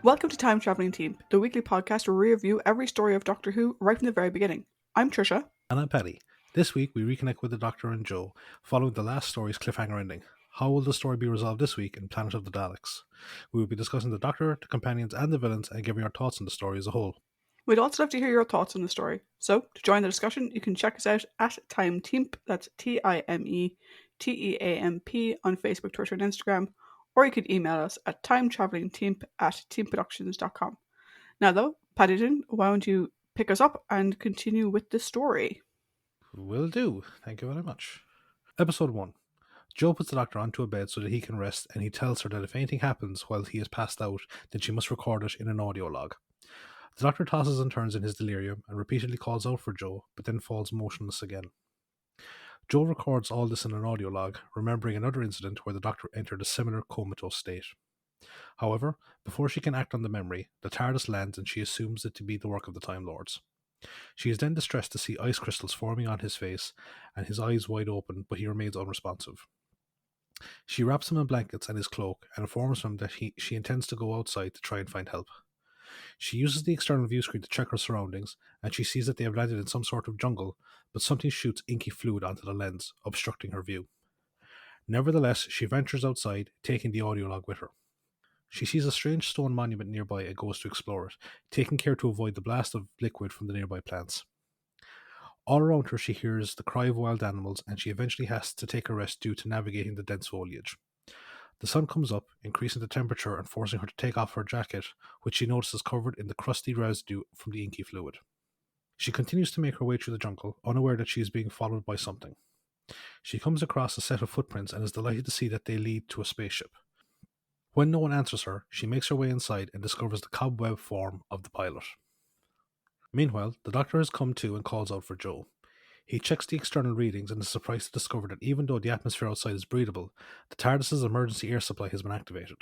Welcome to Time Traveling Team, the weekly podcast where we review every story of Doctor Who right from the very beginning. I'm Tricia. And I'm Paddy. This week we reconnect with the Doctor and Jo, following the last story's cliffhanger ending. How will the story be resolved this week in Planet of the Daleks? We will be discussing the Doctor, the companions, and the villains, and giving our thoughts on the story as a whole. We'd also love to hear your thoughts on the story. So, to join the discussion, you can check us out at Time Teamp, that's TimeTeamp on Facebook, Twitter, and Instagram, or you could email us at timetravelingteamp@teamproductions.com. Now, though, Paddington, why don't you pick us up and continue with the story? Will do. Thank you very much. Episode 1. Jo puts the Doctor onto a bed so that he can rest, and he tells her that if anything happens while he is passed out, then she must record it in an audio log. The Doctor tosses and turns in his delirium and repeatedly calls out for Jo, but then falls motionless again. Jo records all this in an audio log, remembering another incident where the Doctor entered a similar comatose state. However, before she can act on the memory, the TARDIS lands and she assumes it to be the work of the Time Lords. She is then distressed to see ice crystals forming on his face and his eyes wide open, but he remains unresponsive. She wraps him in blankets and his cloak and informs him that she intends to go outside to try and find help. She uses the external view screen to check her surroundings, and she sees that they have landed in some sort of jungle, but something shoots inky fluid onto the lens, obstructing her view. Nevertheless, she ventures outside, taking the audio log with her. She sees a strange stone monument nearby and goes to explore it, taking care to avoid the blast of liquid from the nearby plants. All around her she hears the cry of wild animals, and she eventually has to take a rest due to navigating the dense foliage. The sun comes up, increasing the temperature and forcing her to take off her jacket, which she notices covered in the crusty residue from the inky fluid. She continues to make her way through the jungle, unaware that she is being followed by something. She comes across a set of footprints and is delighted to see that they lead to a spaceship. When no one answers her, she makes her way inside and discovers the cobweb form of the pilot. Meanwhile, the Doctor has come to and calls out for Jo. He checks the external readings and is surprised to discover that even though the atmosphere outside is breathable, the TARDIS's emergency air supply has been activated.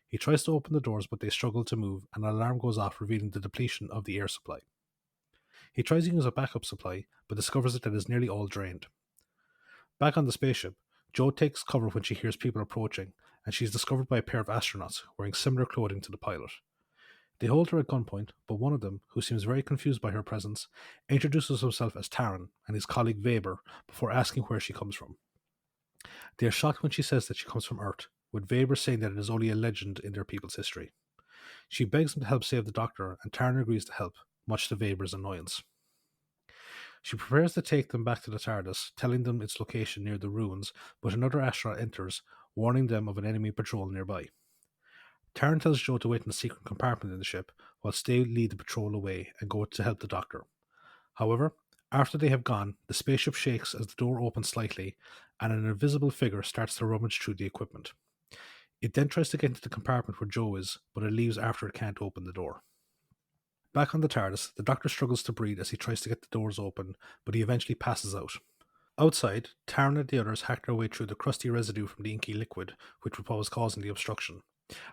He tries to open the doors, but they struggle to move, and an alarm goes off revealing the depletion of the air supply. He tries to use a backup supply, but discovers that it is nearly all drained. Back on the spaceship, Jo takes cover when she hears people approaching, and she is discovered by a pair of astronauts wearing similar clothing to the pilot. They hold her at gunpoint, but one of them, who seems very confused by her presence, introduces himself as Taran and his colleague Weber before asking where she comes from. They are shocked when she says that she comes from Earth, with Weber saying that it is only a legend in their people's history. She begs him to help save the Doctor, and Taran agrees to help, much to Weber's annoyance. She prepares to take them back to the TARDIS, telling them its location near the ruins, but another astronaut enters, warning them of an enemy patrol nearby. Taran tells Jo to wait in a secret compartment in the ship, whilst they lead the patrol away and go to help the Doctor. However, after they have gone, the spaceship shakes as the door opens slightly, and an invisible figure starts to rummage through the equipment. It then tries to get into the compartment where Jo is, but it leaves after it can't open the door. Back on the TARDIS, the Doctor struggles to breathe as he tries to get the doors open, but he eventually passes out. Outside, Taran and the others hack their way through the crusty residue from the inky liquid, which was causing the obstruction,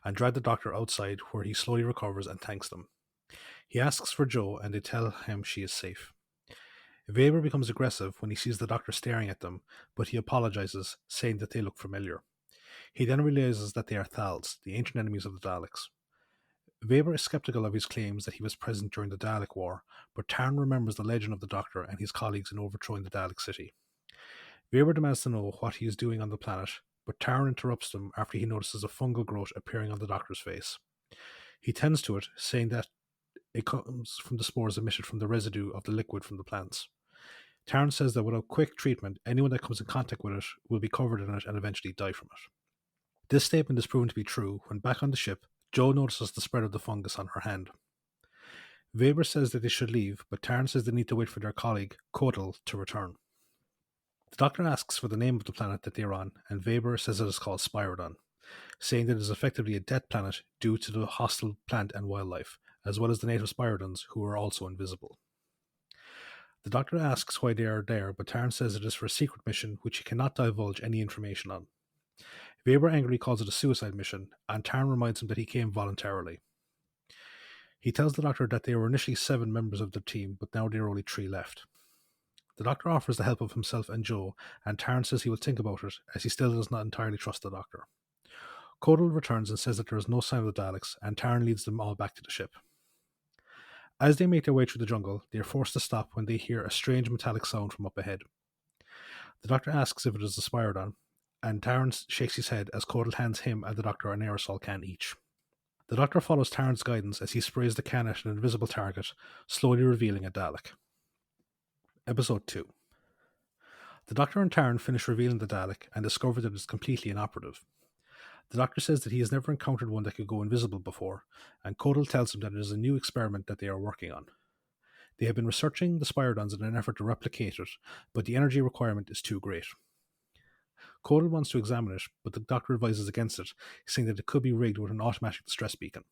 and drag the Doctor outside, where he slowly recovers and thanks them. He asks for Jo, and they tell him she is safe. Weber becomes aggressive when he sees the Doctor staring at them, but he apologizes, saying that they look familiar. He then realizes that they are Thals, the ancient enemies of the Daleks. Weber is skeptical of his claims that he was present during the Dalek War, but Taran remembers the legend of the Doctor and his colleagues in overthrowing the Dalek city. Weber demands to know what he is doing on the planet, but Taran interrupts them after he notices a fungal growth appearing on the Doctor's face. He tends to it, saying that it comes from the spores emitted from the residue of the liquid from the plants. Taran says that without quick treatment, anyone that comes in contact with it will be covered in it and eventually die from it. This statement is proven to be true when back on the ship, Jo notices the spread of the fungus on her hand. Weber says that they should leave, but Taran says they need to wait for their colleague, Kotal, to return. The Doctor asks for the name of the planet that they are on, and Weber says it is called Spiridon, saying that it is effectively a dead planet due to the hostile plant and wildlife, as well as the native Spiridons, who are also invisible. The Doctor asks why they are there, but Taran says it is for a secret mission which he cannot divulge any information on. Weber angrily calls it a suicide mission, and Taran reminds him that he came voluntarily. He tells the Doctor that they were initially 7 members of the team, but now there are only 3 left. The Doctor offers the help of himself and Jo, and Taran says he will think about it, as he still does not entirely trust the Doctor. Codal returns and says that there is no sign of the Daleks, and Taryn leads them all back to the ship. As they make their way through the jungle, they are forced to stop when they hear a strange metallic sound from up ahead. The Doctor asks if it is the Spiridon, and Taryn shakes his head as Codal hands him and the Doctor an aerosol can each. The Doctor follows Taryn's guidance as he sprays the can at an invisible target, slowly revealing a Dalek. Episode 2. The Doctor and Taryn finish revealing the Dalek and discover that it is completely inoperative. The Doctor says that he has never encountered one that could go invisible before, and Codal tells him that it is a new experiment that they are working on. They have been researching the Spiridons in an effort to replicate it, but the energy requirement is too great. Codal wants to examine it, but the Doctor advises against it, saying that it could be rigged with an automatic distress beacon.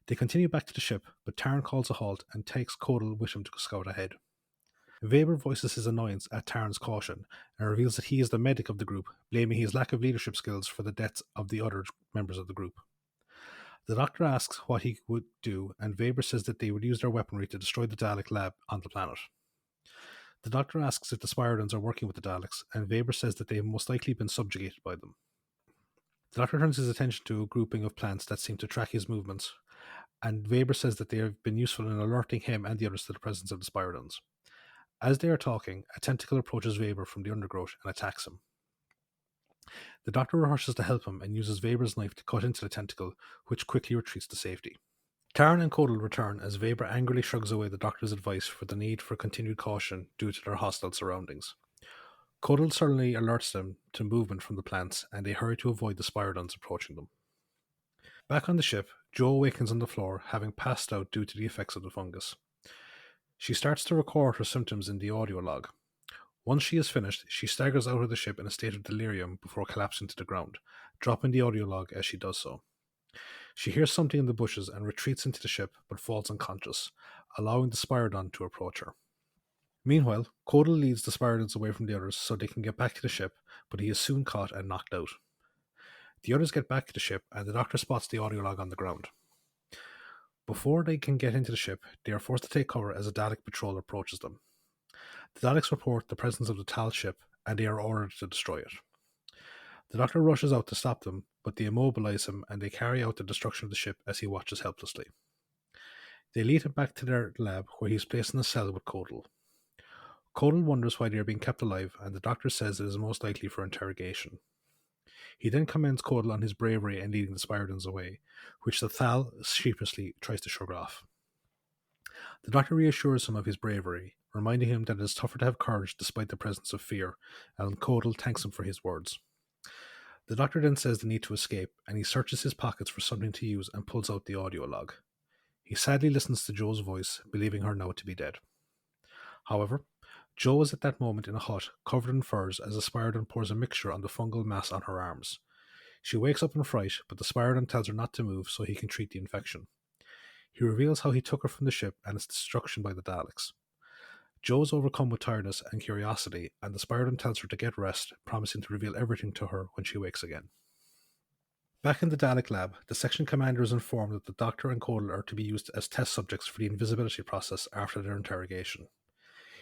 They continue back to the ship, but Taryn calls a halt and takes Codal with him to scout ahead. Weber voices his annoyance at Taryn's caution and reveals that he is the medic of the group, blaming his lack of leadership skills for the deaths of the other members of the group. The Doctor asks what he would do, and Weber says that they would use their weaponry to destroy the Dalek lab on the planet. The Doctor asks if the Spiridons are working with the Daleks, and Weber says that they have most likely been subjugated by them. The Doctor turns his attention to a grouping of plants that seem to track his movements, and Weber says that they have been useful in alerting him and the others to the presence of the Spiridons. As they are talking, a tentacle approaches Weber from the undergrowth and attacks him. The Doctor rushes to help him and uses Weber's knife to cut into the tentacle, which quickly retreats to safety. Taryn and Codal return as Weber angrily shrugs away the Doctor's advice for the need for continued caution due to their hostile surroundings. Codal suddenly alerts them to movement from the plants, and they hurry to avoid the Spiridons approaching them. Back on the ship, Jo awakens on the floor, having passed out due to the effects of the fungus. She starts to record her symptoms in the audio log. Once she is finished, she staggers out of the ship in a state of delirium before collapsing to the ground, dropping the audio log as she does so. She hears something in the bushes and retreats into the ship, but falls unconscious, allowing the Spiridon to approach her. Meanwhile, Codal leads the Spiridons away from the others so they can get back to the ship, but he is soon caught and knocked out. The others get back to the ship, and the Doctor spots the audio log on the ground. Before they can get into the ship, they are forced to take cover as a Dalek patrol approaches them. The Daleks report the presence of the Thals ship, and they are ordered to destroy it. The Doctor rushes out to stop them, but they immobilize him and they carry out the destruction of the ship as he watches helplessly. They lead him back to their lab, where he is placed in a cell with Codal. Codal wonders why they are being kept alive, and the Doctor says it is most likely for interrogation. He then commends Codal on his bravery in leading the Spiridons away, which the Thal sheepishly tries to shrug off. The Doctor reassures him of his bravery, reminding him that it is tougher to have courage despite the presence of fear, and Codal thanks him for his words. The Doctor then says the need to escape, and he searches his pockets for something to use and pulls out the audio log. He sadly listens to Jo's voice, believing her now to be dead. However, Jo is at that moment in a hut, covered in furs, as a Spiridon pours a mixture on the fungal mass on her arms. She wakes up in fright, but the Spiridon tells her not to move so he can treat the infection. He reveals how he took her from the ship and its destruction by the Daleks. Jo is overcome with tiredness and curiosity, and the Spiridon tells her to get rest, promising to reveal everything to her when she wakes again. Back in the Dalek lab, the section commander is informed that the Doctor and Codal are to be used as test subjects for the invisibility process after their interrogation.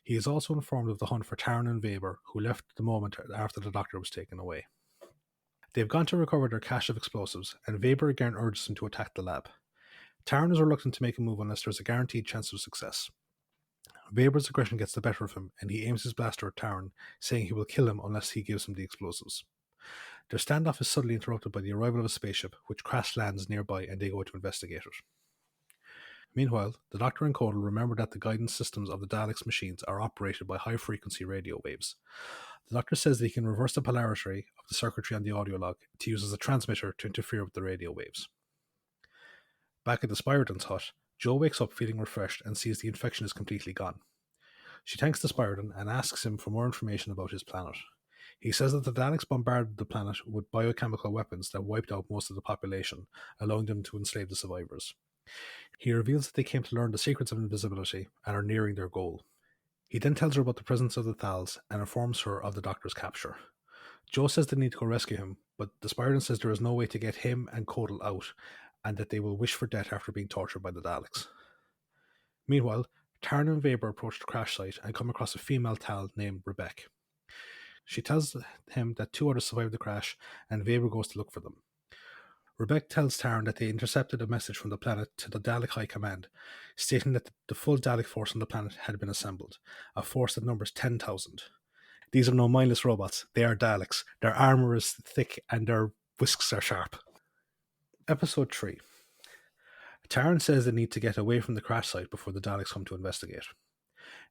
He is also informed of the hunt for Taryn and Weber, who left the moment after the Doctor was taken away. They have gone to recover their cache of explosives, and Weber again urges them to attack the lab. Taryn is reluctant to make a move unless there is a guaranteed chance of success. Weber's aggression gets the better of him, and he aims his blaster at Taryn, saying he will kill him unless he gives him the explosives. Their standoff is suddenly interrupted by the arrival of a spaceship, which crash lands nearby, and they go to investigate it. Meanwhile, the Doctor and Codal remember that the guidance systems of the Daleks' machines are operated by high-frequency radio waves. The Doctor says that he can reverse the polarity of the circuitry on the audio log to use as a transmitter to interfere with the radio waves. Back at the Spiridon's hut, Jo wakes up feeling refreshed and sees the infection is completely gone. She thanks the Spiridon and asks him for more information about his planet. He says that the Daleks bombarded the planet with biochemical weapons that wiped out most of the population, allowing them to enslave the survivors. He reveals that they came to learn the secrets of invisibility and are nearing their goal. He then tells her about the presence of the Thals and informs her of the Doctor's capture. Jo says they need to go rescue him, but the Spiridon says there is no way to get him and Codal out, and that they will wish for death after being tortured by the Daleks. Meanwhile, Taryn and Weber approach the crash site and come across a female Thal named Rebecca. She tells him that two others survived the crash, and Weber goes to look for them. Rebecca tells Taran that they intercepted a message from the planet to the Dalek High Command, stating that the full Dalek force on the planet had been assembled, a force that numbers 10,000. These are no mindless robots, they are Daleks. Their armour is thick and their whisks are sharp. Episode 3. Taran says they need to get away from the crash site before the Daleks come to investigate.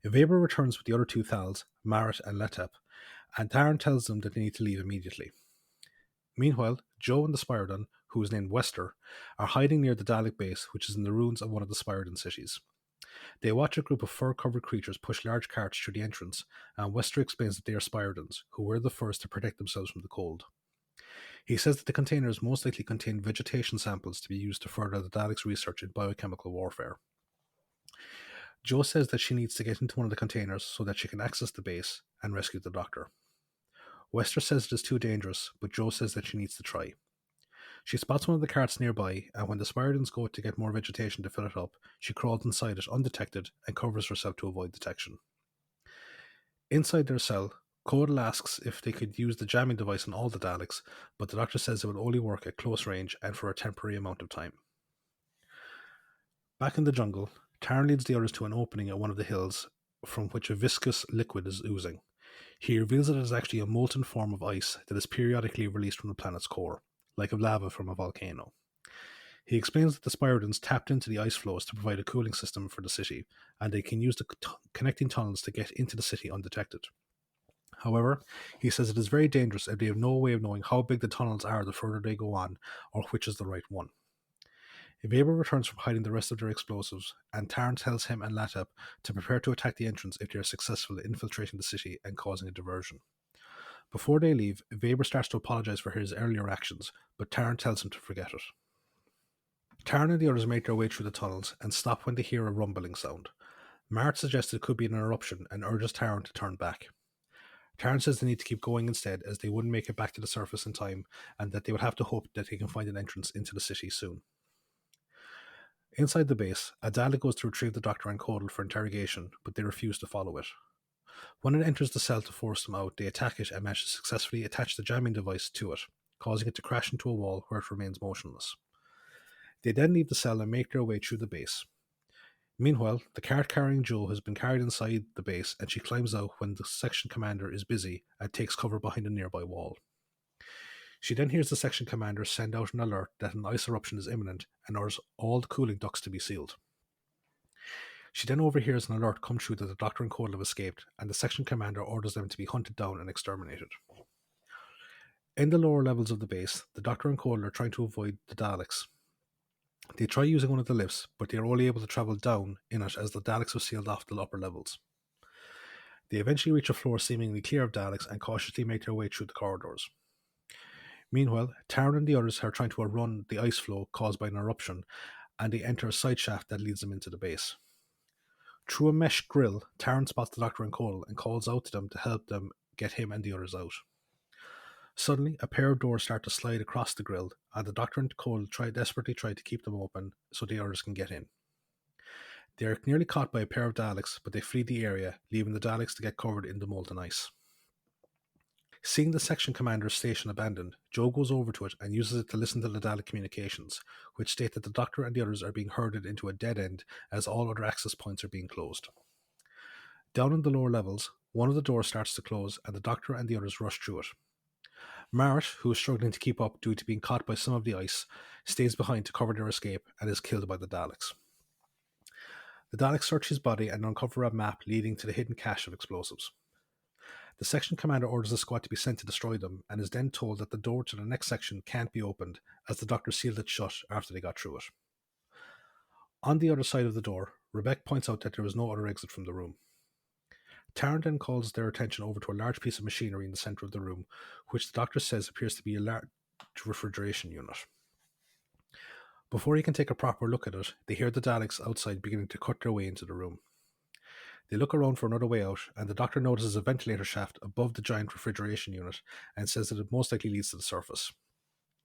Weber returns with the other two Thals, Marit and Letep, and Taran tells them that they need to leave immediately. Meanwhile, Jo and the Spiridon, who is named Wester, are hiding near the Dalek base, which is in the ruins of one of the Spiridon cities. They watch a group of fur-covered creatures push large carts through the entrance, and Wester explains that they are Spiridons, who were the first to protect themselves from the cold. He says that the containers most likely contain vegetation samples to be used to further the Daleks' research in biochemical warfare. Jo says that she needs to get into one of the containers so that she can access the base and rescue the Doctor. Wester says it is too dangerous, but Jo says that she needs to try. She spots one of the carts nearby, and when the Spiridons go to get more vegetation to fill it up, she crawls inside it undetected and covers herself to avoid detection. Inside their cell, Codal asks if they could use the jamming device on all the Daleks, but the Doctor says it would only work at close range and for a temporary amount of time. Back in the jungle, Taran leads the others to an opening at one of the hills from which a viscous liquid is oozing. He reveals that it is actually a molten form of ice that is periodically released from the planet's core, like lava from a volcano. He explains that the Spiridons tapped into the ice flows to provide a cooling system for the city, and they can use the connecting tunnels to get into the city undetected. However, he says it is very dangerous if they have no way of knowing how big the tunnels are the further they go on, or which is the right one. Weber returns from hiding the rest of their explosives, and Taran tells him and Latep to prepare to attack the entrance if they are successful in infiltrating the city and causing a diversion. Before they leave, Weber starts to apologize for his earlier actions, but Taran tells him to forget it. Taran and the others make their way through the tunnels and stop when they hear a rumbling sound. Mart suggests it could be an eruption and urges Taran to turn back. Taran says they need to keep going instead, as they wouldn't make it back to the surface in time, and that they would have to hope that they can find an entrance into the city soon. Inside the base, a Dalek goes to retrieve the Doctor and Codal for interrogation, but they refuse to follow it. When it enters the cell to force them out, they attack it and manage to successfully attach the jamming device to it, causing it to crash into a wall where it remains motionless. They then leave the cell and make their way through the base. Meanwhile, the cart carrying Jo has been carried inside the base, and she climbs out when the section commander is busy and takes cover behind a nearby wall. She then hears the section commander send out an alert that an ice eruption is imminent and orders all the cooling ducts to be sealed. She then overhears an alert come through that the Doctor and Codal have escaped, and the section commander orders them to be hunted down and exterminated. In the lower levels of the base, the Doctor and Codal are trying to avoid the Daleks. They try using one of the lifts, but they are only able to travel down in it as the Daleks have sealed off the upper levels. They eventually reach a floor seemingly clear of Daleks and cautiously make their way through the corridors. Meanwhile, Taran and the others are trying to outrun the ice flow caused by an eruption, and they enter a side shaft that leads them into the base. Through a mesh grill, Taran spots the Doctor and Codal and calls out to them to help them get him and the others out. Suddenly, a pair of doors start to slide across the grill, and the Doctor and Codal desperately try to keep them open so the others can get in. They are nearly caught by a pair of Daleks, but they flee the area, leaving the Daleks to get covered in the molten ice. Seeing the section commander's station abandoned, Jo goes over to it and uses it to listen to the Dalek communications, which state that the Doctor and the others are being herded into a dead end as all other access points are being closed. Down in the lower levels, one of the doors starts to close and the Doctor and the others rush through it. Marit, who is struggling to keep up due to being caught by some of the ice, stays behind to cover their escape and is killed by the Daleks. The Daleks search his body and uncover a map leading to the hidden cache of explosives. The section commander orders the squad to be sent to destroy them, and is then told that the door to the next section can't be opened, as the Doctor sealed it shut after they got through it. On the other side of the door, Rebecca points out that there is no other exit from the room. Taran then calls their attention over to a large piece of machinery in the centre of the room, which the Doctor says appears to be a large refrigeration unit. Before he can take a proper look at it, they hear the Daleks outside beginning to cut their way into the room. They look around for another way out, and the Doctor notices a ventilator shaft above the giant refrigeration unit and says that it most likely leads to the surface.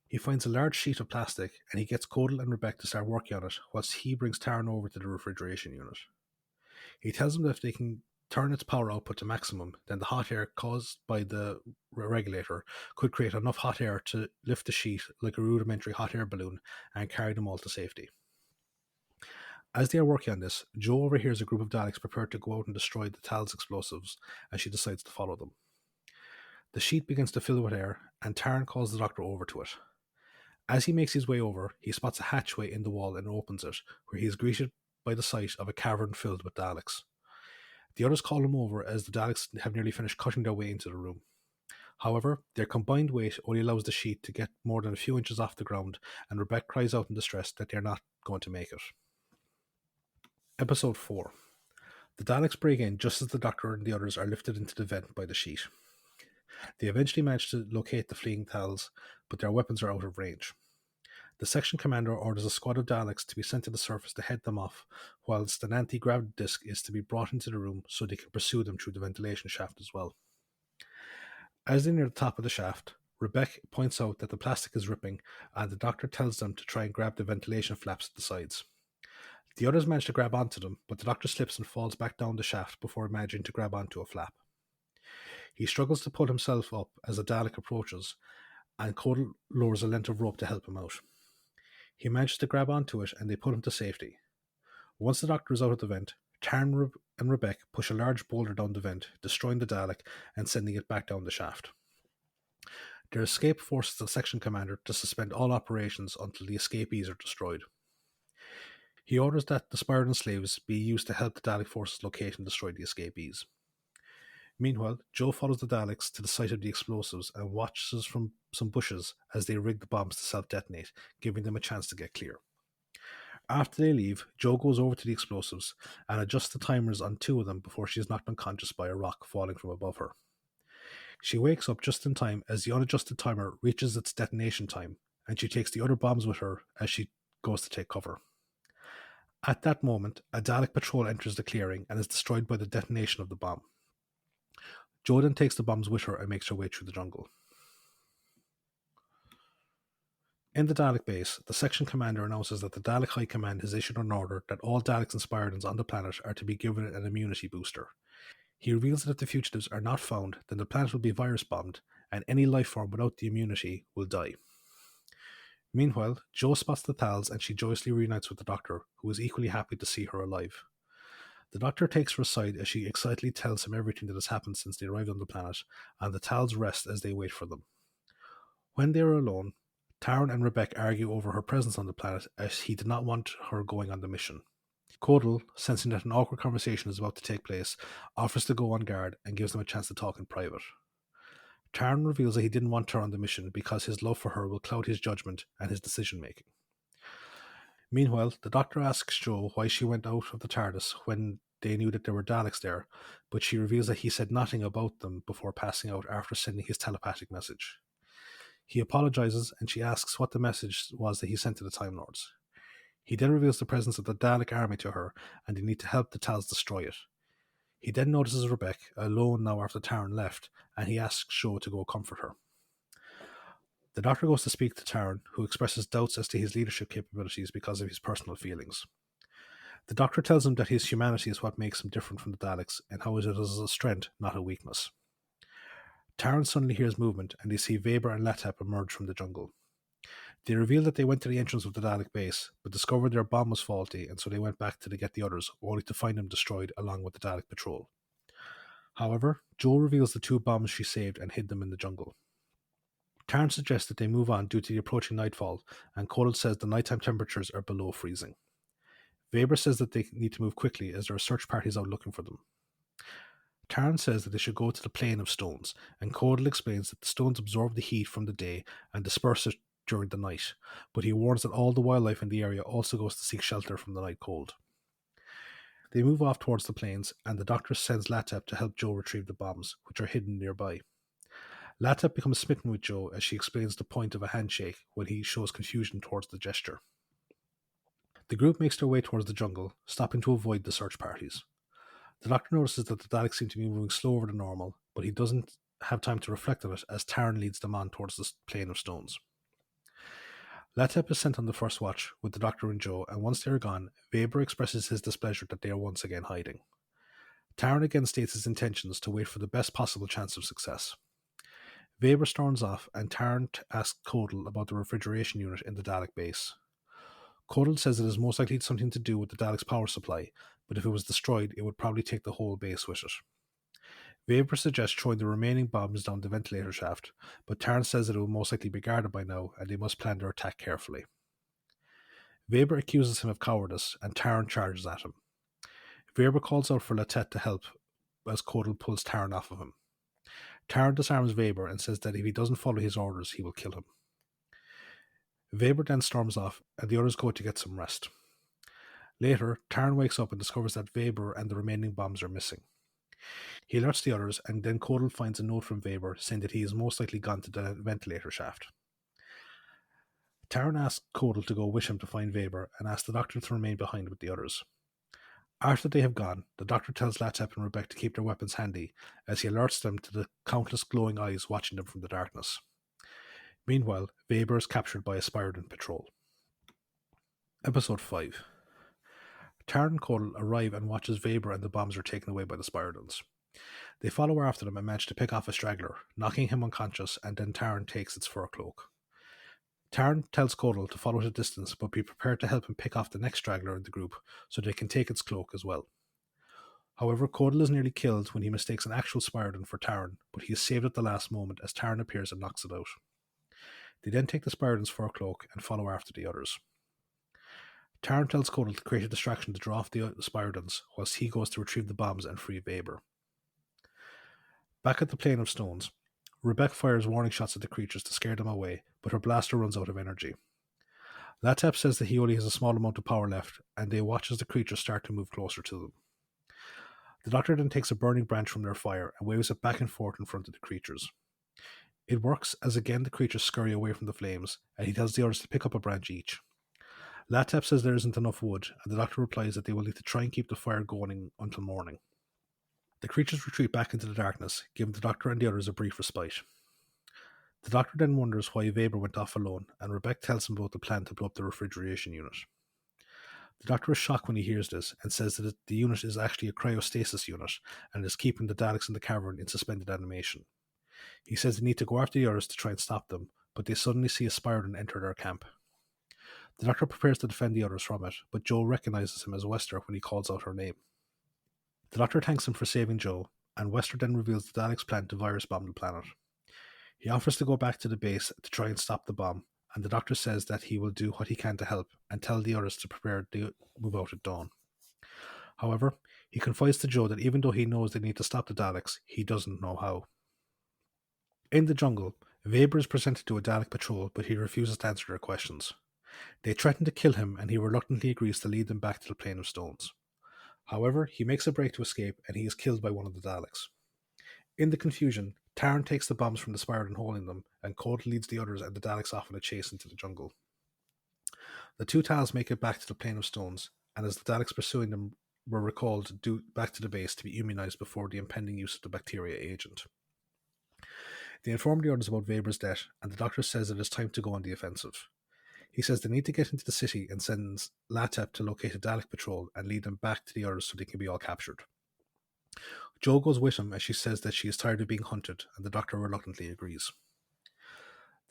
He finds a large sheet of plastic, and he gets Codal and Rebecca to start working on it, whilst he brings Taran over to the refrigeration unit. He tells them that if they can turn its power output to maximum, then the hot air caused by the regulator could create enough hot air to lift the sheet like a rudimentary hot air balloon and carry them all to safety. As they are working on this, Jo overhears a group of Daleks prepared to go out and destroy the Thals explosives, and she decides to follow them. The sheet begins to fill with air, and Taryn calls the Doctor over to it. As he makes his way over, he spots a hatchway in the wall and opens it, where he is greeted by the sight of a cavern filled with Daleks. The others call him over as the Daleks have nearly finished cutting their way into the room. However, their combined weight only allows the sheet to get more than a few inches off the ground, and Rebecca cries out in distress that they are not going to make it. Episode 4. The Daleks break in just as the Doctor and the others are lifted into the vent by the sheet. They eventually manage to locate the fleeing Thals, but their weapons are out of range. The section commander orders a squad of Daleks to be sent to the surface to head them off, whilst an anti-gravity disc is to be brought into the room so they can pursue them through the ventilation shaft as well. As they near the top of the shaft, Rebecca points out that the plastic is ripping, and the Doctor tells them to try and grab the ventilation flaps at the sides. The others manage to grab onto them, but the Doctor slips and falls back down the shaft before managing to grab onto a flap. He struggles to pull himself up as a Dalek approaches, and Codal lowers a length of rope to help him out. He manages to grab onto it, and they put him to safety. Once the Doctor is out of the vent, Tarn and Rebecca push a large boulder down the vent, destroying the Dalek and sending it back down the shaft. Their escape forces the section commander to suspend all operations until the escapees are destroyed. He orders that the Spiridon slaves be used to help the Dalek forces locate and destroy the escapees. Meanwhile, Jo follows the Daleks to the site of the explosives and watches from some bushes as they rig the bombs to self-detonate, giving them a chance to get clear. After they leave, Jo goes over to the explosives and adjusts the timers on 2 of them before she is knocked unconscious by a rock falling from above her. She wakes up just in time as the unadjusted timer reaches its detonation time, and she takes the other bombs with her as she goes to take cover. At that moment, a Dalek patrol enters the clearing and is destroyed by the detonation of the bomb. Jo then takes the bombs with her and makes her way through the jungle. In the Dalek base, the section commander announces that the Dalek High Command has issued an order that all Daleks and Spiridons on the planet are to be given an immunity booster. He reveals that if the fugitives are not found, then the planet will be virus bombed, and any life form without the immunity will die. Meanwhile, Jo spots the Thals and she joyously reunites with the Doctor, who is equally happy to see her alive. The Doctor takes her aside as she excitedly tells him everything that has happened since they arrived on the planet, and the Thals rest as they wait for them. When they are alone, Taryn and Rebecca argue over her presence on the planet as he did not want her going on the mission. Codal, sensing that an awkward conversation is about to take place, offers to go on guard and gives them a chance to talk in private. Taryn reveals that he didn't want her on the mission because his love for her will cloud his judgment and his decision-making. Meanwhile, the Doctor asks Jo why she went out of the TARDIS when they knew that there were Daleks there, but she reveals that he said nothing about them before passing out after sending his telepathic message. He apologizes and she asks what the message was that he sent to the Time Lords. He then reveals the presence of the Dalek army to her and they need to help the Thals destroy it. He then notices Rebecca, alone now after Taryn left, and he asks Jo to go comfort her. The Doctor goes to speak to Taryn, who expresses doubts as to his leadership capabilities because of his personal feelings. The Doctor tells him that his humanity is what makes him different from the Daleks, and how it is a strength, not a weakness. Taryn suddenly hears movement, and they see Weber and Latap emerge from the jungle. They reveal that they went to the entrance of the Dalek base, but discovered their bomb was faulty, and so they went back to get the others, only to find them destroyed along with the Dalek patrol. However, Jo reveals the 2 bombs she saved and hid them in the jungle. Tarn suggests that they move on due to the approaching nightfall, and Codal says the nighttime temperatures are below freezing. Weber says that they need to move quickly as there are search parties out looking for them. Tarn says that they should go to the plane of stones, and Codal explains that the stones absorb the heat from the day and disperse it during the night, but he warns that all the wildlife in the area also goes to seek shelter from the night cold. They move off towards the plains, and the Doctor sends Latap to help Jo retrieve the bombs, which are hidden nearby. Latap becomes smitten with Jo as she explains the point of a handshake when he shows confusion towards the gesture. The group makes their way towards the jungle, stopping to avoid the search parties. The Doctor notices that the Daleks seem to be moving slower than normal, but he doesn't have time to reflect on it as Tarn leads them on towards the plane of stones. Latap is sent on the first watch with the Doctor and Jo, and once they are gone, Weber expresses his displeasure that they are once again hiding. Taran again states his intentions to wait for the best possible chance of success. Weber storms off, and Taran asks Codal about the refrigeration unit in the Dalek base. Codal says it is most likely something to do with the Dalek's power supply, but if it was destroyed, it would probably take the whole base with it. Weber suggests throwing the remaining bombs down the ventilator shaft, but Taran says that it will most likely be guarded by now, and they must plan their attack carefully. Weber accuses him of cowardice, and Taran charges at him. Weber calls out for Latet to help as Codal pulls Taran off of him. Taran disarms Weber and says that if he doesn't follow his orders, he will kill him. Weber then storms off, and the others go to get some rest. Later, Taran wakes up and discovers that Weber and the remaining bombs are missing. He alerts the others, and then Codal finds a note from Weber saying that he is most likely gone to the ventilator shaft. Taran asks Codal to go wish him to find Weber and asks the Doctor to remain behind with the others. After they have gone, the Doctor tells Latep and Rebecca to keep their weapons handy as he alerts them to the countless glowing eyes watching them from the darkness. Meanwhile, Weber is captured by a Spiridon patrol. Episode 5. Taran and Codal arrive and watch as Weber and the bombs are taken away by the Spiridons. They follow after them and manage to pick off a straggler, knocking him unconscious, and then Taran takes its fur cloak. Taran tells Codal to follow at a distance but be prepared to help him pick off the next straggler in the group so they can take its cloak as well. However, Codal is nearly killed when he mistakes an actual Spiridon for Taran, but he is saved at the last moment as Taran appears and knocks it out. They then take the Spiridon's fur cloak and follow after the others. Taran tells Codal to create a distraction to draw off the Spiridons, whilst he goes to retrieve the bombs and free Weber. Back at the Plane of Stones, Rebecca fires warning shots at the creatures to scare them away, but her blaster runs out of energy. Latep says that he only has a small amount of power left, and they watch as the creatures start to move closer to them. The Doctor then takes a burning branch from their fire and waves it back and forth in front of the creatures. It works as again the creatures scurry away from the flames, and he tells the others to pick up a branch each. Latep says there isn't enough wood, and the Doctor replies that they will need to try and keep the fire going until morning. The creatures retreat back into the darkness, giving the Doctor and the others a brief respite. The Doctor then wonders why Weber went off alone, and Rebecca tells him about the plan to blow up the refrigeration unit. The Doctor is shocked when he hears this, and says that the unit is actually a cryostasis unit, and is keeping the Daleks in the cavern in suspended animation. He says they need to go after the others to try and stop them, but they suddenly see a Spiridon enter their camp. The Doctor prepares to defend the others from it, but Jo recognizes him as Wester when he calls out her name. The Doctor thanks him for saving Jo, and Wester then reveals the Daleks' plan to virus bomb the planet. He offers to go back to the base to try and stop the bomb, and the Doctor says that he will do what he can to help and tell the others to prepare to move out at dawn. However, he confides to Jo that even though he knows they need to stop the Daleks, he doesn't know how. In the jungle, Weber is presented to a Dalek patrol, but he refuses to answer their questions. They threaten to kill him, and he reluctantly agrees to lead them back to the Plane of Stones. However, he makes a break to escape, and he is killed by one of the Daleks. In the confusion, Taran takes the bombs from the Spiridon holding them, and Codal leads the others and the Daleks off in a chase into the jungle. The two Thals make it back to the Plane of Stones, and as the Daleks pursuing them were recalled back to the base to be immunized before the impending use of the bacteria agent. They inform the others about Weber's death, and the Doctor says it is time to go on the offensive. He says they need to get into the city and sends Latep to locate a Dalek patrol and lead them back to the others so they can be all captured. Jo goes with him as she says that she is tired of being hunted, and the Doctor reluctantly agrees.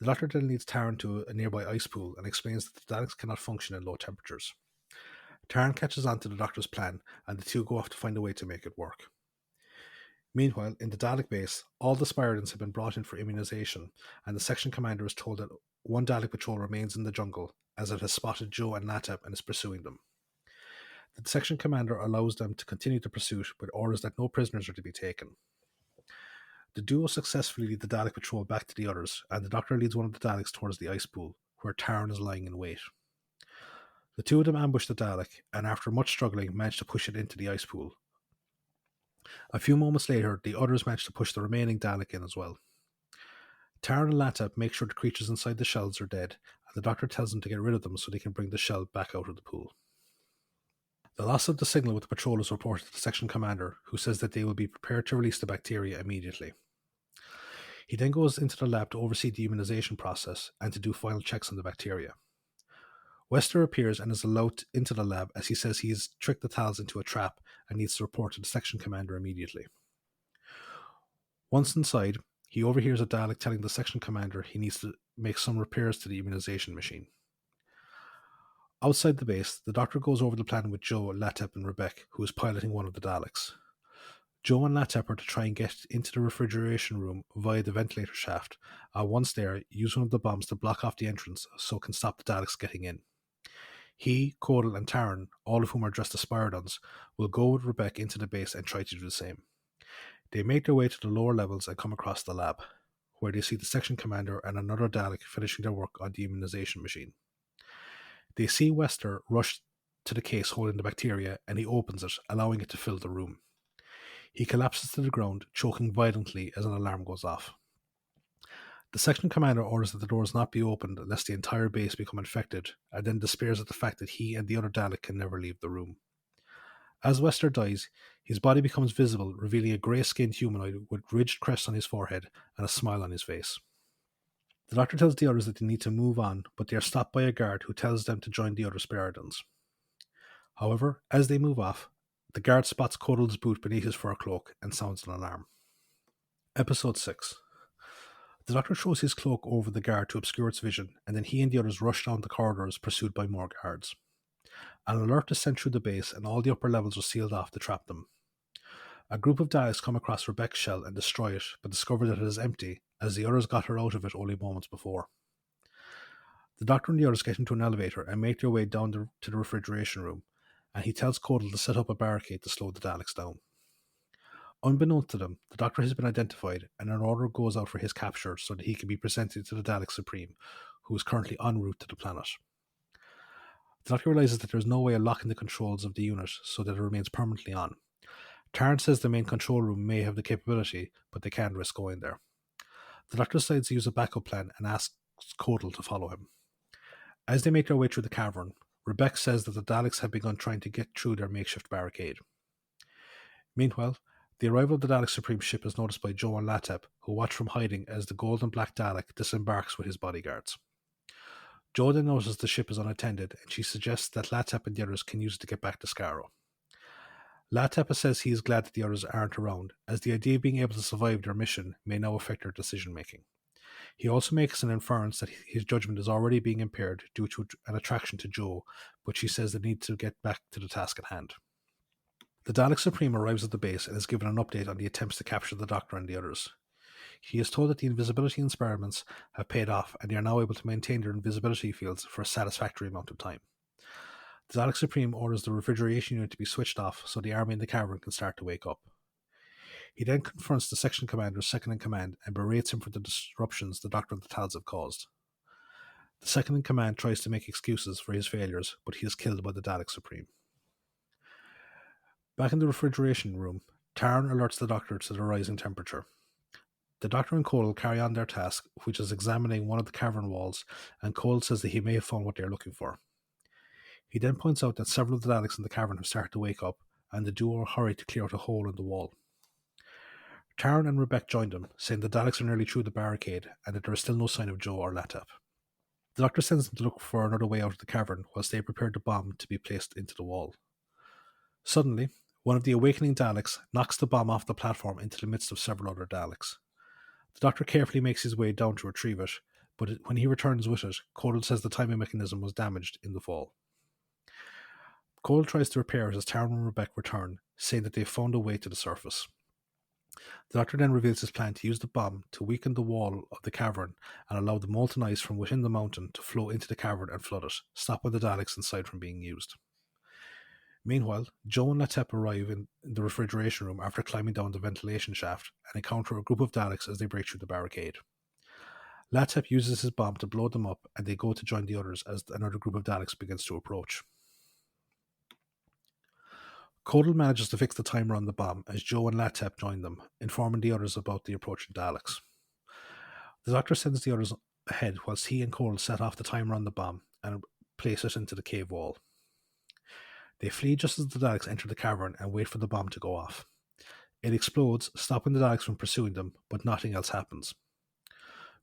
The Doctor then leads Taran to a nearby ice pool and explains that the Daleks cannot function in low temperatures. Taran catches on to the Doctor's plan, and the two go off to find a way to make it work. Meanwhile, in the Dalek base, all the Spiridons have been brought in for immunization, and the section commander is told that one Dalek patrol remains in the jungle, as it has spotted Jo and Latep and is pursuing them. The section commander allows them to continue the pursuit, but orders that no prisoners are to be taken. The duo successfully lead the Dalek patrol back to the others, and the Doctor leads one of the Daleks towards the ice pool, where Taran is lying in wait. The two of them ambush the Dalek, and after much struggling manage to push it into the ice pool. A few moments later, the others manage to push the remaining Dalek in as well. Taran and Latep make sure the creatures inside the shells are dead, and the Doctor tells them to get rid of them so they can bring the shell back out of the pool. The loss of the signal with the patrol is reported to the section commander, who says that they will be prepared to release the bacteria immediately. He then goes into the lab to oversee the immunization process and to do final checks on the bacteria. Wester appears and is allowed into the lab as he says he has tricked the Thals into a trap and needs to report to the section commander immediately. Once inside, he overhears a Dalek telling the section commander he needs to make some repairs to the immunization machine. Outside the base, the Doctor goes over the plan with Jo, Latep, and Rebecca, who is piloting one of the Daleks. Jo and Latep are to try and get into the refrigeration room via the ventilator shaft, and once there, use one of the bombs to block off the entrance so it can stop the Daleks getting in. He, Codal, and Taryn, all of whom are dressed as Spiridons, will go with Rebecca into the base and try to do the same. They make their way to the lower levels and come across the lab, where they see the section commander and another Dalek finishing their work on the immunization machine. They see Wester rush to the case holding the bacteria, and he opens it, allowing it to fill the room. He collapses to the ground, choking violently as an alarm goes off. The section commander orders that the doors not be opened unless the entire base become infected, and then despairs at the fact that he and the other Dalek can never leave the room. As Wester dies, his body becomes visible, revealing a grey-skinned humanoid with ridged crests on his forehead and a smile on his face. The Doctor tells the others that they need to move on, but they are stopped by a guard who tells them to join the other Spiridons. However, as they move off, the guard spots Codal's boot beneath his fur cloak and sounds an alarm. Episode 6. The Doctor throws his cloak over the guard to obscure its vision, and then he and the others rush down the corridors pursued by more guards. An alert is sent through the base, and all the upper levels are sealed off to trap them. A group of Daleks come across Rebecca's shell and destroy it, but discover that it is empty, as the others got her out of it only moments before. The Doctor and the others get into an elevator and make their way down to the refrigeration room, and he tells Codal to set up a barricade to slow the Daleks down. Unbeknownst to them, the Doctor has been identified, and an order goes out for his capture so that he can be presented to the Dalek Supreme, who is currently en route to the planet. The Doctor realizes that there is no way of locking the controls of the unit so that it remains permanently on. Tarrant says the main control room may have the capability, but they can't risk going there. The Doctor decides to use a backup plan and asks Codal to follow him. As they make their way through the cavern, Rebecca says that the Daleks have begun trying to get through their makeshift barricade. Meanwhile, the arrival of the Dalek Supreme ship is noticed by Jo and Latep, who watch from hiding as the golden black Dalek disembarks with his bodyguards. Jo then notices the ship is unattended, and she suggests that Latep and the others can use it to get back to Skaro. Latep says he is glad that the others aren't around, as the idea of being able to survive their mission may now affect their decision-making. He also makes an inference that his judgment is already being impaired due to an attraction to Jo, but she says they need to get back to the task at hand. The Dalek Supreme arrives at the base and is given an update on the attempts to capture the Doctor and the others. He is told that the invisibility experiments have paid off, and they are now able to maintain their invisibility fields for a satisfactory amount of time. The Dalek Supreme orders the refrigeration unit to be switched off so the army in the cavern can start to wake up. He then confronts the section commander second in command and berates him for the disruptions the Doctor and the Thals have caused. The second in command tries to make excuses for his failures, but he is killed by the Dalek Supreme. Back in the refrigeration room, Tarn alerts the Doctor to the rising temperature. The Doctor and Cole carry on their task, which is examining one of the cavern walls, and Cole says that he may have found what they are looking for. He then points out that several of the Daleks in the cavern have started to wake up, and the duo hurry to clear out a hole in the wall. Tarn and Rebecca join them, saying the Daleks are nearly through the barricade, and that there is still no sign of Jo or Latep. The Doctor sends them to look for another way out of the cavern, whilst they prepare the bomb to be placed into the wall. Suddenly, one of the awakening Daleks knocks the bomb off the platform into the midst of several other Daleks. The Doctor carefully makes his way down to retrieve it, but when he returns with it, Codal says the timing mechanism was damaged in the fall. Cole tries to repair it as Taryn and Rebecca return, saying that they've found a way to the surface. The Doctor then reveals his plan to use the bomb to weaken the wall of the cavern and allow the molten ice from within the mountain to flow into the cavern and flood it, stopping the Daleks inside from being used. Meanwhile, Jo and Latep arrive in the refrigeration room after climbing down the ventilation shaft and encounter a group of Daleks as they break through the barricade. Latep uses his bomb to blow them up, and they go to join the others as another group of Daleks begins to approach. Codal manages to fix the timer on the bomb as Jo and Latep join them, informing the others about the approaching Daleks. The Doctor sends the others ahead whilst he and Codal set off the timer on the bomb and place it into the cave wall. They flee just as the Daleks enter the cavern and wait for the bomb to go off. It explodes, stopping the Daleks from pursuing them, but nothing else happens.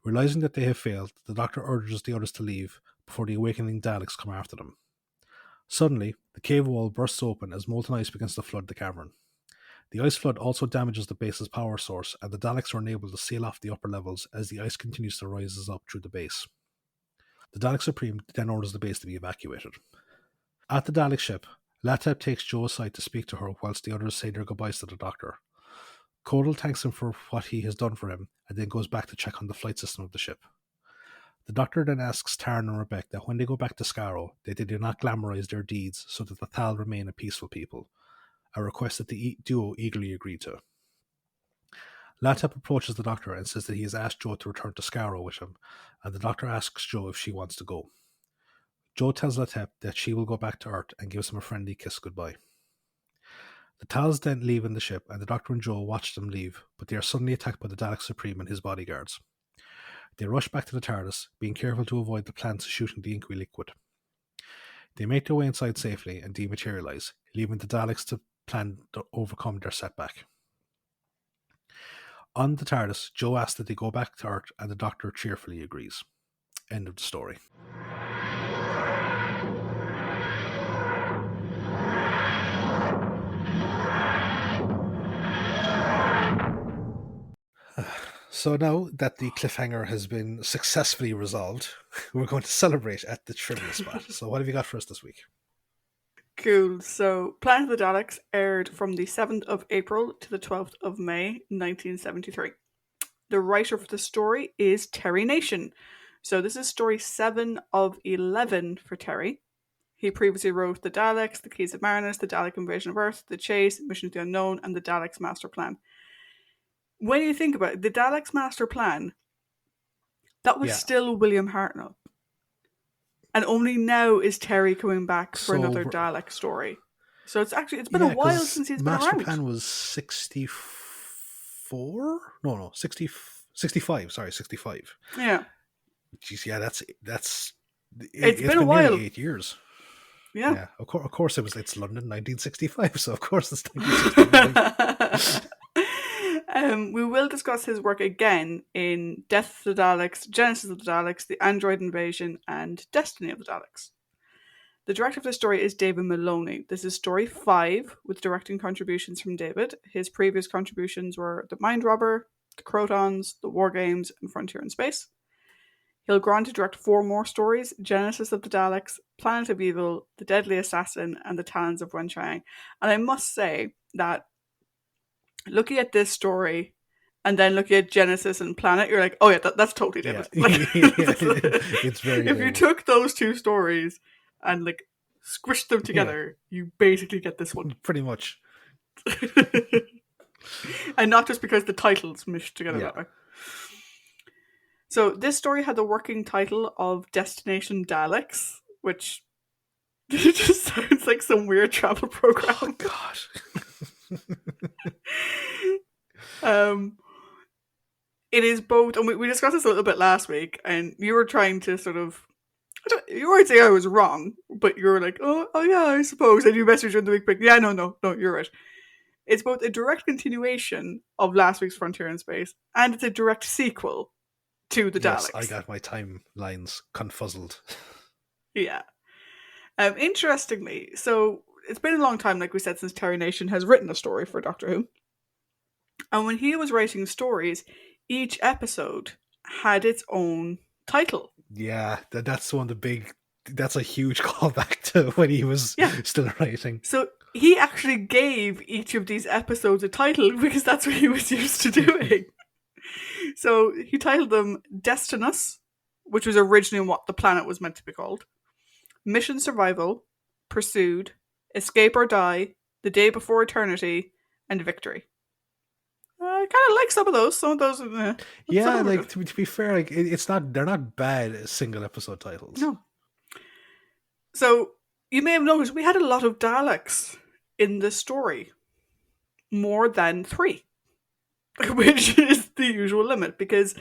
Realizing that they have failed, the Doctor urges the others to leave before the awakening Daleks come after them. Suddenly, the cave wall bursts open as molten ice begins to flood the cavern. The ice flood also damages the base's power source, and the Daleks are unable to seal off the upper levels as the ice continues to rise up through the base. The Dalek Supreme then orders the base to be evacuated. At the Dalek ship, Latep takes Jo aside to speak to her whilst the others say their goodbyes to the Doctor. Codal thanks him for what he has done for him and then goes back to check on the flight system of the ship. The Doctor then asks Tarn and Rebecca that when they go back to Scarrow, that they do not glamorize their deeds so that the Thal remain a peaceful people, a request that the duo eagerly agree to. Latep approaches the Doctor and says that he has asked Jo to return to Scarrow with him, and the Doctor asks Jo if she wants to go. Jo tells Latep that she will go back to Earth and gives him a friendly kiss goodbye. The Thals then leave in the ship, and the Doctor and Jo watch them leave, but they are suddenly attacked by the Dalek Supreme and his bodyguards. They rush back to the TARDIS, being careful to avoid the plants shooting the inky liquid. They make their way inside safely and dematerialize, leaving the Daleks to plan to overcome their setback. On the TARDIS, Jo asks that they go back to Earth, and the Doctor cheerfully agrees. End of the story. So now that the cliffhanger has been successfully resolved, we're going to celebrate at the trivia spot. So what have you got for us this week? Cool. So Planet of the Daleks aired from the 7th of April to the 12th of May 1973. The writer for the story is Terry Nation. So this is story 7 of 11 for Terry. He previously wrote The Daleks, The Keys of Marinus, The Dalek Invasion of Earth, The Chase, Mission to the Unknown, and The Daleks Master Plan. When you think about it, The Daleks Master Plan, that was still William Hartnell. And only now is Terry coming back for another Dalek story. So it's been a while since he's been around. Master Plan was 64? No, 65. Sorry, 65. Yeah. Jeez, yeah, that's it's been a while. 8 years. Yeah. Of course it's London 1965, so of course it's 1965. We will discuss his work again in Death of the Daleks, Genesis of the Daleks, The Android Invasion, and Destiny of the Daleks. The director of this story is David Maloney. This is story 5, with directing contributions from David. His previous contributions were The Mind Robber, The Crotons, The War Games, and Frontier in Space. He'll go on to direct 4 more stories: Genesis of the Daleks, Planet of Evil, The Deadly Assassin, and The Talons of Wen Chang. And I must say that looking at this story and then looking at Genesis and Planet, you're like, oh yeah, that's totally David. Yeah. It's very If David. you took those 2 stories and like squished them together, you basically get this one. Pretty much. And not just because the titles meshed together that way. So this story had the working title of Destination Daleks, which just sounds like some weird travel program. Oh, God. It is both, and we discussed this a little bit last week, and you were trying to sort of, you weren't saying I was wrong, but you were like, oh yeah, I suppose, and you messaged in the week, yeah, no, you're right. It's both a direct continuation of last week's Frontier in Space, and it's a direct sequel to the Daleks. I got my timelines confuzzled. Yeah. Interestingly, so it's been a long time, like we said, since Terry Nation has written a story for Doctor Who. And when he was writing stories, each episode had its own title. Yeah, that's one of the big... That's a huge callback to when he was still writing. So he actually gave each of these episodes a title because that's what he was used to doing. So he titled them Destinus, which was originally what the planet was meant to be called, Mission Survival, Pursued, Escape or Die, The Day Before Eternity, and Victory. I kind of like some of those. Some of those, yeah. Like to be fair, like they're not bad single episode titles. No. So you may have noticed we had a lot of Daleks in this story, more than 3, which is the usual limit because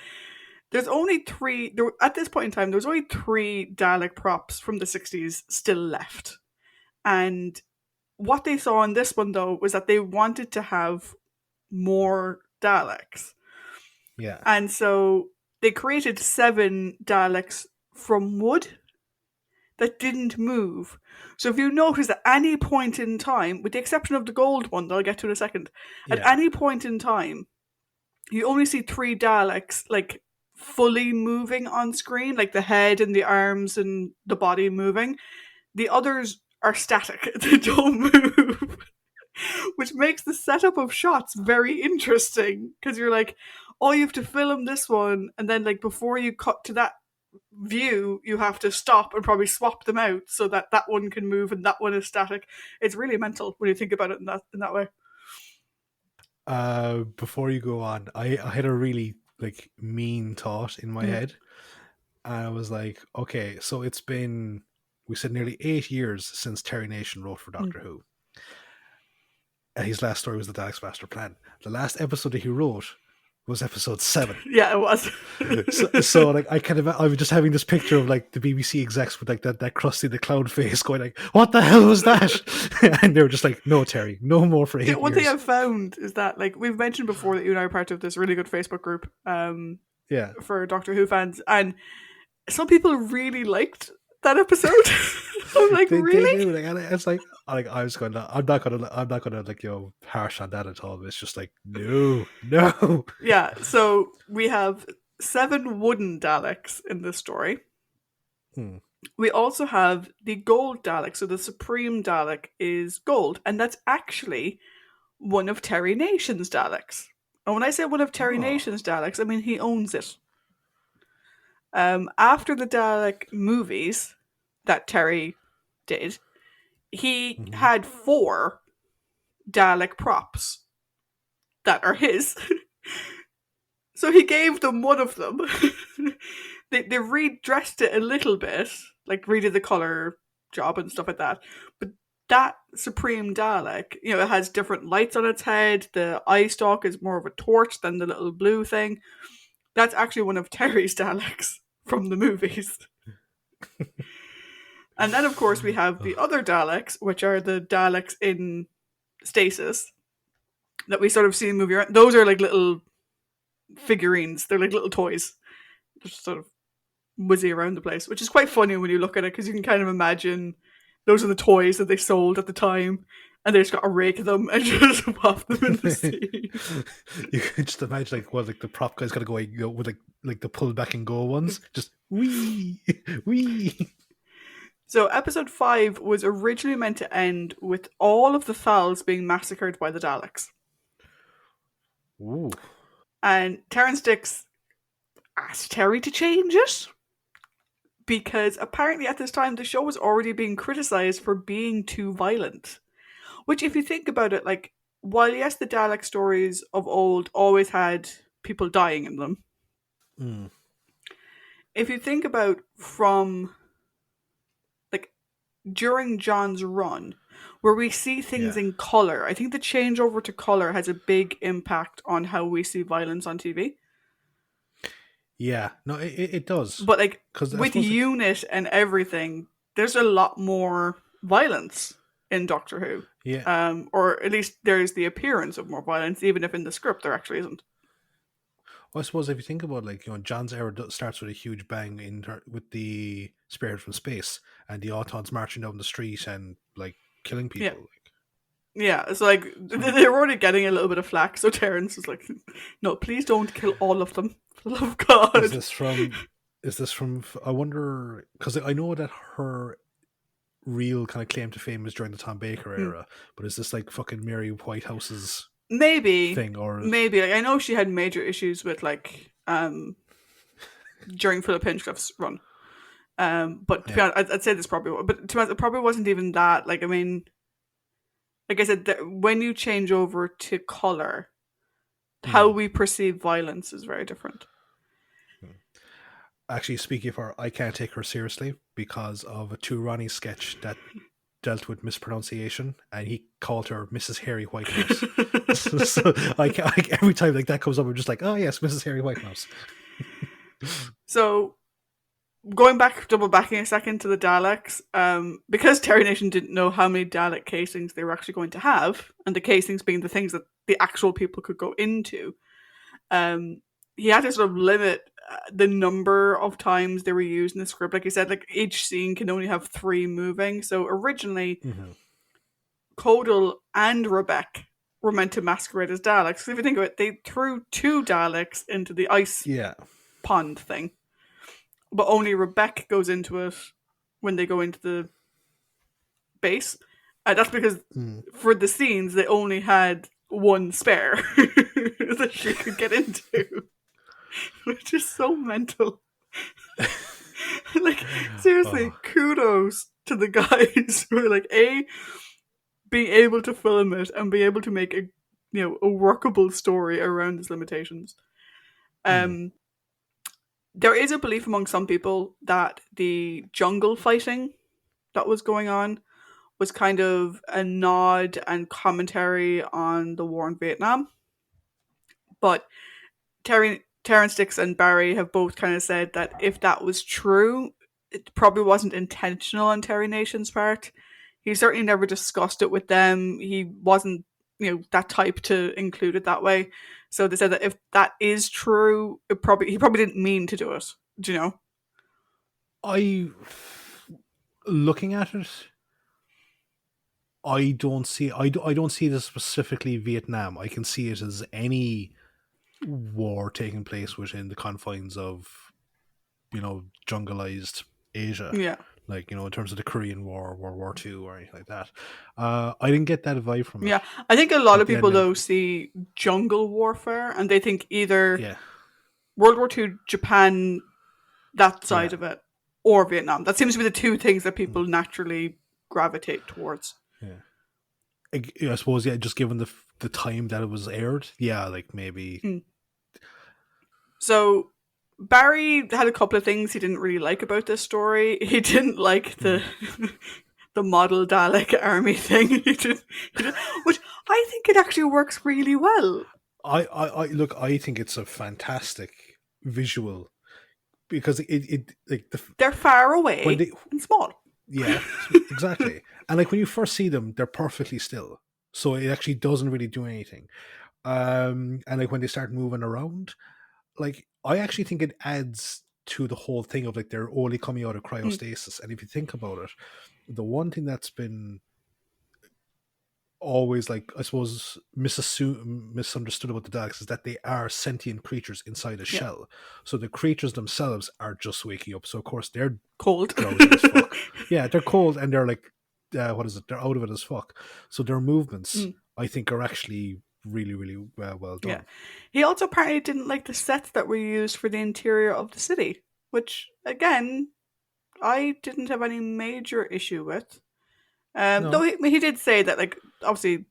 there's only 3. At this point in time, there's only 3 Dalek props from the 60s still left, and what they saw in this one though was that they wanted to have more Daleks. Yeah. And so they created 7 Daleks from wood that didn't move. So if you notice at any point in time, with the exception of the gold one that I'll get to in a second, at Yeah. any point in time, you only see 3 Daleks like fully moving on screen, like the head and the arms and the body moving. The others are static. They don't move. Which makes the setup of shots very interesting because you're like, oh, you have to film this one, and then like before you cut to that view, you have to stop and probably swap them out so that that one can move and that one is static. It's really mental when you think about it in that way. Before you go on, I had a really like mean thought in my head, and I was like, okay, so it's been, we said, nearly 8 years since Terry Nation wrote for Doctor Who. His last story was the Daleks Master Plan. The last episode that he wrote was episode 7. Yeah, it was. So like I was just having this picture of like the BBC execs with like that Krusty the Clown face going like, what the hell was that? And they were just like, no, Terry, no more for 8 One years. thing I've found is that, like, we've mentioned before that you and I are part of this really good Facebook group Yeah. for Doctor Who fans, and some people really liked that episode. I'm like, really? They do, like, and it's like I was going, I'm not gonna like, harsh on that at all. It's just like, no. Yeah, so we have 7 wooden Daleks in this story. We also have the gold Dalek, so the Supreme Dalek is gold, and that's actually one of Terry Nation's Daleks. And when I say one of Terry Nation's Daleks, I mean he owns it. After the Dalek movies that Terry did, he had 4 Dalek props that are his. So he gave them one of them. They redressed it a little bit, like redid the color job and stuff like that. But that Supreme Dalek, it has different lights on its head. The eye stalk is more of a torch than the little blue thing. That's actually one of Terry's Daleks from the movies. And then, of course, we have the other Daleks, which are the Daleks in stasis that we sort of see in the movie. Those are like little figurines. They're like little toys. Just sort of whizzy around the place, which is quite funny when you look at it because you can kind of imagine those are the toys that they sold at the time, and they just got to rake them and just pop them in the sea. You can just imagine like the prop guy's gotta go with like the pull back and go ones, just wee. So episode 5 was originally meant to end with all of the Thals being massacred by the Daleks. Ooh. And Terrance Dicks asked Terry to change it because apparently at this time the show was already being criticised for being too violent. Which, if you think about it, like, while yes, the Dalek stories of old always had people dying in them, if you think about from, like, during John's run, where we see things in colour, I think the change over to colour has a big impact on how we see violence on TV. Yeah, no, it does. But, like, with UNIT and everything, there's a lot more violence in Doctor Who. Yeah. Or at least there's the appearance of more violence, even if in the script there actually isn't. Well, I suppose if you think about, like, John's era starts with a huge bang with the Spirit from Space and the Autons marching down the street and like killing people. Yeah, so like they're already getting a little bit of flack. So Terrance is like, "No, please don't kill all of them, for the love of God." Is this from? I wonder, because I know that her real kind of claim to fame is during the Tom Baker era, but is this like fucking Mary Whitehouse's thing, or maybe like, I know she had major issues with like during Philip Hinchcliffe's run, but to be honest, I'd say this probably, but to be honest, it probably wasn't even that. Like, I mean, like I said, when you change over to color, how we perceive violence is very different. Actually, speaking of her, I can't take her seriously because of a Two Ronnie sketch that dealt with mispronunciation, and he called her Mrs. Harry Whitehouse. So every time like that comes up, I'm just like, oh yes, Mrs. Harry Whitehouse. So, double backing a second to the Daleks, because Terry Nation didn't know how many Dalek casings they were actually going to have, and the casings being the things that the actual people could go into, he had to sort of limit the number of times they were used in the script. Like he said, like each scene can only have 3 moving. So originally, Mm-hmm. Codal and Rebecca were meant to masquerade as Daleks. So if you think of it, they threw 2 Daleks into the ice Yeah. pond thing, but only Rebecca goes into it when they go into the base. That's because Mm. for the scenes they only had one spare that she could get into, which is so mental. Like seriously, Oh. kudos to the guys who are like being able to film it and be able to make a workable story around its limitations. Mm. Um, there is a belief among some people that the jungle fighting that was going on was kind of a nod and commentary on the war in Vietnam. But Terrence Dix and Barry have both kind of said that if that was true, it probably wasn't intentional on Terry Nation's part. He certainly never discussed it with them. He wasn't, that type to include it that way. So they said that if that is true, he probably didn't mean to do it. Do you know? I, looking at it, I don't see. I don't see this specifically Vietnam. I can see it as any war taking place within the confines of, jungleized Asia, Yeah. like, in terms of the Korean War, World War II, or anything like that. I didn't get that vibe from it. Yeah. I think a lot But of people, then, though, see jungle warfare and they think either yeah, World War II, Japan, that side yeah, of it, or Vietnam. That seems to be the 2 things that mm, people naturally gravitate towards. yeah. I suppose, yeah, just given the time that it was aired, yeah, like maybe, Mm. So Barry had a couple of things he didn't really like about this story. He didn't like the mm. the model Dalek army thing. Which I think it actually works really well. I look. I think it's a fantastic visual because it like They're far when away they and small. yeah, exactly, and like when you first see them, they're perfectly still, so it actually doesn't really do anything. And like when they start moving around, like I actually think it adds to the whole thing of like they're only coming out of Mm, cryostasis, and if you think about it, the one thing that's been always, like, I suppose, misunderstood about the Daleks is that they are sentient creatures inside a yeah, shell. So the creatures themselves are just waking up. So of course they're cold. drowsy as fuck. Yeah, they're cold and they're like, what is it? They're out of it as fuck. So their movements, Mm, I think, are actually really, really well yeah. done. He also apparently didn't like the sets that were used for the interior of the city, which again I didn't have any major issue with. Though No, he did say that, like, obviously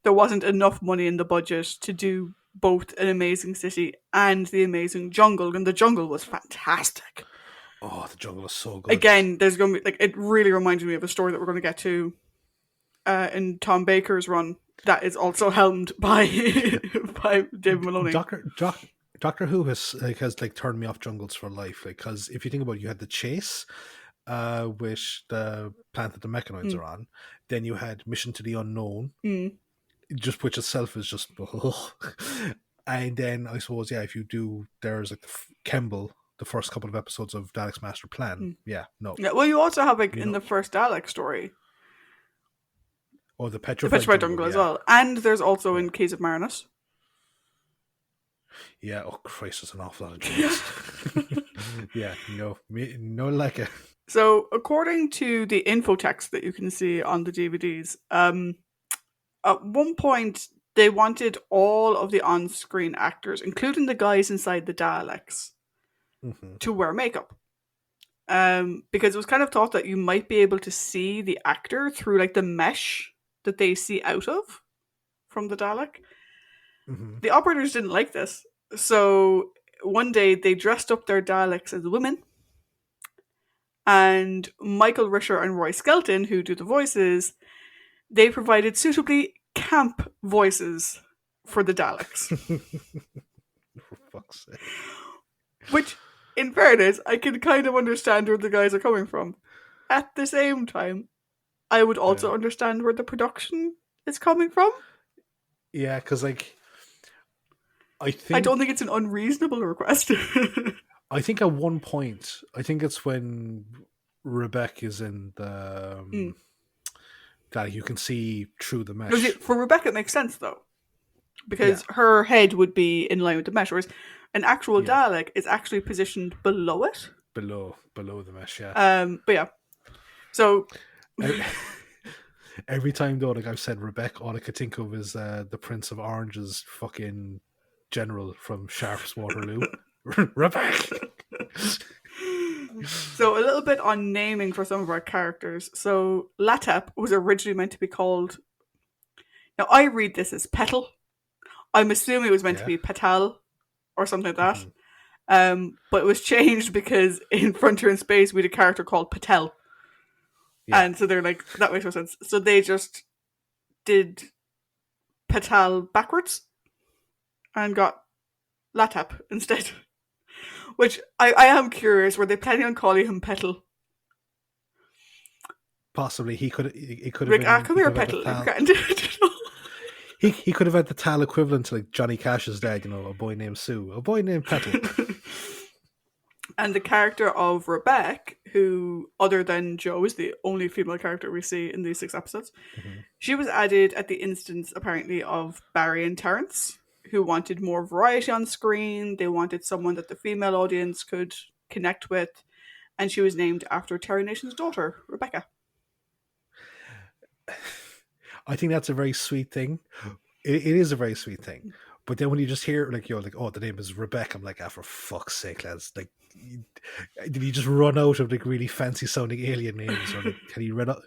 there wasn't enough money in the budget to do both an amazing city and the amazing jungle, and the jungle was fantastic. oh, the jungle is so good. Again, there's going to be, like, it really reminded me of a story that we're going to get to in Tom Baker's run that is also helmed by by David Maloney. Doctor Who has like turned me off jungles for life. Like, because if you think about it, you had the chase, which the planet that the mechanoids Mm, are on. Then you had Mission to the Unknown, mm, just which itself is just. And then I suppose, yeah, if you do, there's like Kemble, the first couple of episodes of Dalek's Master Plan. mm. Yeah, no, Yeah, well, you also have, like, you in know, the first Dalek story, or the the Petrified Petrified Jungle. Jungle as Yeah, well, and there's also yeah, in Keys of Marinus. yeah. Oh Christ, there's an awful lot of Yeah. jungles. Yeah, no, like it. So, according to the info text that you can see on the DVDs, at one point they wanted all of the on-screen actors, including the guys inside the Daleks, Mm-hmm. to wear makeup. Because it was kind of thought that you might be able to see the actor through, like, the mesh that they see out of from the Dalek. Mm-hmm. The operators didn't like this, so one day they dressed up their Daleks as women, and Michael Risher and Roy Skelton, who do the voices, they provided suitably camp voices for the Daleks. For fuck's sake. Which, in fairness, I can kind of understand where the guys are coming from. At the same time, I would Yeah. also understand where the production is coming from. Yeah, because like I don't think it's an unreasonable request. I think at one point, I think it's when Rebecca is in the that you can see through the mesh. For Rebecca, it makes sense though, Yeah, because her head would be in line with the mesh, whereas an actual yeah, Dalek is actually positioned below it. below the mesh. Yeah. But yeah, so Every time though, like I've said, Rebecca, all I could think of is the Prince of Orange's fucking general from Sharp's Waterloo, Rebecca. So a little bit on naming for some of our characters. So Latap was originally meant to be called. Now I read this as Petal. I'm assuming it was meant to Yeah. be Petal or something like that. Mm-hmm. But it was changed because in Frontier in Space we had a character called Patel. Yeah. And so they're like, that makes no sense. So they just did Patal backwards and got Latap instead. Which I am curious, were they planning on calling him Petal? Possibly he could have Like, been. come He here, could have had Petal. the Thal. He could have had the Tal equivalent to like Johnny Cash's dad. A boy named Sue, a boy named Petal. And the character of Rebecca, who, other than Jo, is the only female character we see in these 6 episodes, she was added at the instance, apparently, of Barry and Terence, who wanted more variety on screen. They wanted someone that the female audience could connect with. And she was named after Terry Nation's daughter, Rebecca. I think that's a very sweet thing. It is a very sweet thing. But then when you just hear like oh, the name is Rebecca, I'm like, for fuck's sake, lads! Like, did he just run out of like really fancy sounding alien names, or like, can he read out?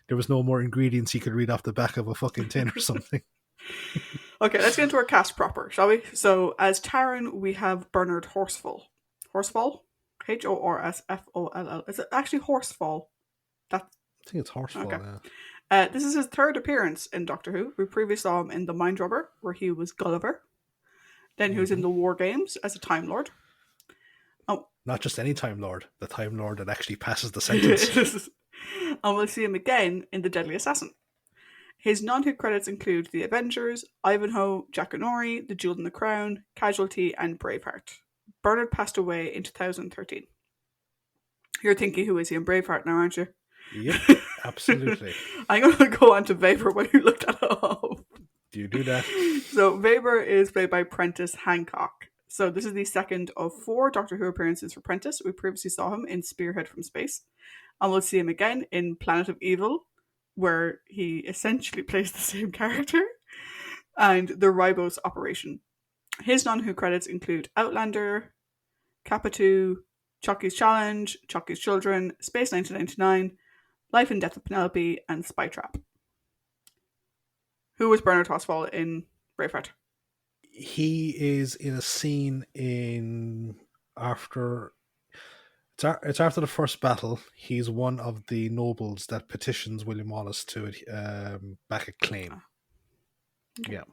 There was no more ingredients he could read off the back of a fucking tin or something. Okay, let's get into our cast proper, shall we? So as Taran, we have Bernard Horsfall. Horsfall? Horsfoll. Is it actually Horsfall? I think it's Horsfall. Okay. Yeah. This is his 3rd appearance in Doctor Who. We previously saw him in The Mind Rubber, where he was Gulliver. Then he was in the War Games as a Time Lord. Oh, not just any Time Lord, the Time Lord that actually passes the sentence. And we'll see him again in The Deadly Assassin. His non-Who credits include The Avengers, Ivanhoe, Jack O'Norrie, The Jewel in the Crown, Casualty, and Braveheart. Bernard passed away in 2013. You're thinking, who is he in Braveheart now, aren't you? Yep, absolutely. I'm going to go on to Weber while you look that up. Do you do that? So Weber is played by Prentice Hancock. So this is the 2nd of 4 Doctor Who appearances for Prentice. We previously saw him in Spearhead from Space. And we'll see him again in Planet of Evil, where he essentially plays the same character, and the Ribos Operation. His non-Who credits include Outlander, Kappa 2, Chucky's Challenge, Chucky's Children, Space 1999, Life and Death of Penelope, and Spy Trap. Who was Bernard Horsfall in Braveheart? He is in a scene in after. It's after the first battle. He's one of the nobles that petitions William Wallace to back a claim. Okay. Yeah.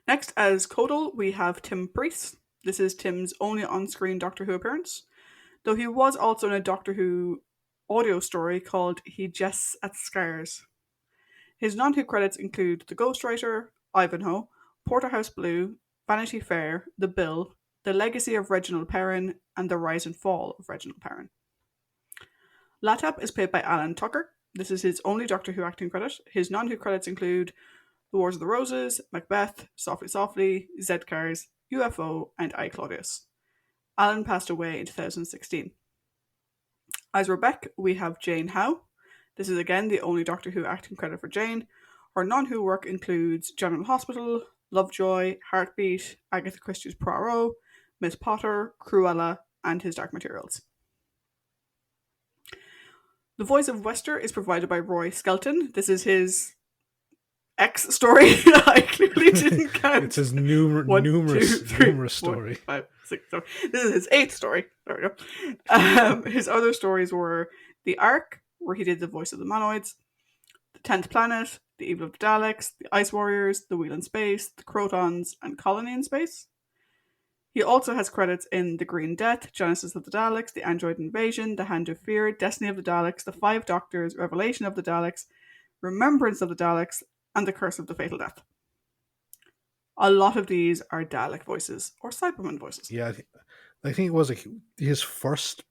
Next, as Codal, we have Tim Priest. This is Tim's only on-screen Doctor Who appearance, though he was also in a Doctor Who audio story called He Jests at Scars. His non-Who credits include The Ghostwriter, Ivanhoe, Porterhouse Blue, Vanity Fair, The Bill, The Legacy of Reginald Perrin, and The Rise and Fall of Reginald Perrin. Latap is played by Alan Tucker. This is his only Doctor Who acting credit. His non-Who credits include The Wars of the Roses, Macbeth, Softly Softly, Z-Cars, UFO, and I, Claudius. Alan passed away in 2016. As Rebecca, we have Jane Howe. This is again the only Doctor Who acting credit for Jane. Her non-Who work includes General Hospital, Lovejoy, Heartbeat, Agatha Christie's Poirot, Miss Potter, Cruella, and His Dark Materials. The voice of Wester is provided by Roy Skelton. This is his X story. I clearly didn't count. It's his numerous story. 4, 5, 6, 7. This is his 8th story. There we go. His other stories were The Ark, where he did the voice of the Manoids, The 10th Planet, The Evil of the Daleks, The Ice Warriors, The Wheel in Space, The Crotons, and Colony in Space. He also has credits in The Green Death, Genesis of the Daleks, The Android Invasion, The Hand of Fear, Destiny of the Daleks, The Five Doctors, Revelation of the Daleks, Remembrance of the Daleks, and The Curse of the Fatal Death. A lot of these are Dalek voices or Cyberman voices. Yeah, I think it was like his first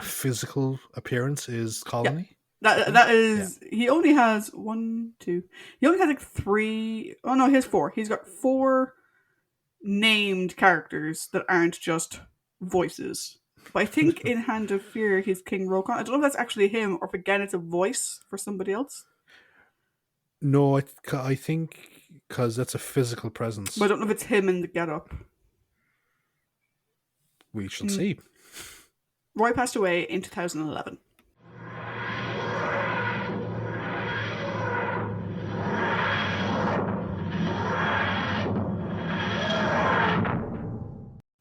physical appearance is Yeah. Colony. That Yeah. is, he only has one, two. He only has like three. Oh no, he has four. He's got four named characters that aren't just voices. But I think in Hand of Fear, he's King Rokon. I don't know if that's actually him or if again it's a voice for somebody else. No, I think because that's a physical But I presence. don't know if it's him in the getup. We shall see. Roy passed away in 2011.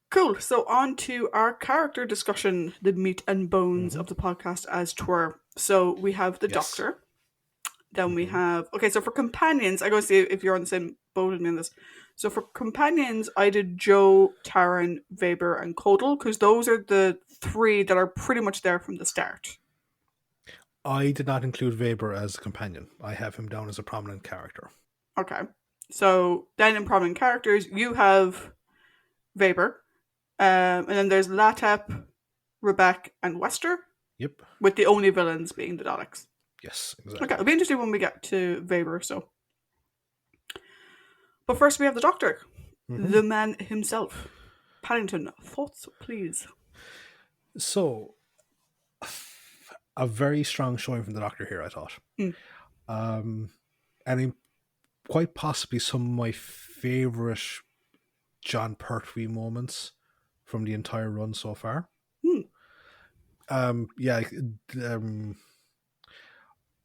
Cool. So on to our character discussion, the meat and bones of the podcast, as 'twere. So we have the Yes. Doctor. Then we have, okay, so for companions, I go see if you're on the same boat with me on this. So for companions, I did Jo, Taran, Weber, and Kodal, because those are the three that are pretty much there from the start. I did not include Weber as a companion. I have him down as a prominent character. Okay. So then in prominent characters, you have Weber, and then there's Latep, Rebecca, and Wester, Yep. with the only villains being the Daleks. Yes, exactly. Okay, it'll be interesting when we get to Weber, so. But first we have the Doctor, the man himself. Paddington, thoughts, please? So, a very strong showing from the Doctor here, I thought. And quite possibly some of my favourite John Pertwee moments from the entire run so far.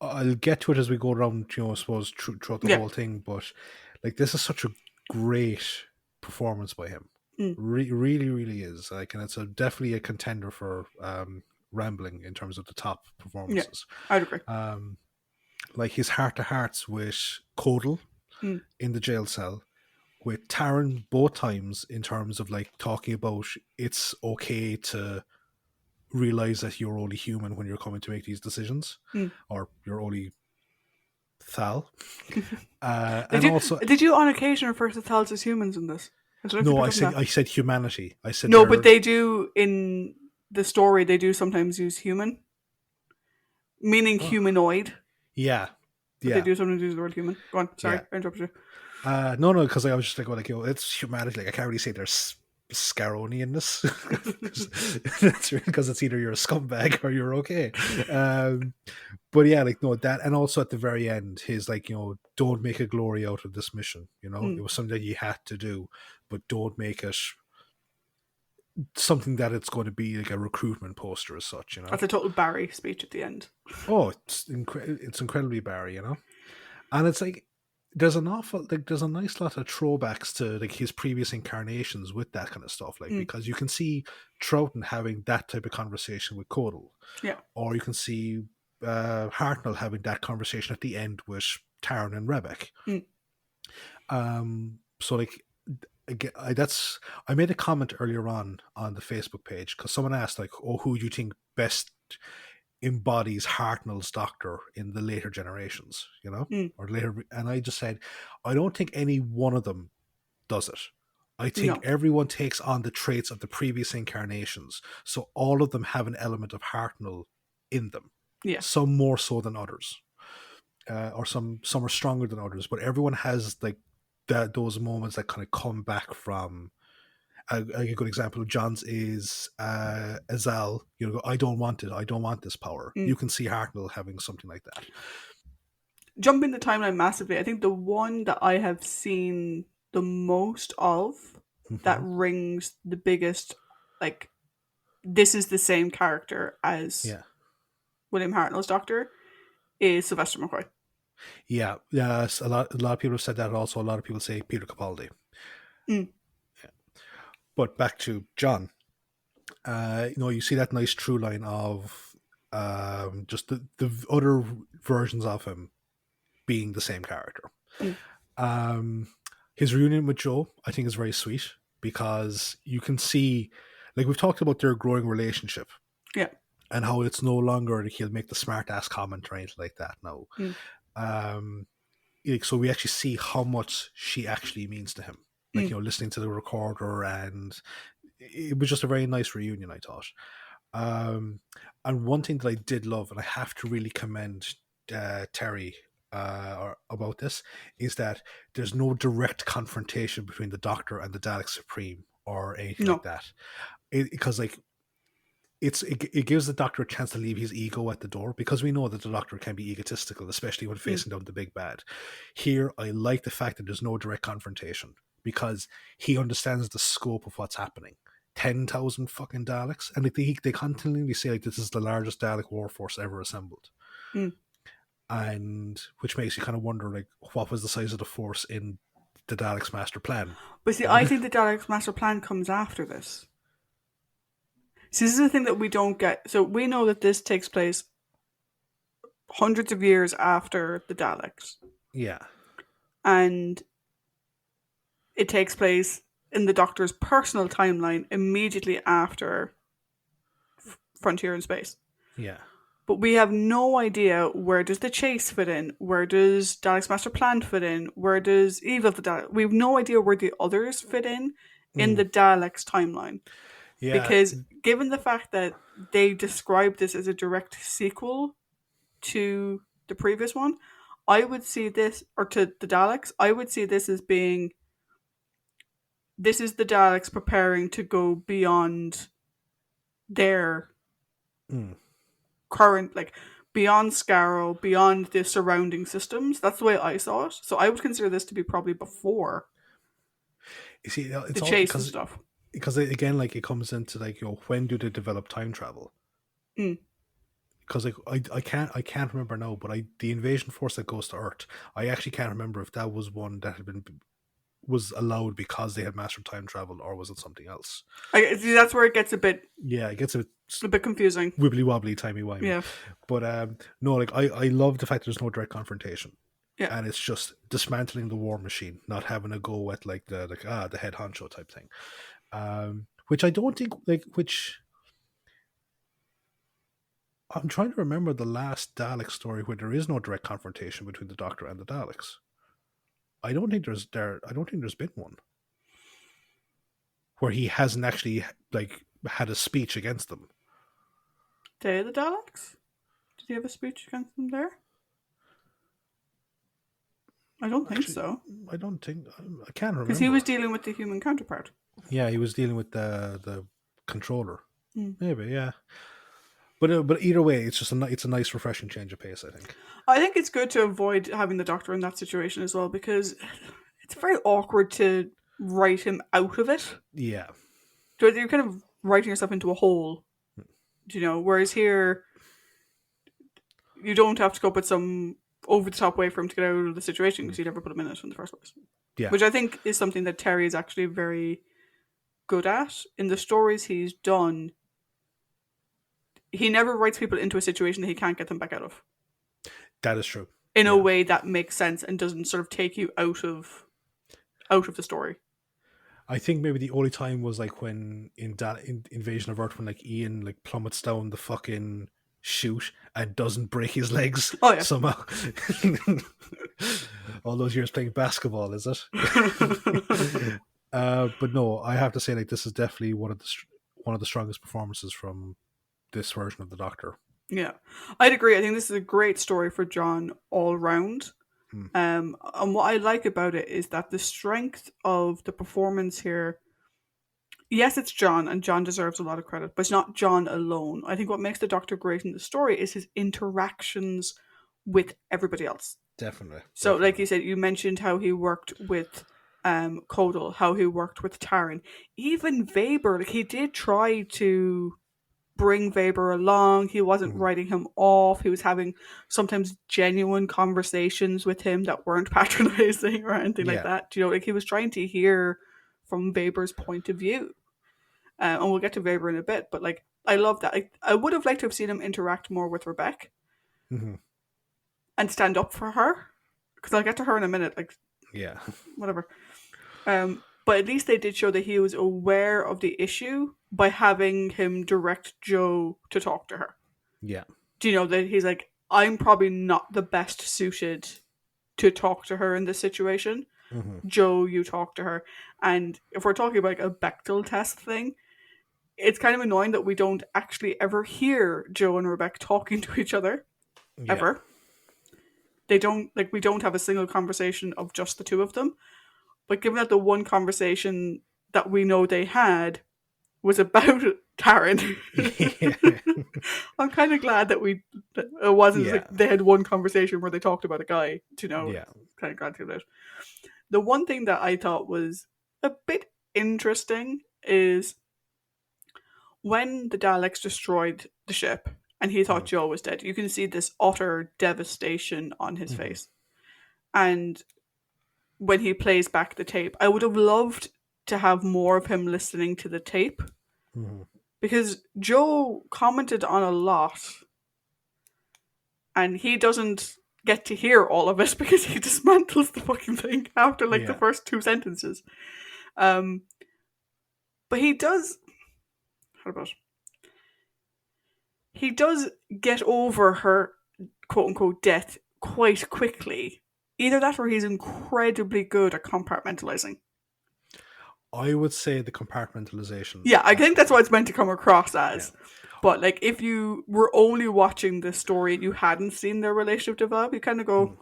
I'll get to it as we go around, I suppose, throughout the whole thing, but like this is such a great performance by him. Really, really is. Like, and it's definitely a contender for Rambling in terms of the top performances. Yeah, I'd agree. Like his heart-to-hearts with Kodal in the jail cell, with Taran both times in terms of like talking about it's okay to realize that you're only human when you're coming to make these decisions, or you're only Thal. Did you on occasion refer to Thals as humans in this? No, I said humanity. I said no, but they do in the story. They do sometimes use human, meaning humanoid. Yeah, but they do sometimes use the word human. Go on. Sorry, I interrupted you. No, because I was just like, it's humanity. Like I can't really say there's Scaroni in this because it's either you're a scumbag or you're okay. But yeah, like no, that, and also at the very end, his like, don't make a glory out of this mission. It was something that you had to do, but don't make it something that it's going to be like a recruitment poster as such. That's a total Barry speech at the end. Oh, it's incredibly Barry, and it's like there's a nice lot of throwbacks to like his previous incarnations with that kind of stuff, like because you can see Troughton having that type of conversation with Kodal, or you can see Hartnell having that conversation at the end with Taran and Rebecca. So like I made a comment earlier on the Facebook page because someone asked like, oh, who do you think best embodies Hartnell's Doctor in the later generations, or later, and I just said, I don't think any one of them does it. I think everyone takes on the traits of the previous incarnations, so all of them have an element of Hartnell in them. Yeah, some more so than others, or some are stronger than others, but everyone has like those moments that kind of come back from. A good example of John's is Azal. I don't want it. I don't want this power. You can see Hartnell having something like that. Jumping the timeline massively, I think the one that I have seen the most of that rings the biggest, like, this is the same character as William Hartnell's Doctor, is Sylvester McCoy. Yeah, yes, a lot of people have said that. Also, a lot of people say Peter Capaldi. But back to John, you see that nice through line of just the other versions of him being the same character. His reunion with Jo, I think, is very sweet because you can see, like we've talked about their growing relationship. Yeah. And how it's no longer he'll make the smart ass comment or anything like that now. so we actually see how much she actually means to him. Like, listening to the recorder, and it was just a very nice reunion, I thought. And one thing that I did love, and I have to really commend Terry about this, is that there's no direct confrontation between the Doctor and the Dalek Supreme or anything like that. Because like it gives the Doctor a chance to leave his ego at the door, because we know that the Doctor can be egotistical, especially when facing down the big bad. Here, I like the fact that there's no direct confrontation, because he understands the scope of what's happening. 10,000 fucking Daleks, and like they continually say like this is the largest Dalek warforce ever assembled, and which makes you kind of wonder like what was the size of the force in the Daleks' master plan. But see, I think the Daleks' master plan comes after this. See, this is the thing that we don't get. So we know that this takes place hundreds of years after the Daleks. Yeah. And it takes place in the Doctor's personal timeline immediately after Frontier in Space. Yeah. But we have no idea, where does the chase fit in? Where does Dalek's master plan fit in? Where does Evil of the Daleks? We have no idea where the others fit in the Daleks timeline. Yeah. Because given the fact that they described this as a direct sequel to the previous one, I would see this, or to the Daleks, I would see this as being, this is the Daleks preparing to go beyond their current, like, beyond Scarrow, beyond the surrounding systems. That's the way I saw it. So I would consider this to be probably before you see, it's the chase and stuff. Because again, like, it comes into like, when do they develop time travel? Because like I can't remember now, but the invasion force that goes to Earth, I actually can't remember if that was one that was allowed because they had mastered time travel, or was it something else? That's where it gets a bit. Yeah, it gets a bit confusing, wibbly wobbly, timey wimey. Yeah, but no, like I love the fact there's no direct confrontation. Yeah, and it's just dismantling the war machine, not having a go at like the head honcho type thing, which I don't think which. I'm trying to remember the last Dalek story where there is no direct confrontation between the Doctor and the Daleks. I don't think there's been one where he hasn't actually like had a speech against them. Day of the Daleks? Did he have a speech against them there? I don't think so. I can't remember. Because he was dealing with the human counterpart. Yeah, he was dealing with the controller. Maybe, yeah. But either way, it's a nice, refreshing change of pace, I think. I think it's good to avoid having the Doctor in that situation as well, because it's very awkward to write him out of it. Yeah. So you're kind of writing yourself into a hole, whereas here, you don't have to go up with some over-the-top way for him to get out of the situation, because you never put him in it in the first place. Yeah. Which I think is something that Terry is actually very good at. In the stories he's done, he never writes people into a situation that he can't get them back out of. That is true. In a way that makes sense and doesn't sort of take you out of the story. I think maybe the only time was like when in Invasion of Earth, when like Ian like plummets down the fucking chute and doesn't break his legs somehow. All those years playing basketball, is it? But no, I have to say, like, this is definitely one of the strongest performances from this version of the Doctor. Yeah, I'd agree. I think this is a great story for John all round. And what I like about it is that the strength of the performance here, yes, it's John, and John deserves a lot of credit, but it's not John alone. I think what makes the Doctor great in the story is his interactions with everybody else. Definitely. So, like you said, you mentioned how he worked with Codal, how he worked with Taryn. Even Weber, like, he did try to bring Weber along. He wasn't writing him off. He was having sometimes genuine conversations with him that weren't patronizing or anything like that. Like, he was trying to hear from Weber's point of view. And we'll get to Weber in a bit, but like, I love that. I would have liked to have seen him interact more with Rebecca and stand up for her, because I'll get to her in a minute. Like, yeah, whatever. But at least they did show that he was aware of the issue by having him direct Jo to talk to her. Yeah. Do you know that he's like, I'm probably not the best suited to talk to her in this situation. Mm-hmm. Jo, you talk to her. And if we're talking about like a Bechdel test thing, it's kind of annoying that we don't actually ever hear Jo and Rebecca talking to each other. Yeah. Ever. They don't, like, we don't have a single conversation of just the two of them. But given that the one conversation that we know they had was about Taryn, Yeah. I'm kind of glad that it wasn't Yeah. like they had one conversation where they talked about a guy. You know, Yeah. kind of glad to hear that. The one thing that I thought was a bit interesting is when the Daleks destroyed the ship and he thought Mm-hmm. Jo was dead, you can see this utter devastation on his Mm-hmm. face. And when he plays back the tape, I would have loved to have more of him listening to the tape Mm-hmm. because Jo commented on a lot and he doesn't get to hear all of it because he dismantles the fucking thing after like the Yeah. first two sentences. But he does. How about? He does get over her quote unquote death quite quickly. Either that or he's incredibly good at compartmentalizing. I would say the compartmentalization. Yeah, I think that's aspect. what it's meant to come across as. Yeah. But like if you were only watching this story and you hadn't seen their relationship develop, you kind of go, Mm.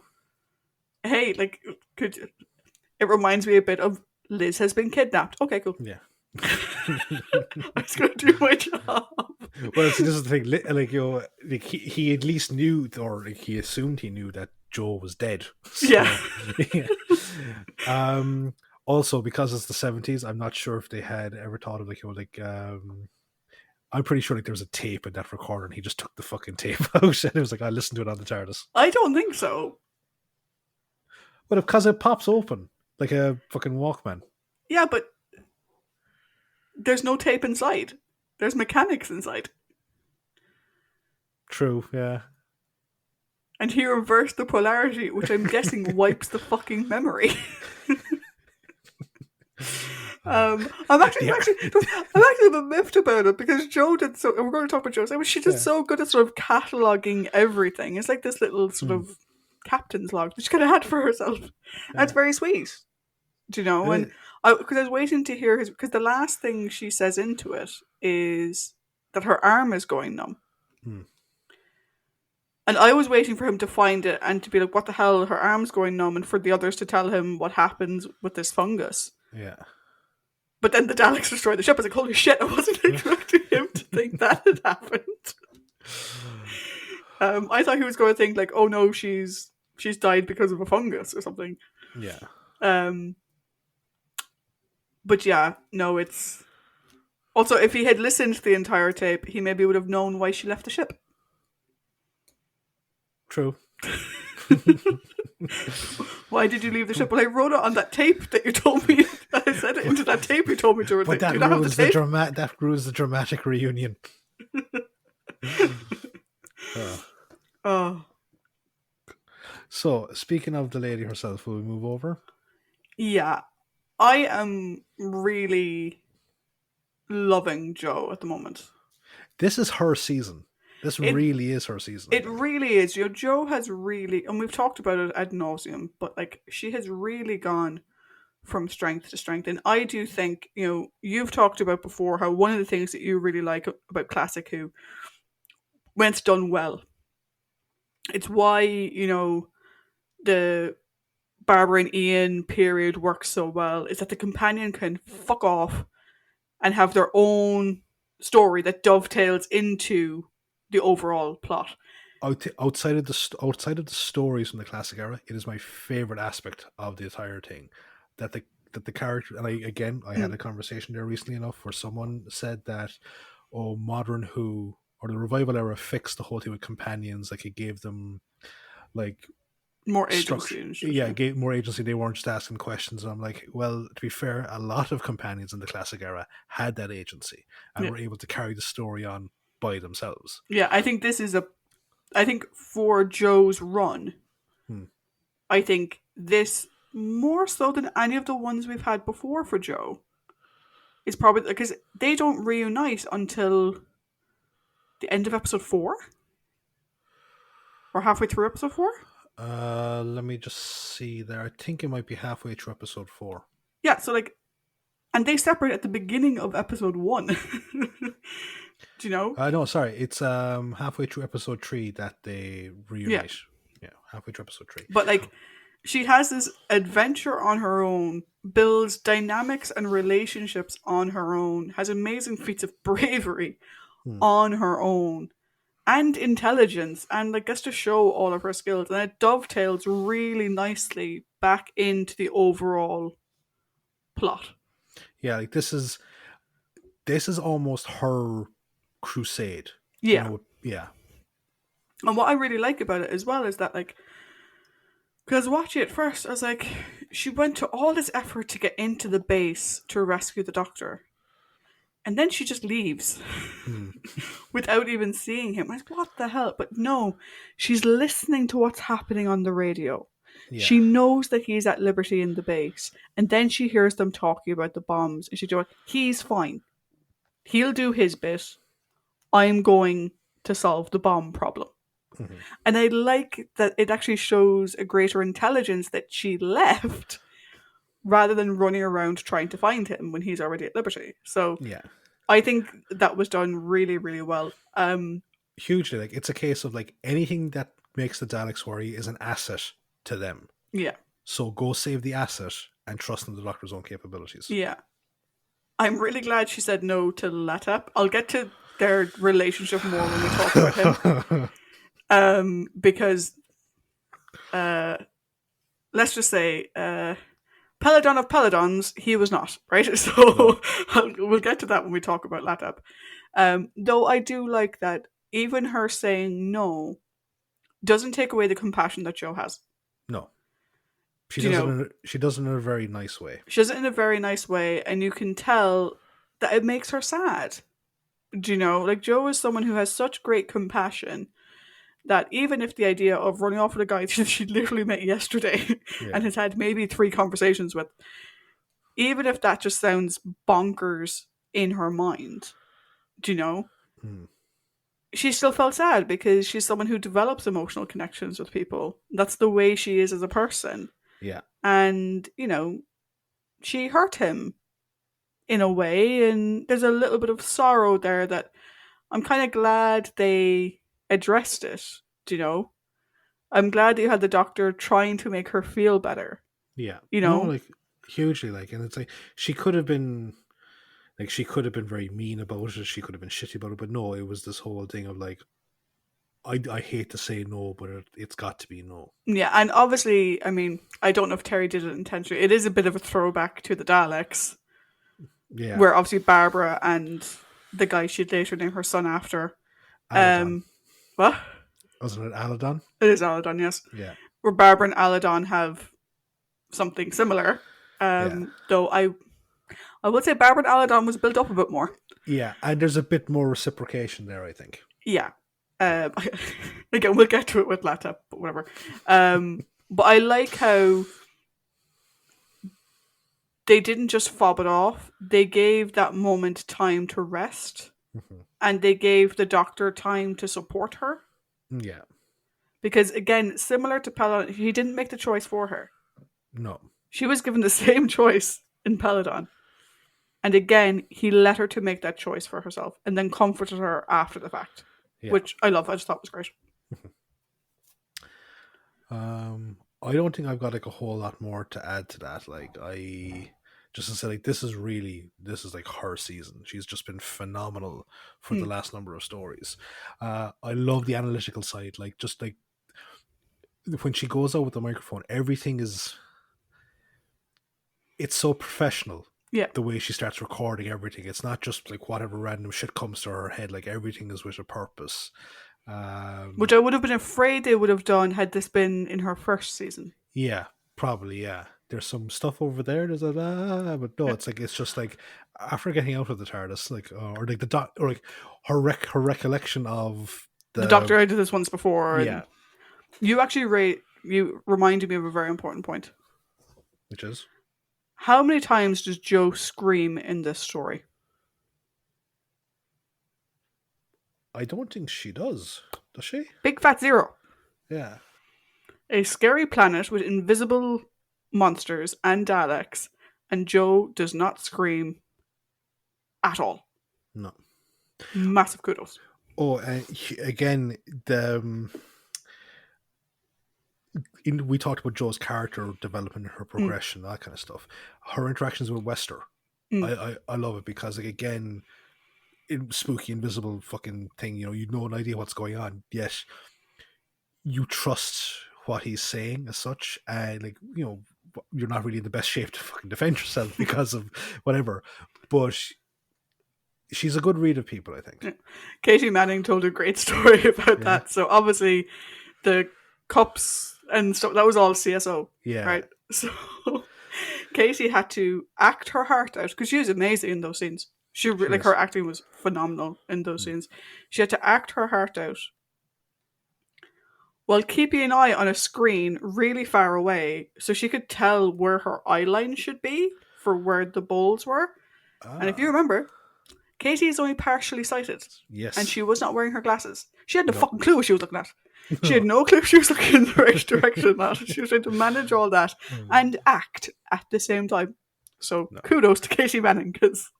hey, like could it reminds me a bit of Liz has been kidnapped. Okay, cool. Yeah. I was gonna do my job. Well, see, this is the thing. Like, you know, like he at least knew, or like he assumed he knew that Jo was dead. So, Yeah. yeah. Also, because it's the 70s, I'm not sure if they had ever thought of, like, you know, like, I'm pretty sure like there was a tape in that recorder, and he just took the fucking tape out, and it was like, I listened to it on the TARDIS. I don't think so. But because it pops open like a fucking Walkman. Yeah, but there's no tape inside. There's mechanics inside. True, yeah. And he reversed the polarity, which I'm guessing wipes the fucking memory. I'm actually a bit miffed about it because Jo did so. We're going to talk about Jo. She did so good at sort of cataloging everything. It's like this little sort of captain's log that she kind of had for herself. That's very sweet, do you know? And because I was waiting to hear his, because the last thing she says into it is that her arm is going numb. And I was waiting for him to find it and to be like, what the hell, her arm's going numb, and for the others to tell him what happens with this fungus. Yeah. But then the Daleks destroyed the ship. I was like, holy shit, I wasn't expecting him to think that had happened. I thought he was going to think like, oh no, she's died because of a fungus or something. Yeah. But yeah, no, it's... Also, if he had listened to the entire tape, he maybe would have known why she left the ship. True. Why did you leave the ship? Well, I wrote it on that tape that you told me. I said it into that tape you told me to. But that ruins that ruins the dramatic reunion. Oh. So, speaking of the lady herself, will we move over? Yeah. I am really loving Jo at the moment. This is her season. This really is her season. It really is. You know, Jo has really, and we've talked about it ad nauseum, but like she has really gone from strength to strength. And I do think, you know, you've talked about before how one of the things that you really like about Classic Who, when it's done well, it's why, you know, the Barbara and Ian period works so well, is that the companion can fuck off and have their own story that dovetails into the overall plot. Outside of the stories from the classic era, it is my favorite aspect of the entire thing that the character. And I had a conversation there recently enough where someone said that, oh, modern Who or the revival era fixed the whole thing with companions, like it gave them like more agency. Yeah, it gave more agency. They weren't just asking questions. And I'm like, well, to be fair, a lot of companions in the classic era had that agency and were able to carry the story on by themselves. Yeah, I think this is I think for Jo's run, I think this, more so than any of the ones we've had before for Jo, is probably because they don't reunite until the end of episode 4 or halfway through episode 4. Let me just see there. I think it might be halfway through episode 4. Yeah, so like, and they separate at the beginning of episode 1. Do you know? No, sorry, it's halfway through episode 3 that they Yeah. reunite. Yeah, halfway through episode 3. But like, she has this adventure on her own, builds dynamics and relationships on her own, has amazing feats of bravery Hmm. on her own, and intelligence, and like gets to show all of her skills, and it dovetails really nicely back into the overall plot. Yeah, like this is almost her crusade. You Yeah. know, yeah. And what I really like about it as well is that, like, because watching it first, I was like, she went to all this effort to get into the base to rescue the doctor. And then she just leaves Hmm. without even seeing him. I was like, what the hell? But no, she's listening to what's happening on the radio. Yeah. She knows that he's at liberty in the base. And then she hears them talking about the bombs. And she's doing, he's fine. He'll do his bit. I'm going to solve the bomb problem. Mhm. And I like that it actually shows a greater intelligence that she left rather than running around trying to find him when he's already at liberty. So Yeah. I think that was done really, really well. Hugely. Like, it's a case of like anything that makes the Daleks worry is an asset to them. Yeah, So go save the asset and trust in the Doctor's own capabilities. yeah. I'm really glad she said no to Latap. I'll get to their relationship more when we talk about him. Because let's just say, Peladon of Peladons, he was not, right? So No. we'll get to that when we talk about Latap. Though I do like that even her saying no doesn't take away the compassion that Jo has. No. She Do you does it know? she does it in a very nice way. She does it in a very nice way, and you can tell that it makes her sad. Do you know? Like, Jo is someone who has such great compassion that even if the idea of running off with a guy that she literally met yesterday Yeah. and has had maybe 3 conversations with, even if that just sounds bonkers in her mind, do you know? Hmm. She still felt sad because she's someone who develops emotional connections with people. That's the way she is as a person. Yeah. And, you know, she hurt him in a way, and there's a little bit of sorrow there that I'm kind of glad they addressed it, do you know? I'm glad that you had the doctor trying to make her feel better, Yeah. you No, know? like hugely, like, and it's like she could have been very mean about it, she could have been shitty about it, but no, it was this whole thing of like, I hate to say no, but it's got to be no. Yeah, and obviously, I mean, I don't know if Terry did it intentionally. It is a bit of a throwback to the Daleks, Yeah. where obviously Barbara and the guy she'd later name her son after. Aladon. What? Wasn't it Aladon? It is Aladon, yes. Yeah. Where Barbara and Aladon have something similar. Yeah. Though I would say Barbara and Aladon was built up a bit more. Yeah. And there's a bit more reciprocation there, I think. Yeah. Again, we'll get to it with Latap, but whatever. But I like how they didn't just fob it off. They gave that moment time to rest, and they gave the doctor time to support her. Yeah. Because again, similar to Peladon, he didn't make the choice for her. No. She was given the same choice in Peladon. And again, he let her to make that choice for herself and then comforted her after the fact. Yeah. Which I love. I just thought was great. I don't think I've got like a whole lot more to add to that. Like, I just to say, like, this is like her season. She's just been phenomenal for the last number of stories. I love the analytical side. Like, just like when she goes out with the microphone, everything is, it's so professional. Yeah. The way she starts recording everything, it's not just like whatever random shit comes to her head. Like, everything is with a purpose. Which I would have been afraid they would have done had this been in her first season. Yeah, probably. Yeah, there's some stuff over there. There's a but no, it's like, it's just like after getting out of the TARDIS, like, or like or like her recollection of The doctor, I did this once before. Yeah, you actually you reminded me of a very important point. Which is, how many times does Jo scream in this story? I don't think she does. Does she? Big fat 0. Yeah. A scary planet with invisible monsters and Daleks, and Jo does not scream at all. No. Massive kudos. Oh, again, we talked about Jo's character development, her progression, that kind of stuff. Her interactions with Wester, I love it because, like, again, spooky, invisible fucking thing. You know no idea what's going on, yet you trust what he's saying as such, and, like, you're not really in the best shape to fucking defend yourself because of whatever. But she's a good read of people, I think. Yeah. Katie Manning told a great story about that. So obviously, the cups and stuff, that was all CSO, right? So Katie had to act her heart out because she was amazing in those scenes. Her acting was phenomenal in those scenes. She had to act her heart out while keeping an eye on a screen really far away so she could tell where her eye line should be for where the bowls were. And if you remember, Katie is only partially sighted. Yes. And she was not wearing her glasses. She had no fucking clue what she was looking at. She had no clue she was looking in the right direction. She was trying to manage all that and act at the same time. So kudos to Katie Manning because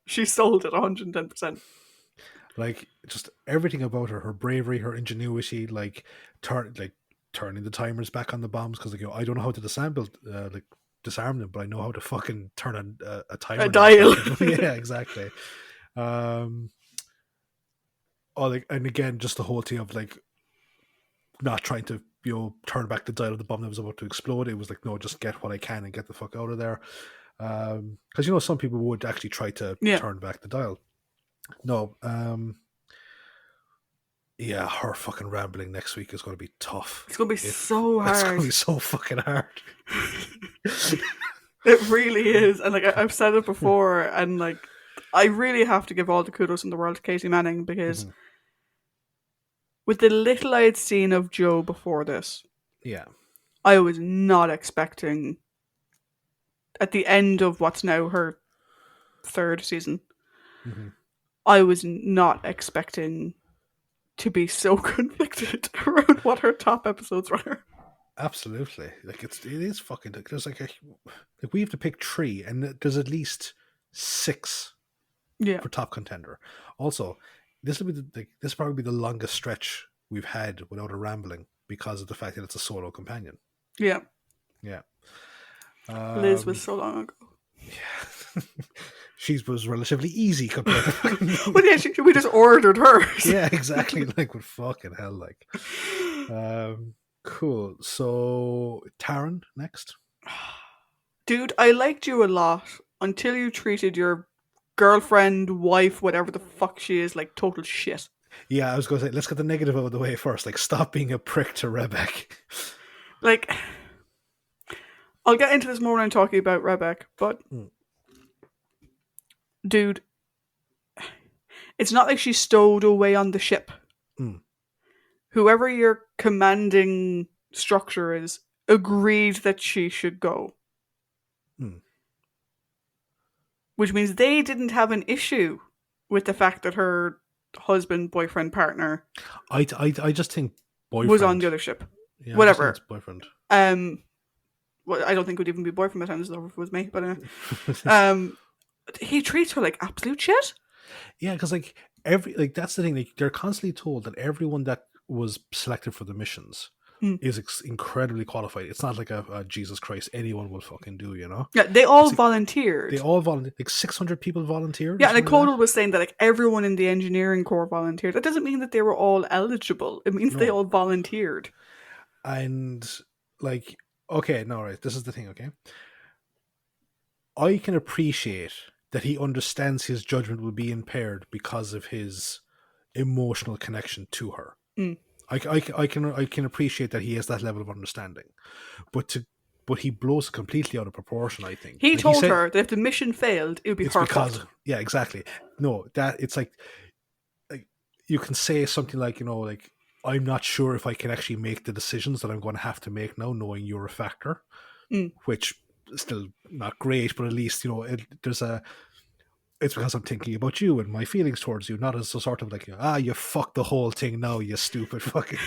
she sold it 110%. Like, just everything about her bravery, her ingenuity, like turning the timers back on the bombs because, like, I don't know how to disarm them, but I know how to fucking turn a timer. A dial. Yeah, exactly. And again, just the whole thing of, like, not trying to turn back the dial of the bomb that was about to explode. It was like, no, just get what I can and get the fuck out of there. Because some people would actually try to turn back the dial. No, her fucking rambling next week is going to be tough. It's going to be so hard. It's going to be so fucking hard. It really is. And, like, I've said it before, and, like, I really have to give all the kudos in the world to Katie Manning because with the little I had seen of Jo before this, I was not expecting, at the end of what's now her third season, I was not expecting to be so conflicted around what her top episodes were. Absolutely. Like, it is fucking, there's like we have to pick 3 and there's at least 6 for top contender. Also, this will probably be the longest stretch we've had without a rambling because of the fact that it's a solo companion. Yeah. Liz was so long ago. Yeah. She was relatively easy compared to... Well, yeah, we just ordered hers. Yeah, exactly. Like, what fucking hell, like. Cool. So, Taryn, next. Dude, I liked you a lot until you treated your girlfriend, wife, whatever the fuck she is, like total shit. Yeah, I was going to say, let's get the negative out of the way first. Like, stop being a prick to Rebek. Like, I'll get into this more when I'm talking about Rebek, but... Dude, it's not like she stowed away on the ship. Whoever your commanding structure is agreed that she should go. Which means they didn't have an issue with the fact that her husband, boyfriend, partner... I just think boyfriend... was on the other ship. Yeah, whatever. It's boyfriend. Well, I don't think it would even be boyfriend by the time this is over if it was me, but anyway. He treats her like absolute shit. Yeah, because, like, that's the thing. Like, they're constantly told that everyone that was selected for the missions is incredibly qualified. It's not like a Jesus Christ, anyone will fucking do, you know? Yeah, they all volunteered. They all volunteered. Like, 600 people volunteered. Yeah, and Codal was saying that, like, everyone in the engineering corps volunteered. That doesn't mean that they were all eligible. It means they all volunteered. And, like, okay, no, right. This is the thing, okay? I can appreciate that he understands his judgment will be impaired because of his emotional connection to her. I can appreciate that he has that level of understanding, but he blows completely out of proportion. I think he told her that if the mission failed, it would be her fault. Yeah, exactly. No, that it's like you can say something like, like, I'm not sure if I can actually make the decisions that I'm going to have to make now, knowing you're a factor, which is still not great, but at least there's a it's because I'm thinking about you and my feelings towards you, not as a sort of like, you fucked the whole thing now, you stupid fucking.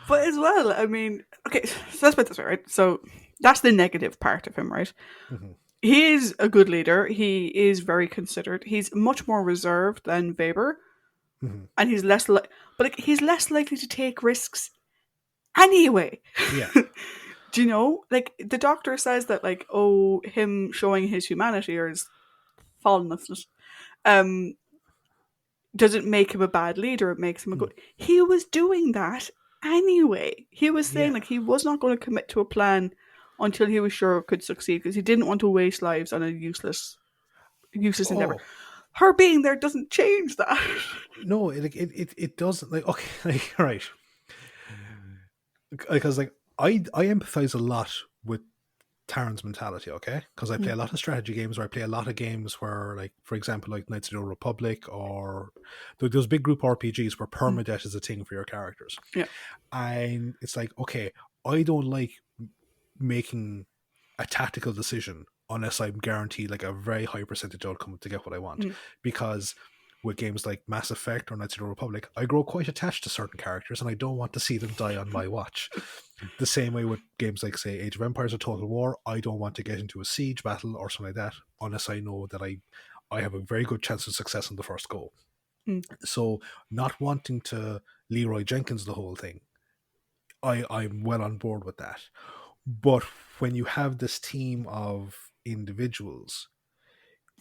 But as well, I mean, okay, so let's put it this way, right? So that's the negative part of him, right? Mhm. He is a good leader. He is very considered. He's much more reserved than Weber, Mhm. and he's but like, he's less likely to take risks anyway. Yeah. Do you know? Like the doctor says that, like, oh, him showing his humanity or his fallenness, um, doesn't make him a bad leader. It makes him a Mm. good. He was doing that anyway. He was saying Yeah. like he was not going to commit to a plan until he was sure it could succeed because he didn't want to waste lives on a useless endeavor. Oh Her being there doesn't change that. no, it doesn't, like, okay, like, right, because like I empathize a lot with Taran's mentality, okay? Because I play a lot of strategy games, or I play a lot of games where, like, for example, like Knights of the Old Republic, or those big group RPGs where permadeath is a thing for your characters. Yeah. And it's like, okay, I don't like making a tactical decision unless I'm guaranteed like a very high percentage outcome to get what I want. Because with games like Mass Effect or Knights of the Old Republic, I grow quite attached to certain characters and I don't want to see them die on my watch. The same way with games like, say, Age of Empires or Total War, I don't want to get into a siege battle or something like that unless I know that I have a very good chance of success on the first go. So not wanting to Leroy Jenkins the whole thing, I'm well on board with that. But when you have this team of individuals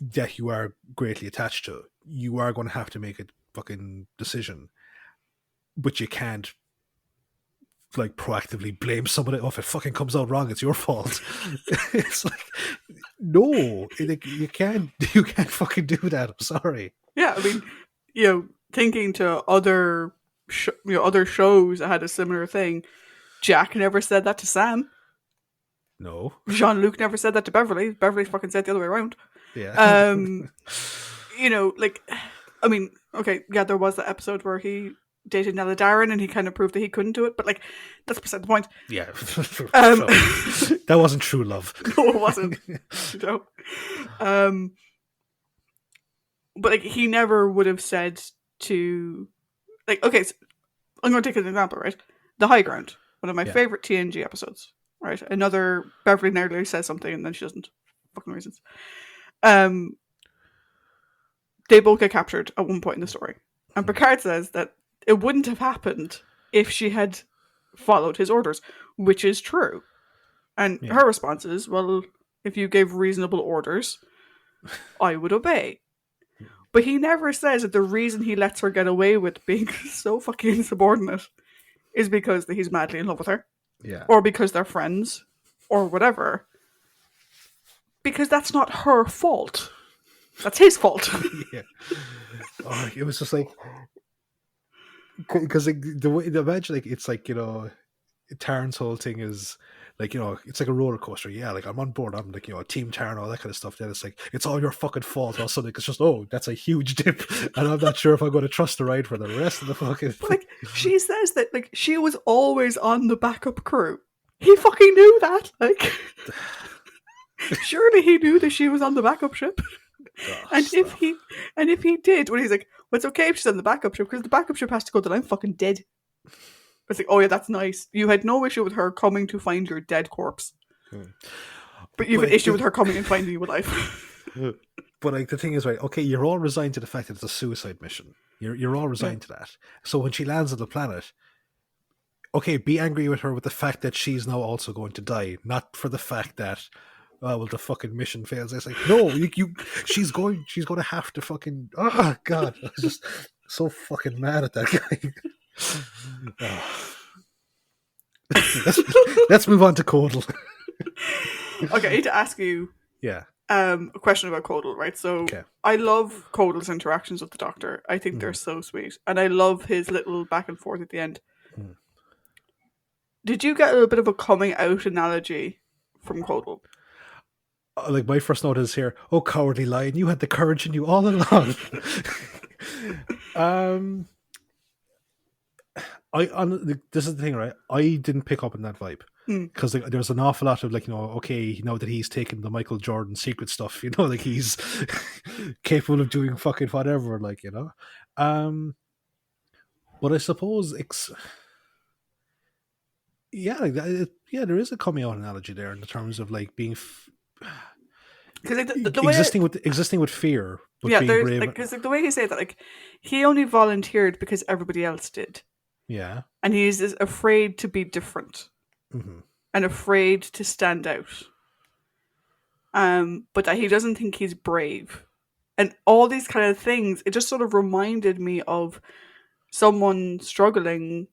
that you are greatly attached to, you are going to have to make a fucking decision. But you can't like proactively blame somebody. Oh, if it fucking comes out wrong, it's your fault. It's like, no, you can't fucking do that. I'm sorry. Yeah, I mean, thinking to other other shows that had a similar thing, Jack never said that to Sam. No. Jean-Luc never said that to Beverly. Beverly fucking said the other way around. Yeah. Like, I mean, okay, yeah, there was that episode where he dated Nella Darren and he kind of proved that he couldn't do it, but like, that's beside the point. Yeah. Um, that wasn't true love. No, it wasn't. But like, he never would have said to, like, okay, so I'm going to take an example, right? The High Ground, one of my favorite TNG episodes, right? Another Beverly nearly says something and then she doesn't. Fucking reasons. They both get captured at one point in the story. And Picard says that it wouldn't have happened if she had followed his orders, which is true. And her response is, well, if you gave reasonable orders, I would obey. But he never says that the reason he lets her get away with being so fucking insubordinate is because he's madly in love with her. Yeah. Or because they're friends. Or whatever. Because that's not her fault. That's his fault. Yeah. Oh, it was just like, because like, the way, imagine, like, it's like, Taran's whole thing is like, it's like a roller coaster. Yeah, like, I'm on board. I'm like, Team Taran, all that kind of stuff. Then it's like, it's all your fucking fault or something. It's just, oh, that's a huge dip, and I'm not sure if I'm going to trust the ride for the rest of the fucking thing. Like, she says that, like, she was always on the backup crew. He fucking knew that. Like, surely he knew that she was on the backup ship. Oh, and if he did, when he's like, well, it's okay if she's on the backup ship because the backup ship has to go, then I'm fucking dead. It's like, oh yeah, that's nice. You had no issue with her coming to find your dead corpse, but you have an issue with her coming and finding you alive. But like, the thing is, right? Okay, you're all resigned to the fact that it's a suicide mission. You're all resigned to that. So when she lands on the planet, okay, be angry with her with the fact that she's now also going to die, not for the fact that, oh, well, the fucking mission fails. It's like, no, she's going to have to fucking, oh god, I was just so fucking mad at that guy. Let's move on to Codal. Okay, I need to ask you a question about Codal, right? So I love Codal's interactions with the Doctor. I think they're so sweet. And I love his little back and forth at the end. Did you get a little bit of a coming out analogy from Codal? Like, my first note is here, oh, cowardly lion, you had the courage in you all along. This is the thing, right? I didn't pick up on that vibe. because there's an awful lot of like, okay, now that he's taken the Michael Jordan secret stuff, like he's capable of doing fucking whatever, like, but I suppose yeah, like yeah, there is a coming out analogy there in the terms of like being because like the way existing with fear, but yeah, being there's brave. like because like the way he said that, like he only volunteered because everybody else did, Yeah. and he's afraid to be different Mm-hmm. and afraid to stand out. But that he doesn't think he's brave, and all these kind of things. It just sort of reminded me of someone struggling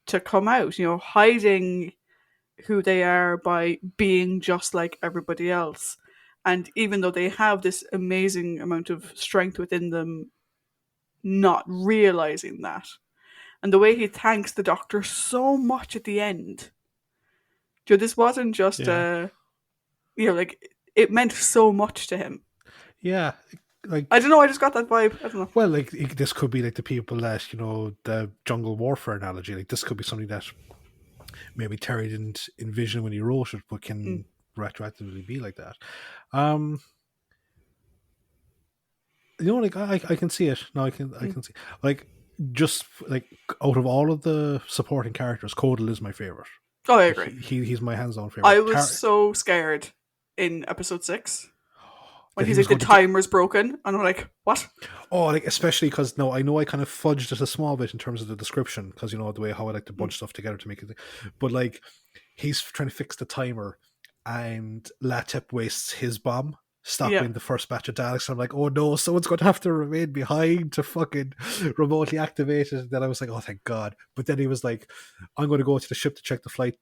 to come out, hiding who they are by being just like everybody else. And even though they have this amazing amount of strength within them, not realizing that. And the way he thanks the doctor so much at the end. This wasn't just Yeah. like it meant so much to him. Yeah. Like, I don't know, I just got that vibe. I don't know. well, like this could be like the people that, the jungle warfare analogy. Like this could be something that maybe Terry didn't envision when he wrote it, but can retroactively be like that. Like I can see it. No, I can see, like, just like out of all of the supporting characters, Codal is my favorite. Oh, I agree. He's my hands-on favorite. I was so scared in episode 6 when he's was like, the timer's broken, and I'm like, what? Oh, like especially because I know I kind of fudged it a small bit in terms of the description, because the way how I like to bunch stuff together to make it. But like, he's trying to fix the timer, and Latep wastes his bomb, stopping the first batch of Daleks. I'm like, oh no, someone's going to have to remain behind to fucking remotely activate it. And then I was like, oh thank God. But then he was like, I'm going to go to the ship to check the flight,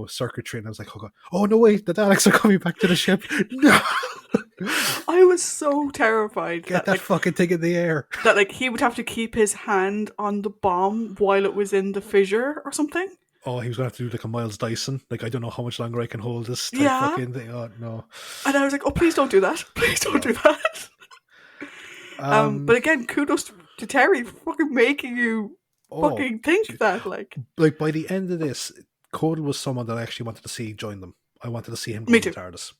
circuitry. And I was like, oh God, oh no wait, the Daleks are coming back to the ship. No. I was so terrified. Get that fucking thing in the air. That like he would have to keep his hand on the bomb while it was in the fissure or something. Oh, he was going to have to do like a Miles Dyson. Like, I don't know how much longer I can hold this type fucking thing. Oh, no. And I was like, oh, please don't do that. Please don't do that. But again, kudos to Terry for fucking making you fucking think that. Like by the end of this, Codal was someone that I actually wanted to see join them. I wanted to see him go to TARDIS.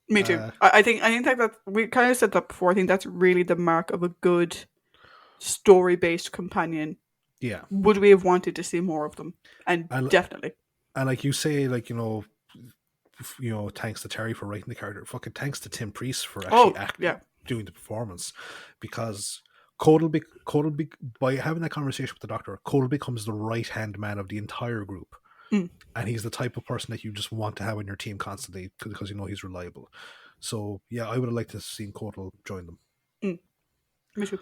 Me too. I think that we kind of said that before. I think that's really the mark of a good story-based companion. Yeah. Would we have wanted to see more of them? And definitely. And like you say, like, thanks to Terry for writing the character. Fucking thanks to Tim Priest for actually doing the performance, because Codal by having that conversation with the Doctor, Codal becomes the right-hand man of the entire group. And he's the type of person that you just want to have in your team constantly, because he's reliable. So yeah, I would have liked to have seen Codal join them. Me too.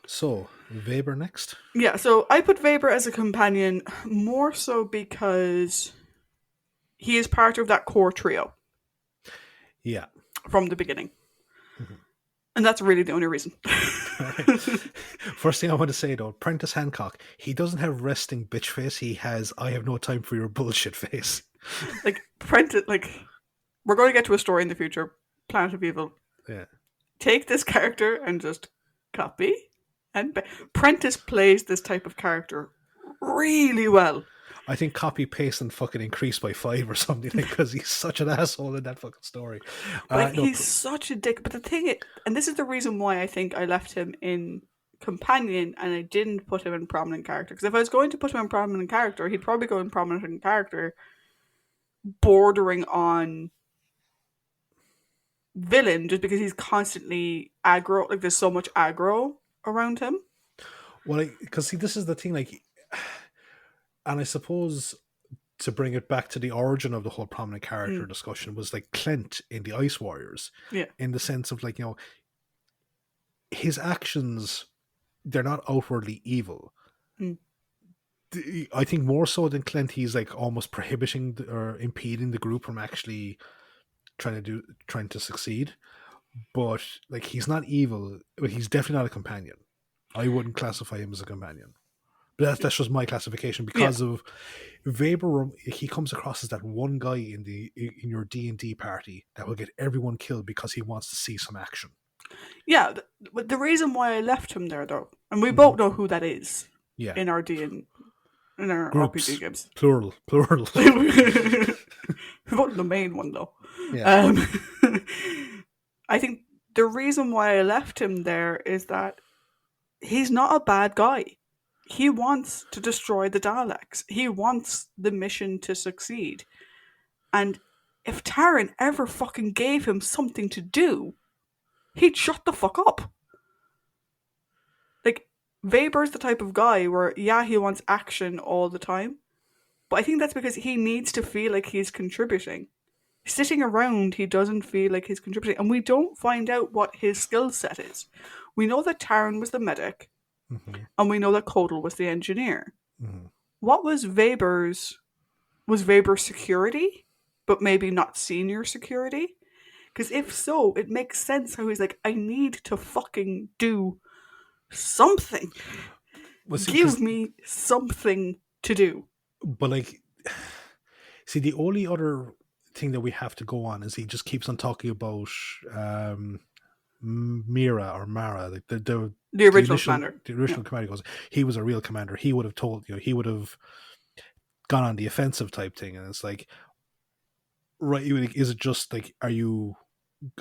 So Weber next. Yeah, so I put Weber as a companion more so because he is part of that core trio. Yeah. From the beginning. And that's really the only reason. Right. First thing I want to say though, Prentice Hancock, he doesn't have resting bitch face. He has I have no time for your bullshit face. Like Prentice, like we're going to get to a story in the future, Planet of Evil. Yeah. Take this character and just copy and Prentice plays this type of character really well. I think copy paste and fucking increase by 5 or something, because he's such an asshole in that fucking story. He's such a dick. But the thing is, and this is the reason why I think I left him in companion and I didn't put him in prominent character. Because if I was going to put him in prominent character, he'd probably go in prominent character bordering on villain, just because he's constantly aggro. Like there's so much aggro around him. Well, because see, this is the thing, like, and I suppose to bring it back to the origin of the whole prominent character discussion was like Clint in the Ice Warriors. Yeah. In the sense of like, his actions, they're not outwardly evil. I think more so than Clint, he's like almost prohibiting or impeding the group from actually trying to succeed. But like, he's not evil, but he's definitely not a companion. I wouldn't classify him as a companion. But that's just my classification, because of Weber. He comes across as that one guy in your D&D party that will get everyone killed because he wants to see some action. Yeah, but the reason why I left him there, though, and we both know who that is. Yeah. In our D&D. in our RPG Groups. games. Plural. Not the main one though. Yeah. Um, I think the reason why I left him there is that he's not a bad guy. He wants to destroy the Daleks. He wants the mission to succeed. And if Taran ever fucking gave him something to do, he'd shut the fuck up. Like, Weber's the type of guy where, yeah, he wants action all the time, but I think that's because he needs to feel like he's contributing. Sitting around, he doesn't feel like he's contributing, and we don't find out what his skill set is. We know that Taran was the medic, and we know that Kodal was the engineer. What was Weber's? Was Weber security, but maybe not senior security? Because if so, it makes sense how he's like, I need to fucking do something. Well, see, Give me something to do. But like, see, the only other thing that we have to go on is he just keeps on talking about Mara, like the original commander. The original commander goes, he was a real commander. He would have told, he would have gone on the offensive type thing. And it's like, right, is it just like, are you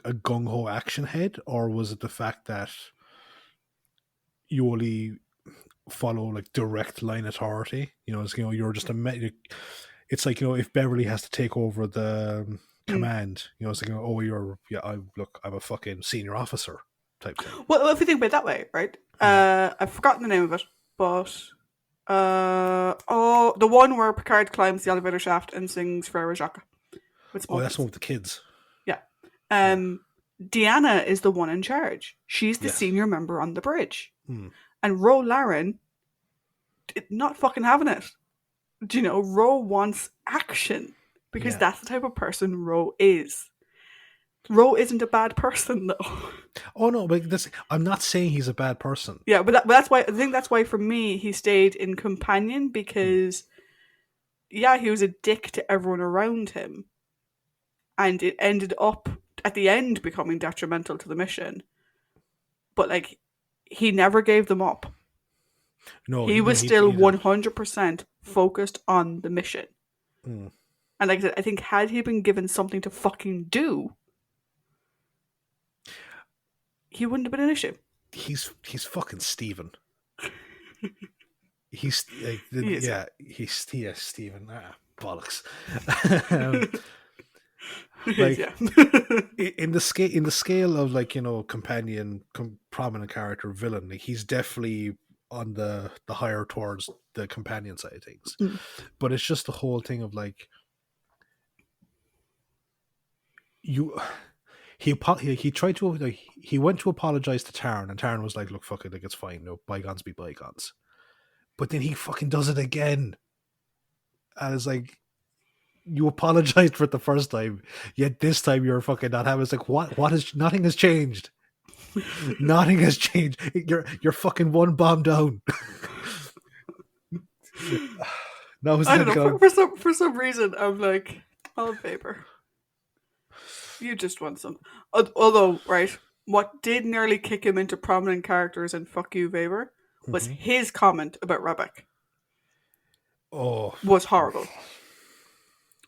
a gung-ho action head, or was it the fact that you only follow like direct line authority? It's, you're just it's like, if Beverly has to take over the command, it's like, oh, I'm a fucking senior officer type thing. Well, if you think about it that way, right? I've forgotten the name of it, but the one where Picard climbs the elevator shaft and sings Frere Jacques. That's the one with the kids. Yeah. Deanna is the one in charge. She's the senior member on the bridge. And Ro Laren, not fucking having it. Ro wants action because that's the type of person Ro is. Ro isn't a bad person, though. Oh no, but I'm not saying he's a bad person. Yeah, but that's why I think that's why for me he stayed in companion, because he was a dick to everyone around him, and it ended up at the end becoming detrimental to the mission. But like, he never gave them up. No, he was still 100% focused on the mission. And like I said, I think had he been given something to fucking do, he wouldn't have been an issue. He's fucking Steven. He's like, he's Steven. Bollocks. Like, in the scale of like, companion, prominent character, villain, like, he's definitely on the higher towards the companion side of things. But it's just the whole thing of like, he tried to, like, he went to apologize to Taran, and Taran was like, look, fuck it, like, it's fine, bygones be bygones. But then he fucking does it again, and it's like, you apologized for it the first time, yet this time you're fucking not having. It's like, what is, nothing has changed. Nothing has changed. You're fucking one bomb down. I don't know, for some reason I'm like, oh, Weber, you just want some. Although, right, what did nearly kick him into prominent characters and fuck you, Weber, was his comment about Rebek. Was horrible.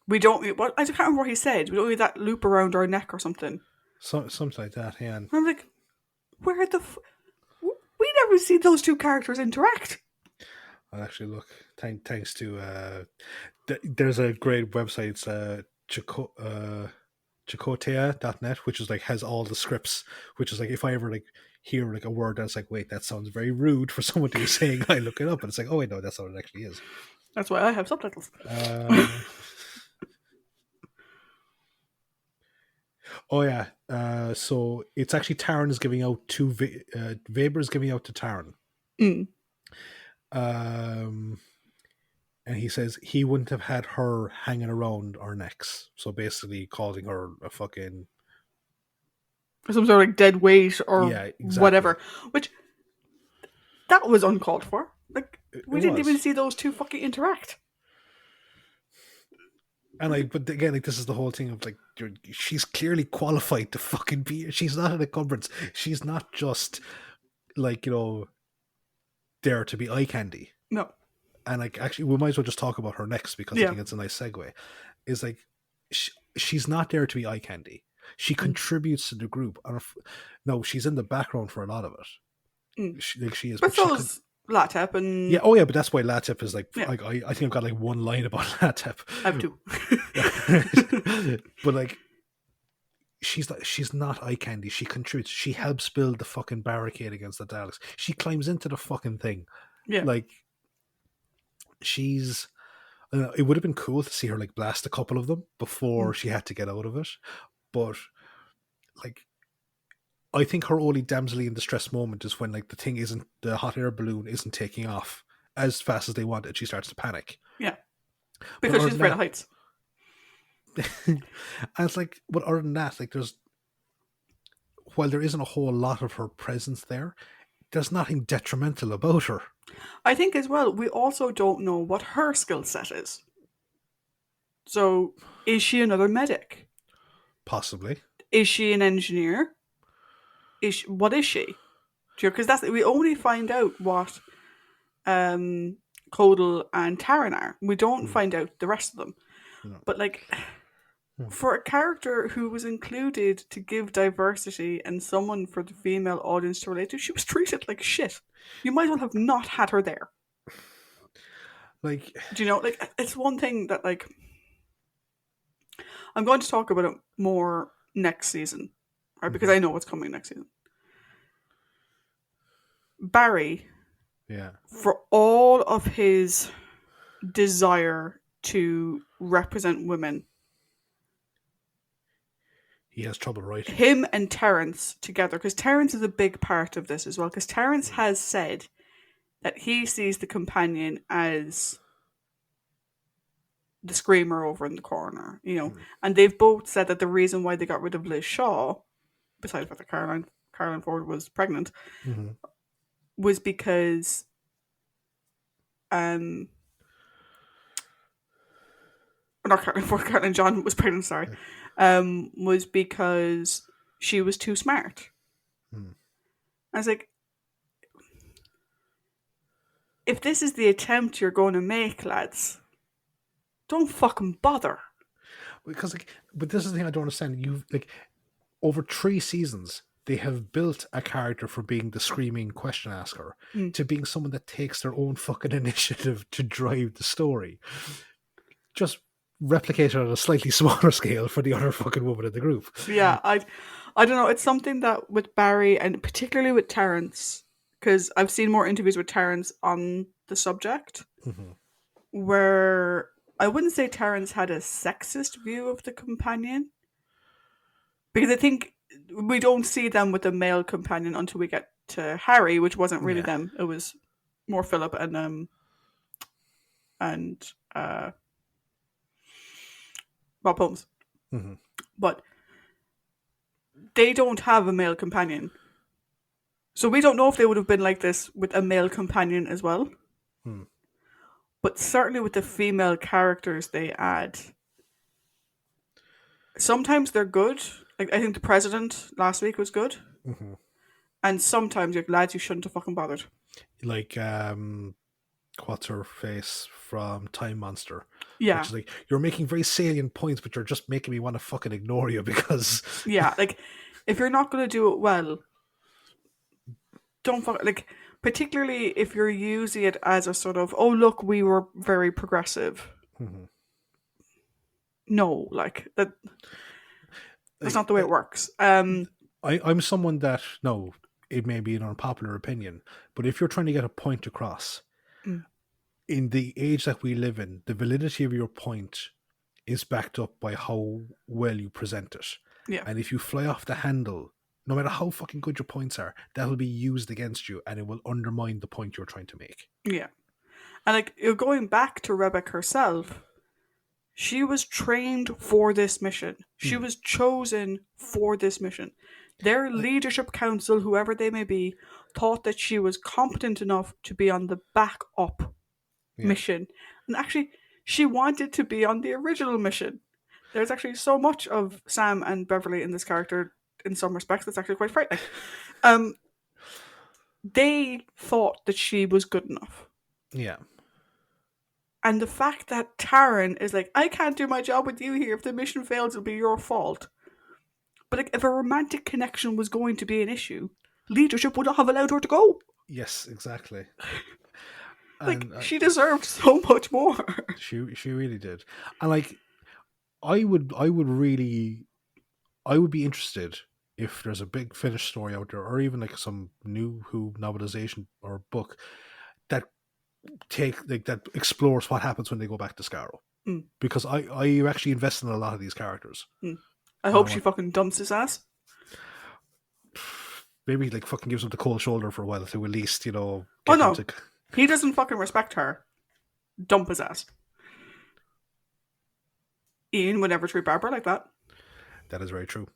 We don't. I can't remember what he said. We don't need that loop around our neck or something. Something like that. Yeah. I'm like, where we never see those two characters interact. I'll actually look. Thanks to there's a great website. It's Chakotay.net, which is like, has all the scripts. Which is like, if I ever like hear like a word that's like, wait, that sounds very rude for someone to be saying, I look it up, and it's like, oh wait, no, that's what it actually is. That's why I have subtitles. Oh yeah, so it's actually Taran is giving out to Weber is giving out to Taran. And he says he wouldn't have had her hanging around our necks. So basically calling her a fucking, some sort of like dead weight or whatever. Which, that was uncalled for. Like, we didn't even see those two fucking interact. And like, but again, like, this is the whole thing of like, she's clearly qualified to fucking be. She's not an encumbrance. She's not just like, there to be eye candy. No. and like actually we might as well just talk about her next because I Yeah. think it's a nice segue. Is like she's not there to be eye candy. She contributes to the group. No, she's in the background for a lot of it. She is, But but she so could. is Latep and Yeah, oh yeah, but that's why Latip is like, yeah. I think I've got like one line about Latip. I have two. But like, she's not eye candy. She contributes. She helps build the fucking barricade against the Daleks. She climbs into the fucking thing. Yeah. Like, she's. I don't know, it would have been cool to see her like blast a couple of them before she had to get out of it, but like, I think her only damselly in distress moment is when like the hot air balloon isn't taking off as fast as they want, and she starts to panic. Yeah. Because she's afraid of heights. And it's like, but other than that, like while there isn't a whole lot of her presence there's nothing detrimental about her. I think as well, we also don't know what her skill set is. So, is she another medic? Possibly. Is she an engineer? What is she? Because we only find out what Codal and Taran are. We don't find out the rest of them. No. But like, for a character who was included to give diversity and someone for the female audience to relate to, she was treated like shit. You might as well have not had her there. Like, do you know? Like, it's one thing that like I'm going to talk about it more next season, right? Because I know what's coming next season. Barry, yeah, for all of his desire to represent women, he has trouble writing. Him and Terence together, because Terence is a big part of this as well, because Terence has said that he sees the companion as the screamer over in the corner, you know. And they've both said that the reason why they got rid of Liz Shaw, besides whether Caroline Ford was pregnant, was because not Caroline Ford, Caroline John was pregnant, sorry. Was because she was too smart. I was like, if this is the attempt you're going to make, lads, don't fucking bother. Because like, but this is the thing I don't understand. You've like over 3 seasons, they have built a character from being the screaming question asker to being someone that takes their own fucking initiative to drive the story. Just replicate it on a slightly smaller scale for the other fucking woman in the group. Yeah, I don't know. It's something that with Barry and particularly with Terence, because I've seen more interviews with Terence on the subject, where I wouldn't say Terence had a sexist view of the companion, because I think we don't see them with a male companion until we get to Harry, which wasn't really them. It was more Philip and Bob Holmes. But they don't have a male companion. So we don't know if they would have been like this with a male companion as well. But certainly with the female characters they add, sometimes they're good. Like, I think the president last week was good. And sometimes you're lads, you shouldn't have fucking bothered. Like, what's her face from Time Monster? Yeah. Which is like, you're making very salient points, but you're just making me want to fucking ignore you because... Yeah, like, if you're not going to do it well, don't fuck... Like, particularly if you're using it as a sort of, oh, look, we were very progressive. No, like, that's not the way it works. I'm someone that, no, it may be an unpopular opinion, but if you're trying to get a point across, in the age that we live in, the validity of your point is backed up by how well you present it. Yeah. And if you fly off the handle, no matter how fucking good your points are, that will be used against you and it will undermine the point you're trying to make. Yeah. And like, you're going back to Rebecca herself, she was trained for this mission. She was chosen for this mission. Their leadership council, whoever they may be, thought that she was competent enough to be on the backup mission. And actually, she wanted to be on the original mission. There's actually so much of Sam and Beverly in this character, in some respects, that's actually quite frightening. They thought that she was good enough. Yeah. And the fact that Taryn is like, I can't do my job with you here. If the mission fails, it'll be your fault. But like, if a romantic connection was going to be an issue, leadership would not have allowed her to go. Yes, exactly. Like, And she deserved so much more. she really did. And like, I would be interested if there's a big finished story out there, or even like some new Who novelization or book that that explores what happens when they go back to Scarrow. Because I actually invest in a lot of these characters. I hope she fucking dumps his ass. Maybe like fucking gives him the cold shoulder for a while to at least, get no. He doesn't fucking respect her. Dump his ass. Ian would never treat Barbara like that. That is very true.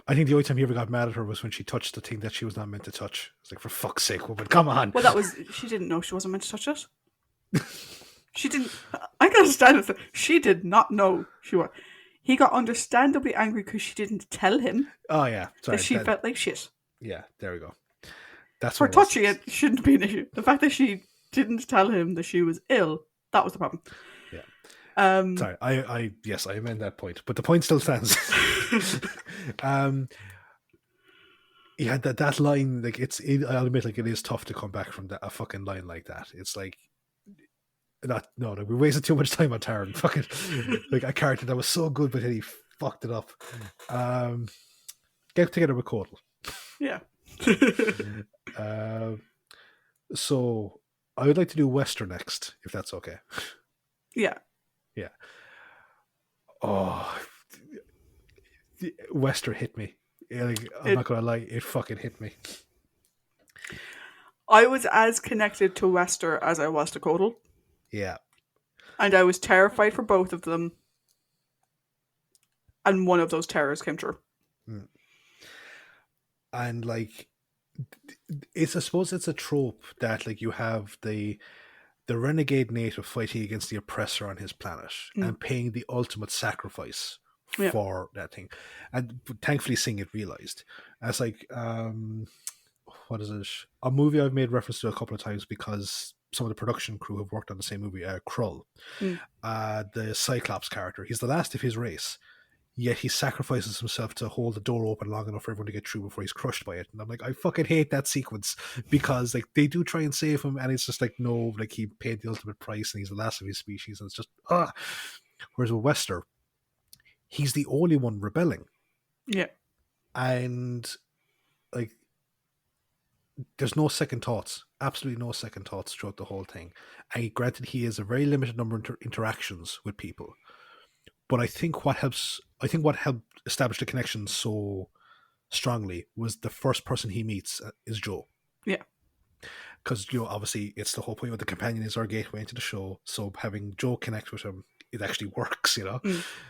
I think the only time he ever got mad at her was when she touched the thing that she was not meant to touch. It's like, for fuck's sake, woman, come on. Well, she didn't know she wasn't meant to touch it. She didn't. I can understand it. She did not know she was. He got understandably angry because she didn't tell him. Oh yeah, sorry. That she felt like shit. Yeah, there we go. That's for touching it shouldn't be an issue. The fact that she didn't tell him that she was ill, that was the problem. Yeah. Sorry, I amend that point, but the point still stands. Yeah, that line, like I'll admit, like it is tough to come back from a fucking line like that. It's like, we wasted too much time on Taran. Fucking like a character that was so good, but then he fucked it up. Get together with Codal. Yeah. So I would like to do Wester next, if that's okay. Yeah. Yeah. Oh, Wester hit me. Like, I'm not gonna lie, it fucking hit me. I was as connected to Wester as I was to Codal. Yeah. And I was terrified for both of them. And one of those terrors came true. And like, I suppose it's a trope that like you have the renegade native fighting against the oppressor on his planet and paying the ultimate sacrifice for that thing, and thankfully seeing it realized as like what is it, a movie I've made reference to a couple of times because some of the production crew have worked on the same movie, Krull. The Cyclops character, he's the last of his race, yet he sacrifices himself to hold the door open long enough for everyone to get through before he's crushed by it. And I'm like, I fucking hate that sequence because like they do try and save him, and it's just like, no, like he paid the ultimate price and he's the last of his species, and it's just Whereas with Wester, he's the only one rebelling. Yeah. And like, there's no second thoughts, absolutely no second thoughts throughout the whole thing. And granted, he has a very limited number of interactions with people. But I think what helped establish the connection so strongly was the first person he meets is Jo. Yeah. Because, obviously it's the whole point of the companion is our gateway into the show. So having Jo connect with him, it actually works,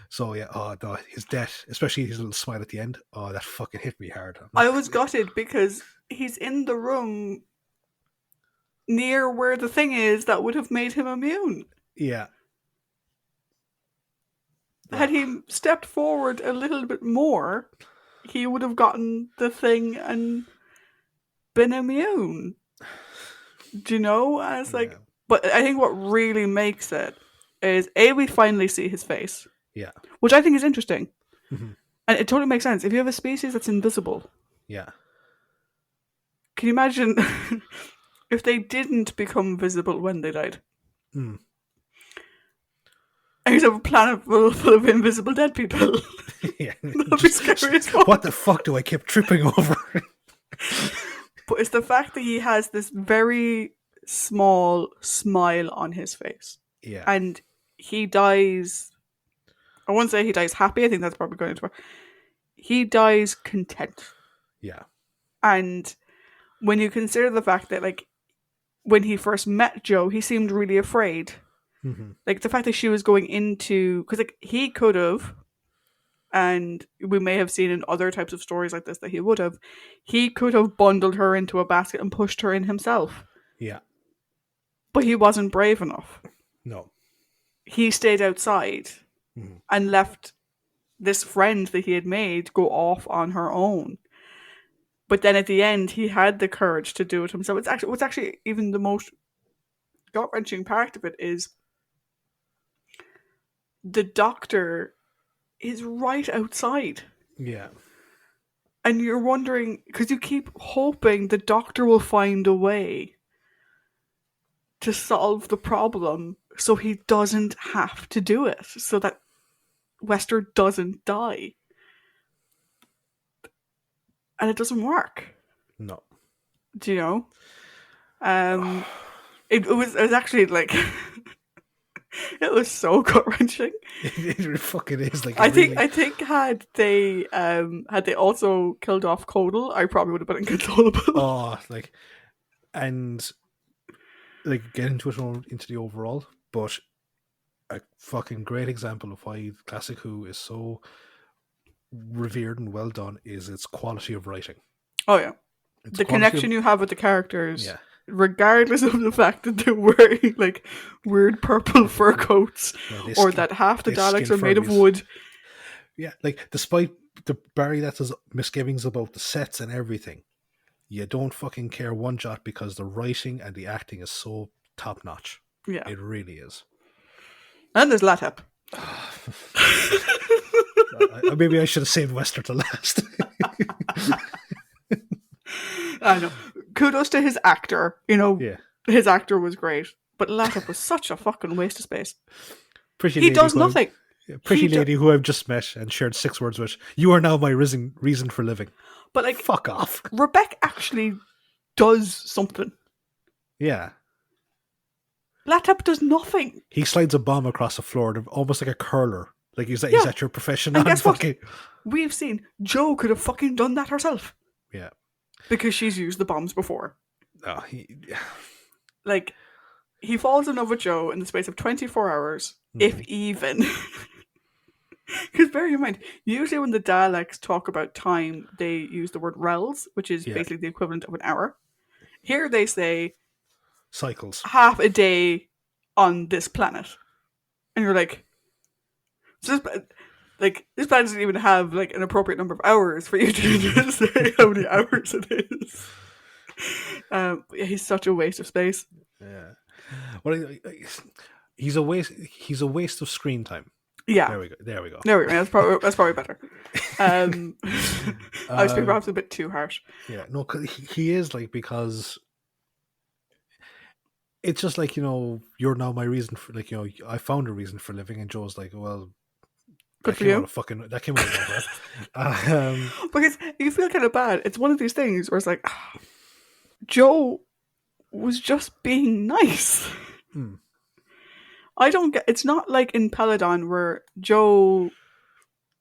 So yeah, his death, especially his little smile at the end, that fucking hit me hard. I was gutted because he's in the room near where the thing is that would have made him immune. Yeah. Had he stepped forward a little bit more, he would have gotten the thing and been immune. Do you know? And it's like, but I think what really makes it is we finally see his face. Yeah. Which I think is interesting. Mm-hmm. And it totally makes sense. If you have a species that's invisible. Yeah. Can you imagine if they didn't become visible when they died? And you have a planet full of invisible dead people. Yeah. That'd be scary as fuck. What the fuck do I keep tripping over? But it's the fact that he has this very small smile on his face. Yeah. And he dies. I won't say he dies happy. I think that's probably going to. He dies content. Yeah. And when you consider the fact that, like, when he first met Jo, he seemed really afraid. Mm-hmm. Like, the fact that she was going into... Because, like, he could have, and we may have seen in other types of stories like this that he would have, he could have bundled her into a basket and pushed her in himself. Yeah. But he wasn't brave enough. No. He stayed outside and left this friend that he had made go off on her own. But then at the end, he had the courage to do it himself. What's actually even the most gut-wrenching part of it is the doctor is right outside. Yeah. And you're wondering, because you keep hoping the doctor will find a way to solve the problem so he doesn't have to do it, so that Wester doesn't die. And it doesn't work. No. Do you know? It was actually like it was so gut wrenching. It fucking is. Like, I think had they also killed off Codal, I probably would have been inconsolable. Oh, like, and like get into the overall, but a fucking great example of why Classic Who is so revered and well done is its quality of writing. Oh yeah, the connection you have with the characters, yeah, regardless of the fact that they're wearing like weird purple fur coats, or that half the Daleks are made of wood. Yeah, like despite the Barry that's misgivings about the sets and everything, you don't fucking care one jot because the writing and the acting is so top notch. Yeah, it really is. And there's Latap. Maybe I should have saved Wester to last. I know. Kudos to his actor. You know, yeah. His actor was great, but Latap was such a fucking waste of space. He does nothing. Pretty lady who I've just met and shared 6 words with. You are now my reason for living. But like, fuck off. Rebecca actually does something. Yeah. Latap does nothing. He slides a bomb across the floor, almost like a curler. Like he's at your profession. And guess what? We've seen Jo could have fucking done that herself. Yeah. Because she's used the bombs before. Oh, like, he falls in love with Jo in the space of 24 hours, if even. Because bear in mind, usually when the Daleks talk about time, they use the word rels, which is basically the equivalent of an hour. Here they say cycles. Half a day on this planet. And you're like, so this planet doesn't even have like an appropriate number of hours for you to say how many hours it is. He's such a waste of space. Yeah. Well, he's a waste of screen time. Yeah. There we go. That's probably better. I was being perhaps a bit too harsh. Yeah. No, he is like, because it's just like, you're now my reason for, like, I found a reason for living, and Joe's like, well, good for you. That came out of nowhere. Because you feel kind of bad. It's one of these things where it's like, Joe was just being nice. I don't get. It's not like in Peladon where Jo,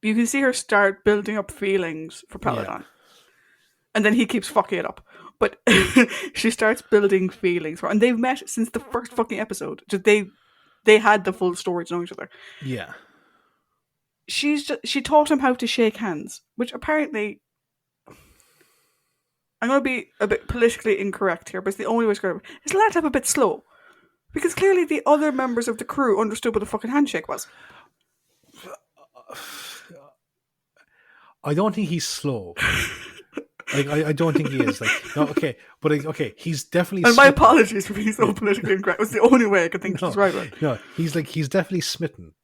you can see her start building up feelings for Peladon, and then he keeps fucking it up. But she starts building feelings for, and they've met since the first fucking episode. Just they had the full story to know each other. Yeah. She taught him how to shake hands, which apparently, I'm going to be a bit politically incorrect here, but it's the only way to describe it. Is Latap a bit slow? Because clearly the other members of the crew understood what a fucking handshake was. I don't think he's slow. Like, I don't think he is. Like, no, okay, but okay, he's definitely. And my apologies for being so politically incorrect. It was the only way I could think to describe it. No, he's definitely smitten.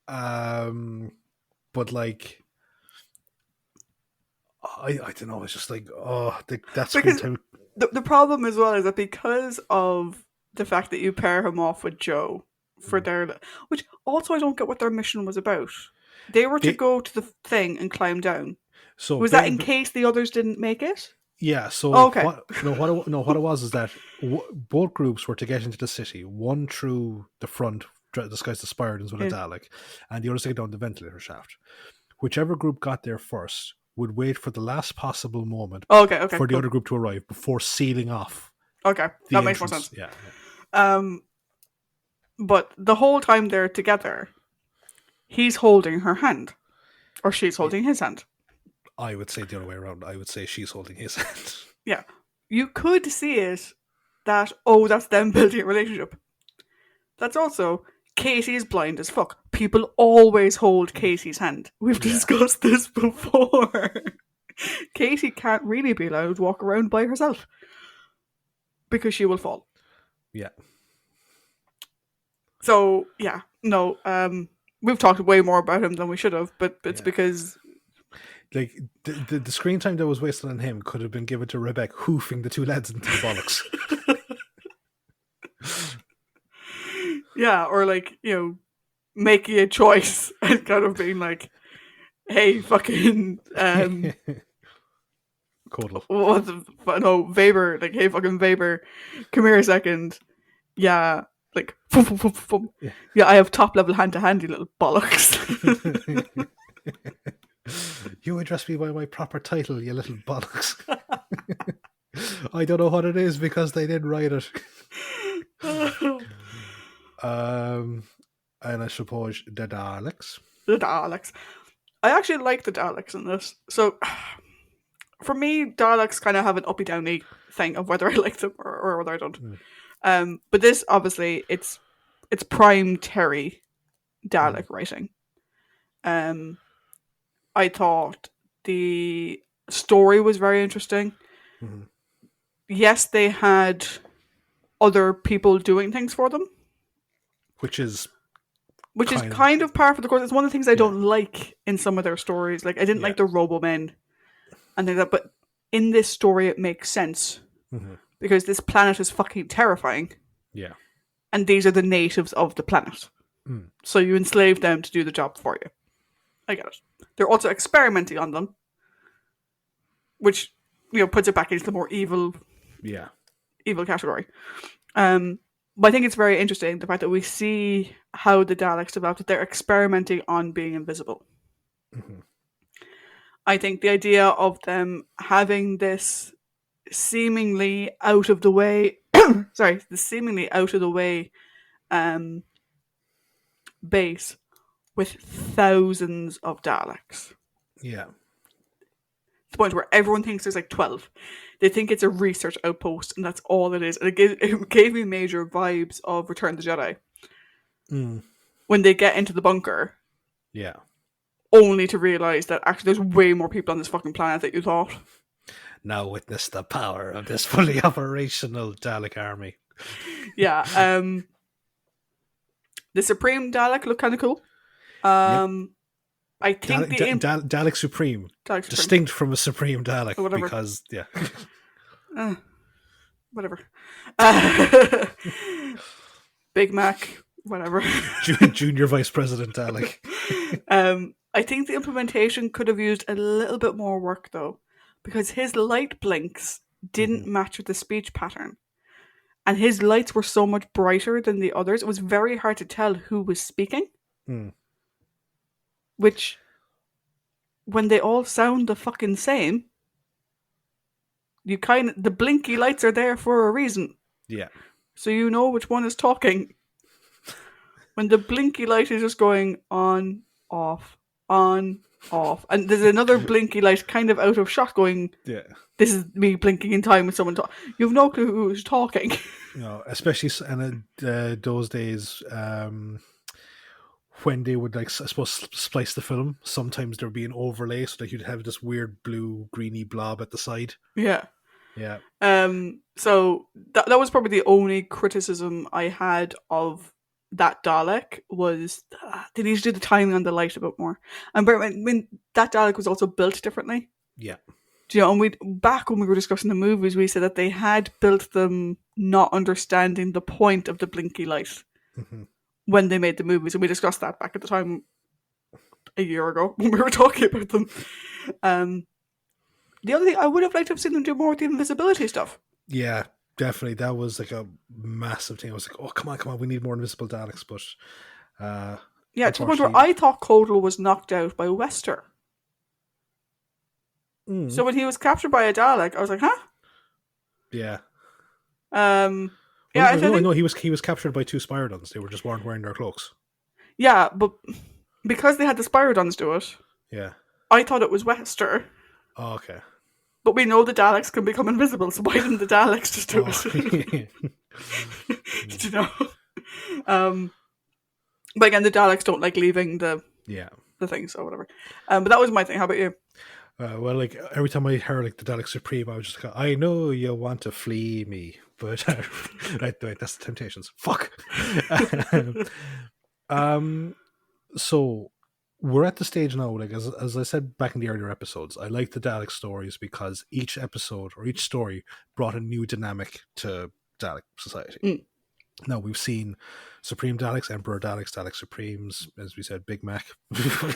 But like, I don't know. It's just like, that's because the problem as well is that because of the fact that you pair him off with Jo for their, which also I don't get what their mission was about. They were to go to the thing and climb down. So was that in case the others didn't make it? Yeah. So okay. What it was is that both groups were to get into the city. One through the front, disguised as Spiridons with a Dalek, and the others to get down the ventilator shaft. Whichever group got there first would wait for the last possible moment for the other group to arrive before sealing off. Okay, that makes more sense. Yeah. But the whole time they're together, he's holding her hand, or she's holding his hand. I would say the other way around. I would say she's holding his hand. Yeah. You could see it that, that's them building a relationship. That's also, Casey is blind as fuck. People always hold Casey's hand. We've discussed this before. Casey can't really be allowed to walk around by herself because she will fall. Yeah. So, yeah. No, we've talked way more about him than we should have, but it's Yeah. because Like the screen time that was wasted on him could have been given to Rebecca hoofing the two lads into the bollocks. yeah, or like, you know, making a choice and kind of being like, hey, fucking Codal. what the no, Weber, like, hey, fucking Weber, come here a second. Yeah, like, yeah, I have top level hand to hand, you little bollocks. You address me by my proper title, you little bollocks. I don't know what it is because they didn't write it. And I suppose the Daleks. The Daleks. I actually like the Daleks in this. So, for me, Daleks kind of have an uppy downy thing of whether I like them or whether I don't. But this, obviously, it's prime Terry Dalek writing. I thought the story was very interesting. Mhm. Yes, they had other people doing things for them, Which is kind of par for the course. It's one of the things I Yeah. don't like in some of their stories. Like, I didn't like the Robomen and things like that, but in this story it makes sense because this planet is fucking terrifying. Yeah. And these are the natives of the planet. So you enslave them to do the job for you. I get it. They're also experimenting on them, which, you know, puts it back into the more evil category. But I think it's very interesting the fact that we see how the Daleks developed, that they're experimenting on being invisible. I think the idea of them having this seemingly out of the way base with thousands of Daleks. Yeah. The point where everyone thinks there's like 12. They think it's a research outpost, and that's all it is. And it gave me major vibes of Return of the Jedi. When they get into the bunker. Yeah. Only to realise that actually there's way more people on this fucking planet than you thought. Now witness the power of this fully operational Dalek army. Yeah. The Supreme Dalek looked kind of cool. I think Dalek Supreme. Dalek Supreme. Distinct from a Supreme Dalek. Whatever. Because, yeah. Whatever. Big Mac. Whatever. Junior Vice President Dalek. I think the implementation could have used a little bit more work, though, because his light blinks didn't match with the speech pattern. And his lights were so much brighter than the others. It was very hard to tell who was speaking. Which, when they all sound the fucking same, the blinky lights are there for a reason. Yeah. So you know which one is talking. When the blinky light is just going on, off, on, off. And there's another blinky light kind of out of shot going, this is me blinking in time with someone talking. You have no clue who's talking. No, especially in those days when they would, like, I suppose, splice the film. Sometimes there would be an overlay so that you'd have this weird blue, greeny blob at the side. Yeah. Yeah. So that was probably the only criticism I had of that Dalek was they need to do the timing on the light a bit more. And I mean, that Dalek was also built differently. Yeah. Do you know, and back when we were discussing the movies, we said that they had built them not understanding the point of the blinky light when they made the movies, and we discussed that back at the time a year ago when we were talking about them. The other thing, I would have liked to have seen them do more with the invisibility stuff. Yeah, definitely. That was like a massive thing. I was like, oh, come on, we need more invisible Daleks. But yeah, to the point where I thought Codal was knocked out by Wester. So when he was captured by a Dalek, I was like, huh? Yeah. No, he was captured by two Spiridons. They weren't wearing their cloaks. Yeah, but because they had the Spiridons do it, yeah, I thought it was Wester. Oh, okay. But we know the Daleks can become invisible, so why didn't the Daleks just do it? Did you know? But again, the Daleks don't like leaving the thing, so whatever. But that was my thing. How about you? Well, like, every time I heard, like, the Dalek Supreme, I was just like, I know you want to flee me, but wait, that's the Temptations. Fuck. So we're at the stage now, like as I said back in the earlier episodes, I like the Dalek stories because each episode or each story brought a new dynamic to Dalek society. Mm. Now we've seen Supreme Daleks, Emperor Daleks, Dalek Supremes, as we said, Big Mac. Was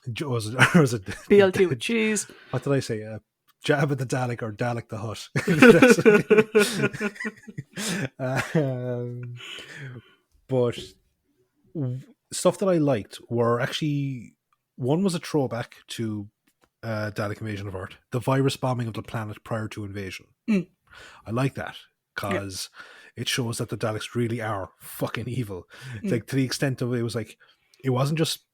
it BLT with cheese. what did I say? Jabba the Dalek or Dalek the Hutt. But stuff that I liked were actually, one was a throwback to Dalek Invasion of Earth, the virus bombing of the planet prior to invasion. Mm. I like that because it shows that the Daleks really are fucking evil. Like, to the extent of it was like, it wasn't just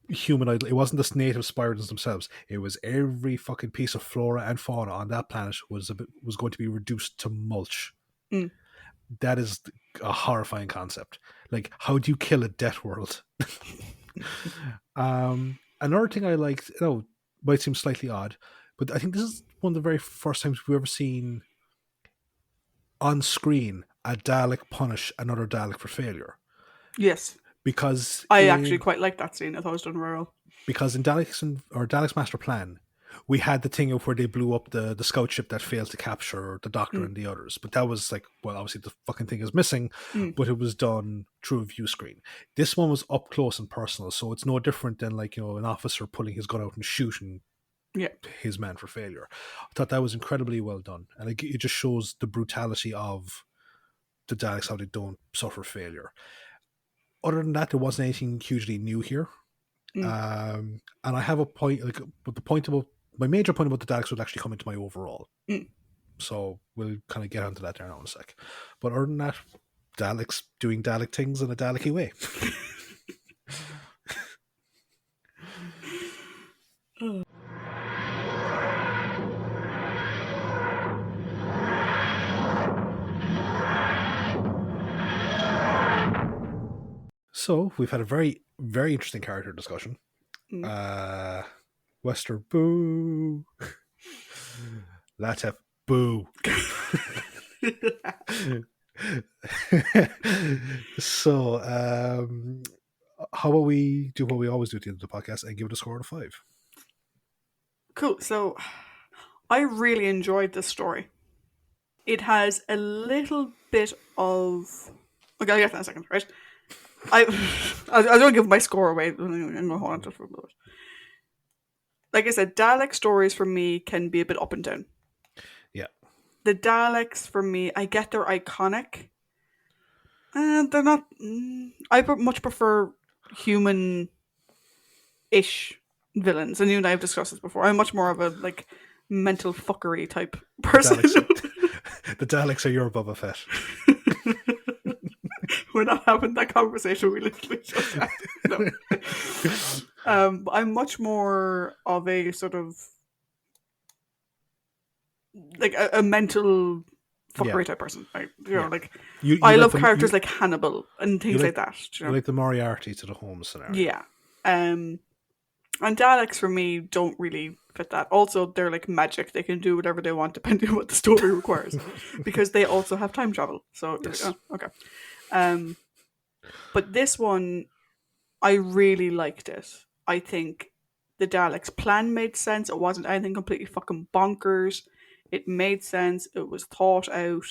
humanoid, it wasn't the native Spiridons themselves, it was every fucking piece of flora and fauna on that planet was going to be reduced to mulch. That is a horrifying concept. Like, how do you kill a death world? Another thing I liked, might seem slightly odd, but I think this is one of the very first times we've ever seen on screen a Dalek punish another Dalek for failure. Yes. Because I actually quite liked that scene. I thought it was done very well. Because in Dalek's Master Plan, we had the thing of where they blew up the scout ship that failed to capture the Doctor and the others. But that was like, well, obviously the fucking thing is missing, but it was done through a view screen. This one was up close and personal, so it's no different than, like, an officer pulling his gun out and shooting his man for failure. I thought that was incredibly well done. And it just shows the brutality of the Daleks, how they don't suffer failure. Other than that, there wasn't anything hugely new here. And I have a point, but my major point about the Daleks would actually come into my overall. So we'll kind of get onto that there now in a sec. But other than that, Daleks doing Dalek things in a Dalek-y way. So we've had a very, very interesting character discussion. Wester, boo. Latef, boo. So, how about we do what we always do at the end of the podcast and give it a score out of 5? Cool. So, I really enjoyed this story. It has a little bit of... Okay, I'll get that in a second, right? I don't give my score away. I'm going to hold on to it for a minute. Like I said, Dalek stories for me can be a bit up and down. Yeah. The Daleks, for me, I get they're iconic. And they're not... I much prefer human-ish villains. And you and I have discussed this before. I'm much more of a, like, mental fuckery type person. The Daleks are your Boba Fett. We're not having that conversation. We literally just had. No. I'm much more of a sort of like a mental fuckery type person. Like, like I love characters like Hannibal and things like that. You like the Moriarty to the Holmes scenario. Yeah. And Daleks for me don't really fit that. Also, they're like magic. They can do whatever they want depending on what the story requires. Because they also have time travel. So, yes. Okay. But this one, I really liked it. I think the Daleks' plan made sense. It wasn't anything completely fucking bonkers. It made sense. It was thought out.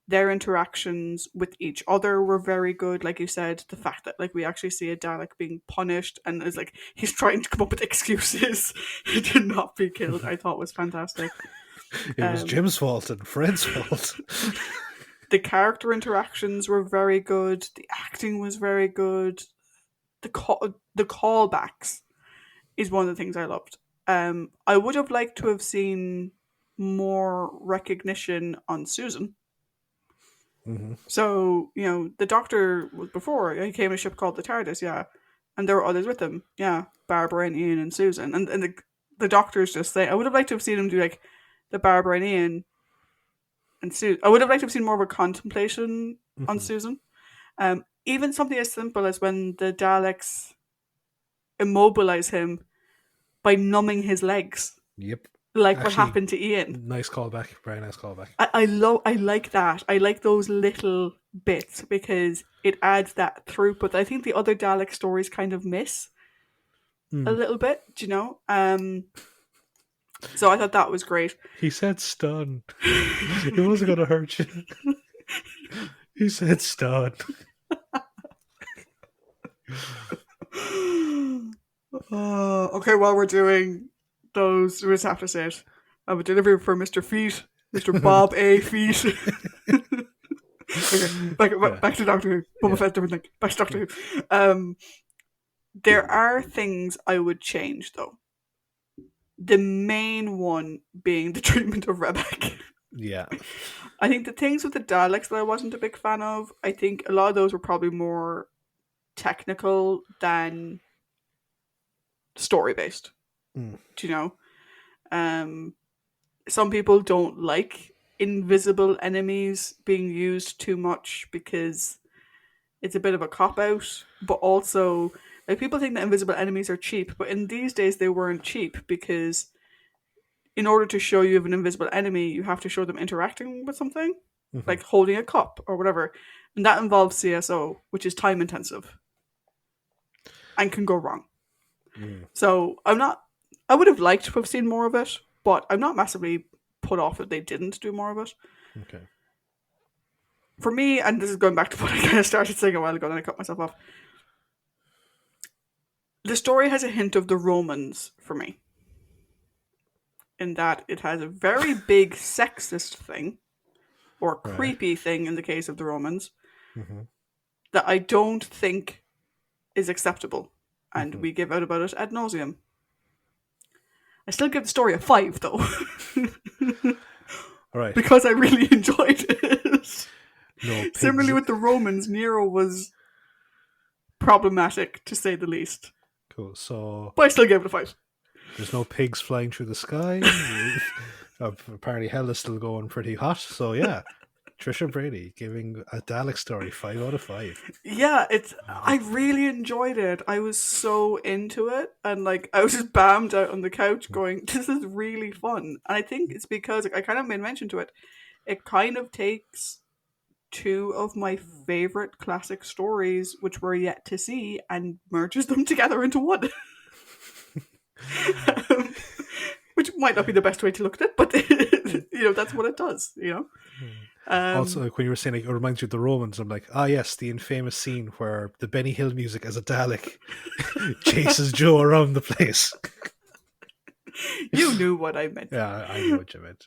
Their interactions with each other were very good. Like you said, the fact that like we actually see a Dalek being punished and is like he's trying to come up with excuses to not be killed, I thought was fantastic. It was Jim's fault and Fred's fault. The character interactions were very good. The acting was very good. The callbacks is one of the things I loved. I would have liked to have seen more recognition on Susan. Mm-hmm. So, the Doctor was before. He came in a ship called the TARDIS, yeah. And there were others with him, yeah. Barbara and Ian and Susan. And the Doctor's just saying, I would have liked to have seen him do like the Barbara and Ian and Susan. I would have liked to have seen more of a contemplation on Susan. Even something as simple as when the Daleks immobilize him by numbing his legs. Yep. Like what happened to Ian. Nice callback. Very nice callback. I like that. I like those little bits because it adds that throughput that I think the other Dalek stories kind of miss a little bit, do you know? So I thought that was great. He said stun. It wasn't going to hurt you. He said stun. Okay, while we're doing those, we just have to say it. I have a delivery for Mr. Feet, Mr. Bob A. Feet. Okay, back to Doctor Who. Boba Fett, different thing. Back to Doctor Who. There are things I would change, though. The main one being the treatment of Rebek. Yeah. I think the things with the Daleks that I wasn't a big fan of, I think a lot of those were probably more technical than story based. Do you know? Some people don't like invisible enemies being used too much because it's a bit of a cop out, but also like people think that invisible enemies are cheap, but in these days they weren't cheap because in order to show you have an invisible enemy, you have to show them interacting with something, like holding a cup or whatever, and that involves CSO, which is time intensive and can go wrong. So I would have liked to have seen more of it, but I'm not massively put off that they didn't do more of it. Okay. For me, and this is going back to what I kind of started saying a while ago, and I cut myself off. The story has a hint of the Romans for me, in that it has a very big sexist thing, or creepy thing in the case of the Romans, that I don't think is acceptable, and we give out about it ad nauseum. I still give the story a 5, though. Right. Because I really enjoyed it. No, similarly with the Romans, Nero was problematic, to say the least. Cool. So, but I still gave it a 5. There's no pigs flying through the sky. Apparently hell is still going pretty hot. So yeah, Tricia Brady giving a Dalek story 5 out of 5. Yeah, I really enjoyed it. I was so into it, and like I was just bammed out on the couch going, this is really fun. And I think it's because I kind of made mention to it. It kind of takes 2 of my favorite classic stories, which we're yet to see, and merges them together into one. Which might not be the best way to look at it, but that's what it does. Also, like when you were saying, like, it reminds you of the Romans. I'm like, yes, the infamous scene where the Benny Hill music as a Dalek chases Jo around the place. You knew what I meant. Yeah, I knew what you meant.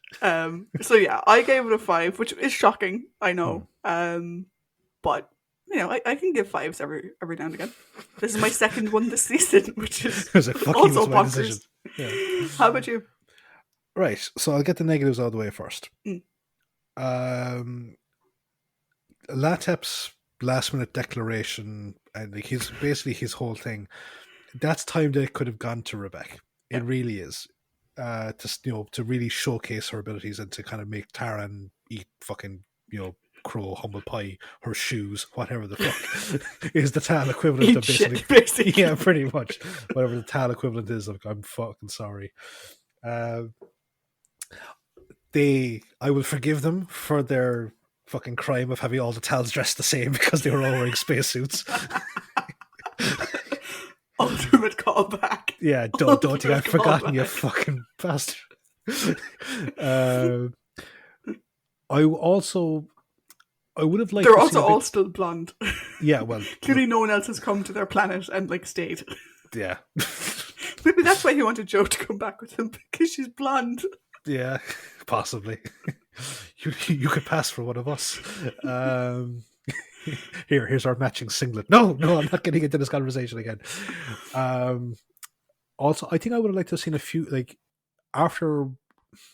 So yeah, I gave it a 5, which is shocking, I know. But I can give 5s every now and again. This is my second one this season, which is also bonkers. Yeah. How about you? Right, so I'll get the negatives out of the way first. Latep's last minute declaration, and like his whole thing, that's time that it could have gone to Rebek. It really is. To really showcase her abilities and to kind of make Taran eat fucking, crow, humble pie, her shoes, whatever the fuck is the Tal equivalent of basically. Yeah, pretty much. Whatever the Tal equivalent is of I'm fucking sorry. I will forgive them for their fucking crime of having all the Tals dressed the same because they were all wearing spacesuits. Ultimate callback. Yeah, don't think I've forgotten, you fucking bastard. I would have liked. They're also all still blonde. Yeah, well, clearly no one else has come to their planet and like stayed. Yeah. Maybe that's why he wanted Jo to come back with him, because she's blonde. Yeah, possibly. You could pass for one of us. Here's our matching singlet. No, I'm not getting into this conversation again. Also, I think I would have liked to have seen a few, like, after,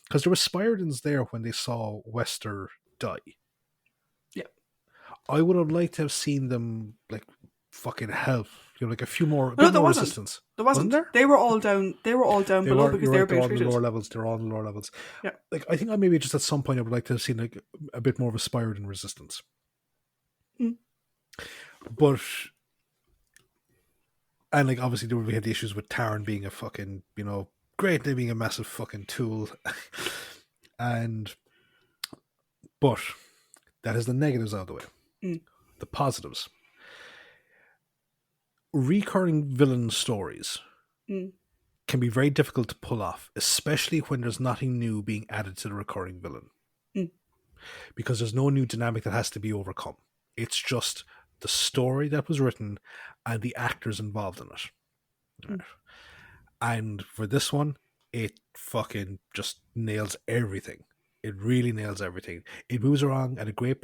because there were Spiridons there when they saw Wester die. Yeah. I would have liked to have seen them, like, fucking help. Like a few more, no, there more wasn't. resistance. There wasn't. There? They were all down below because they were being treated. On the lower levels. They're on the lower levels. Yeah. Like, I think I maybe just at some point I would like to have seen like a bit more of a Spiridon resistance. But, and like obviously we had the issues with Taran being a fucking, great, they being a massive fucking tool. But that is the negatives out of the way. Mm. The positives. Recurring villain stories Mm. can be very difficult to pull off, especially when there's nothing new being added to the recurring villain. Mm. Because there's no new dynamic that has to be overcome. It's just the story that was written and the actors involved in it. Mm. And for this one, it fucking just nails everything. It really nails everything. It moves along at a great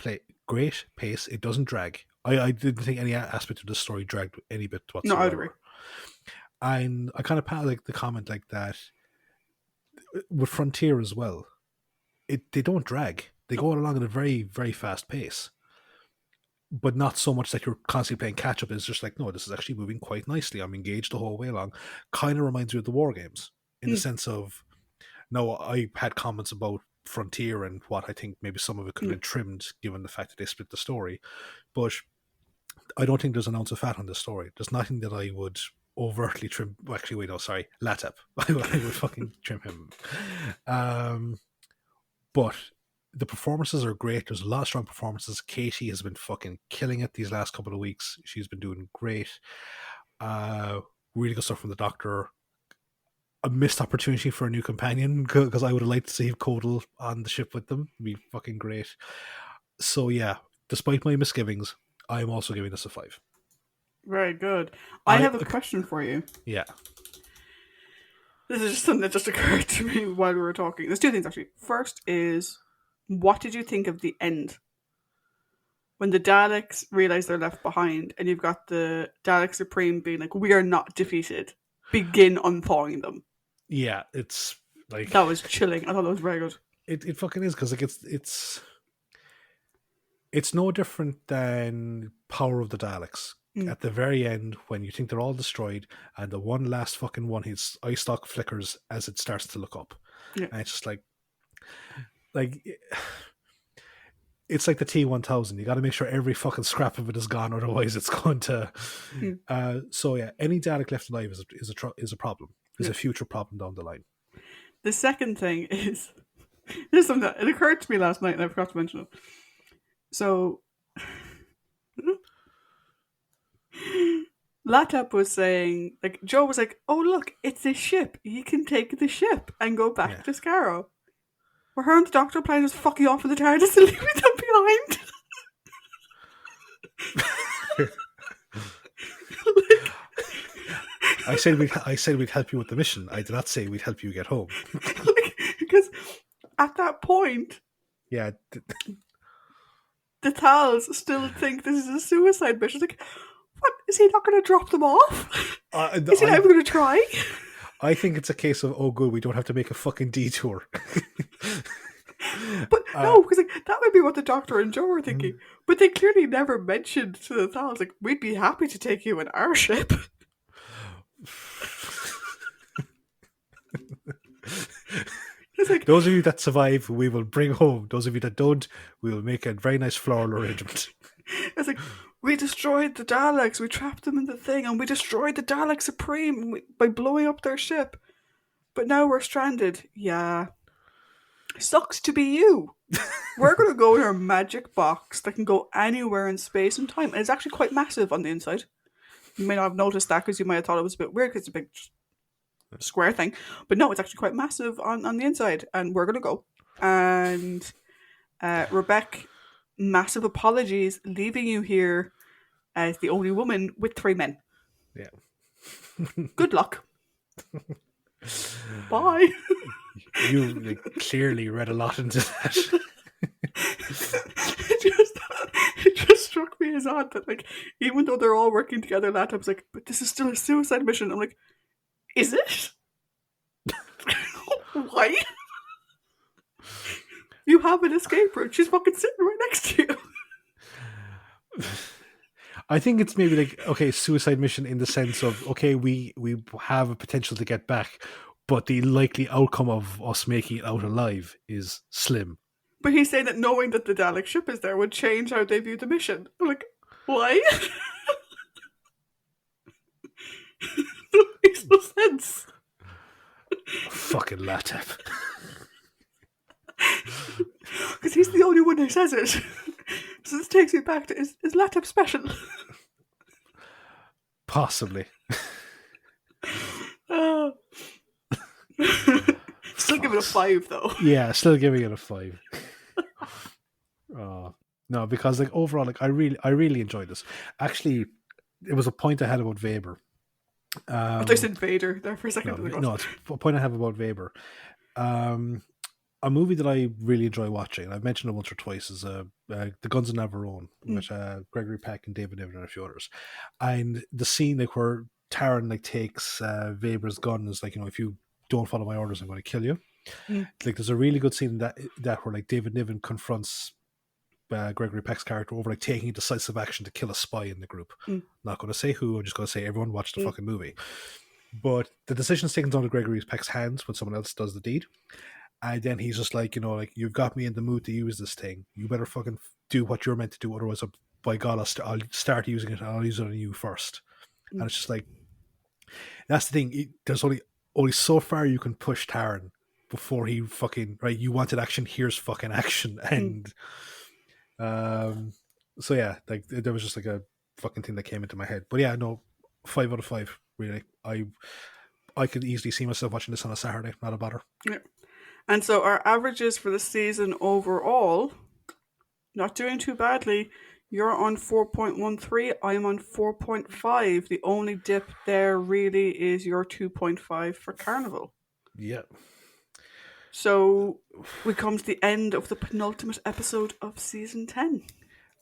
pace. It doesn't drag. I didn't think any aspect of the story dragged any bit No, I would agree. whatsoever. And I kind of like the comment like that with Frontier as well. They don't drag. They go along at a very, very fast pace. But not so much that you're constantly playing catch up. It's just like, no, this is actually moving quite nicely. I'm engaged the whole way along. Kind of reminds me of the War Games in the sense of, no, I had comments about Frontier and what I think maybe some of it could have been trimmed given the fact that they split the story. But I don't think there's an ounce of fat on this story. There's nothing that I would overtly trim. Well, actually, wait, no, sorry, Latep. I would fucking trim him. But the performances are great. There's a lot of strong performances. Katie has been fucking killing it these last couple of weeks. She's been doing great. Really good stuff from the Doctor. A missed opportunity for a new companion because I would have liked to see Kodal on the ship with them. It'd be fucking great. So yeah, despite my misgivings, I'm also giving this a 5. Very good. I have a question for you. Yeah. This is just something that just occurred to me while we were talking. There's two things actually. First is, what did you think of the end? When the Daleks realize they're left behind, and you've got the Dalek Supreme being like, "We are not defeated. Begin unthawing them." Yeah, it's like that was chilling. I thought that was very good. It fucking is, because like it's no different than Power of the Daleks. At the very end, when you think they're all destroyed, and the one last fucking one, his eye stalk flickers as it starts to look up. Yeah. And it's just like it's like the T-1000. You got to make sure every fucking scrap of it is gone, otherwise it's going to. So yeah, any Dalek left alive is a problem. Is a future problem down the line. The second thing is, there's something that it occurred to me last night, and I forgot to mention it. So, Latap was saying, like, Jo was like, "Oh look, it's a ship. You can take the ship and go back to Scarrow." Where her and the Doctor plan just fucking off with the TARDIS and leaving them behind. I said we'd help you with the mission. I did not say we'd help you get home. Because at that point, yeah, the Thals still think this is a suicide mission. Like, what? Is he not going to drop them off? Is he not even going to try? I think it's a case of, oh good, we don't have to make a fucking detour. But no, because like, that would be what the Doctor and Jo were thinking. But they clearly never mentioned to the Thals, like, we'd be happy to take you in our ship. Like, those of you that survive, we will bring home. Those of you that don't, we will make a very nice floral arrangement. It's like, we destroyed the Daleks, we trapped them in the thing, and we destroyed the Dalek Supreme by blowing up their ship. But now we're stranded. Yeah. Sucks to be you. We're going to go in our magic box that can go anywhere in space and time. And it's actually quite massive on the inside. You may not have noticed that because you might have thought it was a bit weird because it's a big square thing. But no, it's actually quite massive on the inside. And we're going to go. And Rebecca, massive apologies, leaving you here as the only woman with 3 men. Yeah. Good luck. Bye. You clearly read a lot into that. It just struck me as odd that, like, even though they're all working together, Latap's like, but this is still a suicide mission. I'm like, is it? Why? You have an escape route. She's fucking sitting right next to you. I think it's maybe like, okay, suicide mission in the sense of, okay, we have a potential to get back, but the likely outcome of us making it out alive is slim. But he's saying that knowing that the Dalek ship is there would change how they view the mission. I'm like, why? That makes no sense. Fucking Latap. Because he's the only one who says it. So this takes me back to is Latip special? Possibly. Still give it a 5 though. Yeah, still giving it a 5. No, because like overall, like I really enjoyed this. Actually, it was a point I had about Weber. I thought you said Vader there for a second. No, it's a point I have about Weber. A movie that I really enjoy watching, and I've mentioned it once or twice, is The Guns of Navarone, with Gregory Peck and David Niven and a few others. And the scene like where Taran like takes Weber's gun is like, if you don't follow my orders, I'm going to kill you. Like there's a really good scene in that where like David Niven confronts Gregory Peck's character over like taking decisive action to kill a spy in the group. Not going to say who, I'm just going to say everyone watch the fucking movie. But the decision's taken down to Gregory Peck's hands when someone else does the deed. And then he's just like, like, you've got me in the mood to use this thing. You better fucking do what you're meant to do. Otherwise, by God, I'll start using it and I'll use it on you first. And it's just like, that's the thing. There's only so far you can push Taran before he fucking, right, you wanted action, here's fucking action. And so yeah, like there was just like a fucking thing that came into my head. But yeah, no, 5 out of 5, really. I could easily see myself watching this on a Saturday, not a bother. Yeah. And so our averages for the season overall, not doing too badly. You're on 4.13, I'm on 4.5. The only dip there really is your 2.5 for Carnival. Yeah. So we come to the end of the penultimate episode of season 10.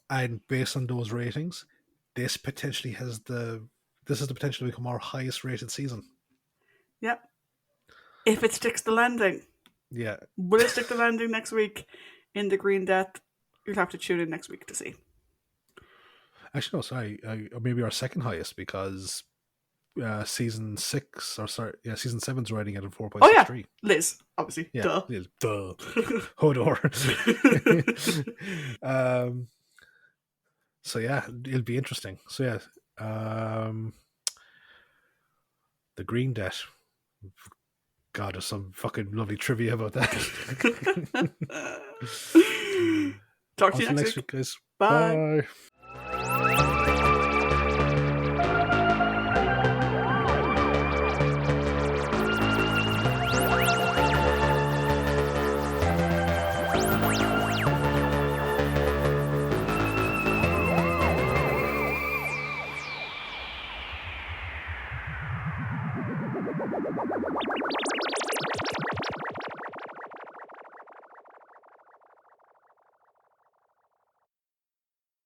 And based on those ratings, this potentially has the potential to become our highest rated season. Yeah. If it sticks the landing. Yeah. Will it stick the landing next week in the Green Death? You'll have to tune in next week to see. Actually, no, sorry. Maybe our second highest, because season 7's rating at a 4.63. Oh yeah, Liz, obviously. Yeah. Duh. Liz, duh. Hodor. So yeah, it'll be interesting. So yeah, the Green Death. God, there's some fucking lovely trivia about that. Talk to you next week, guys. Bye.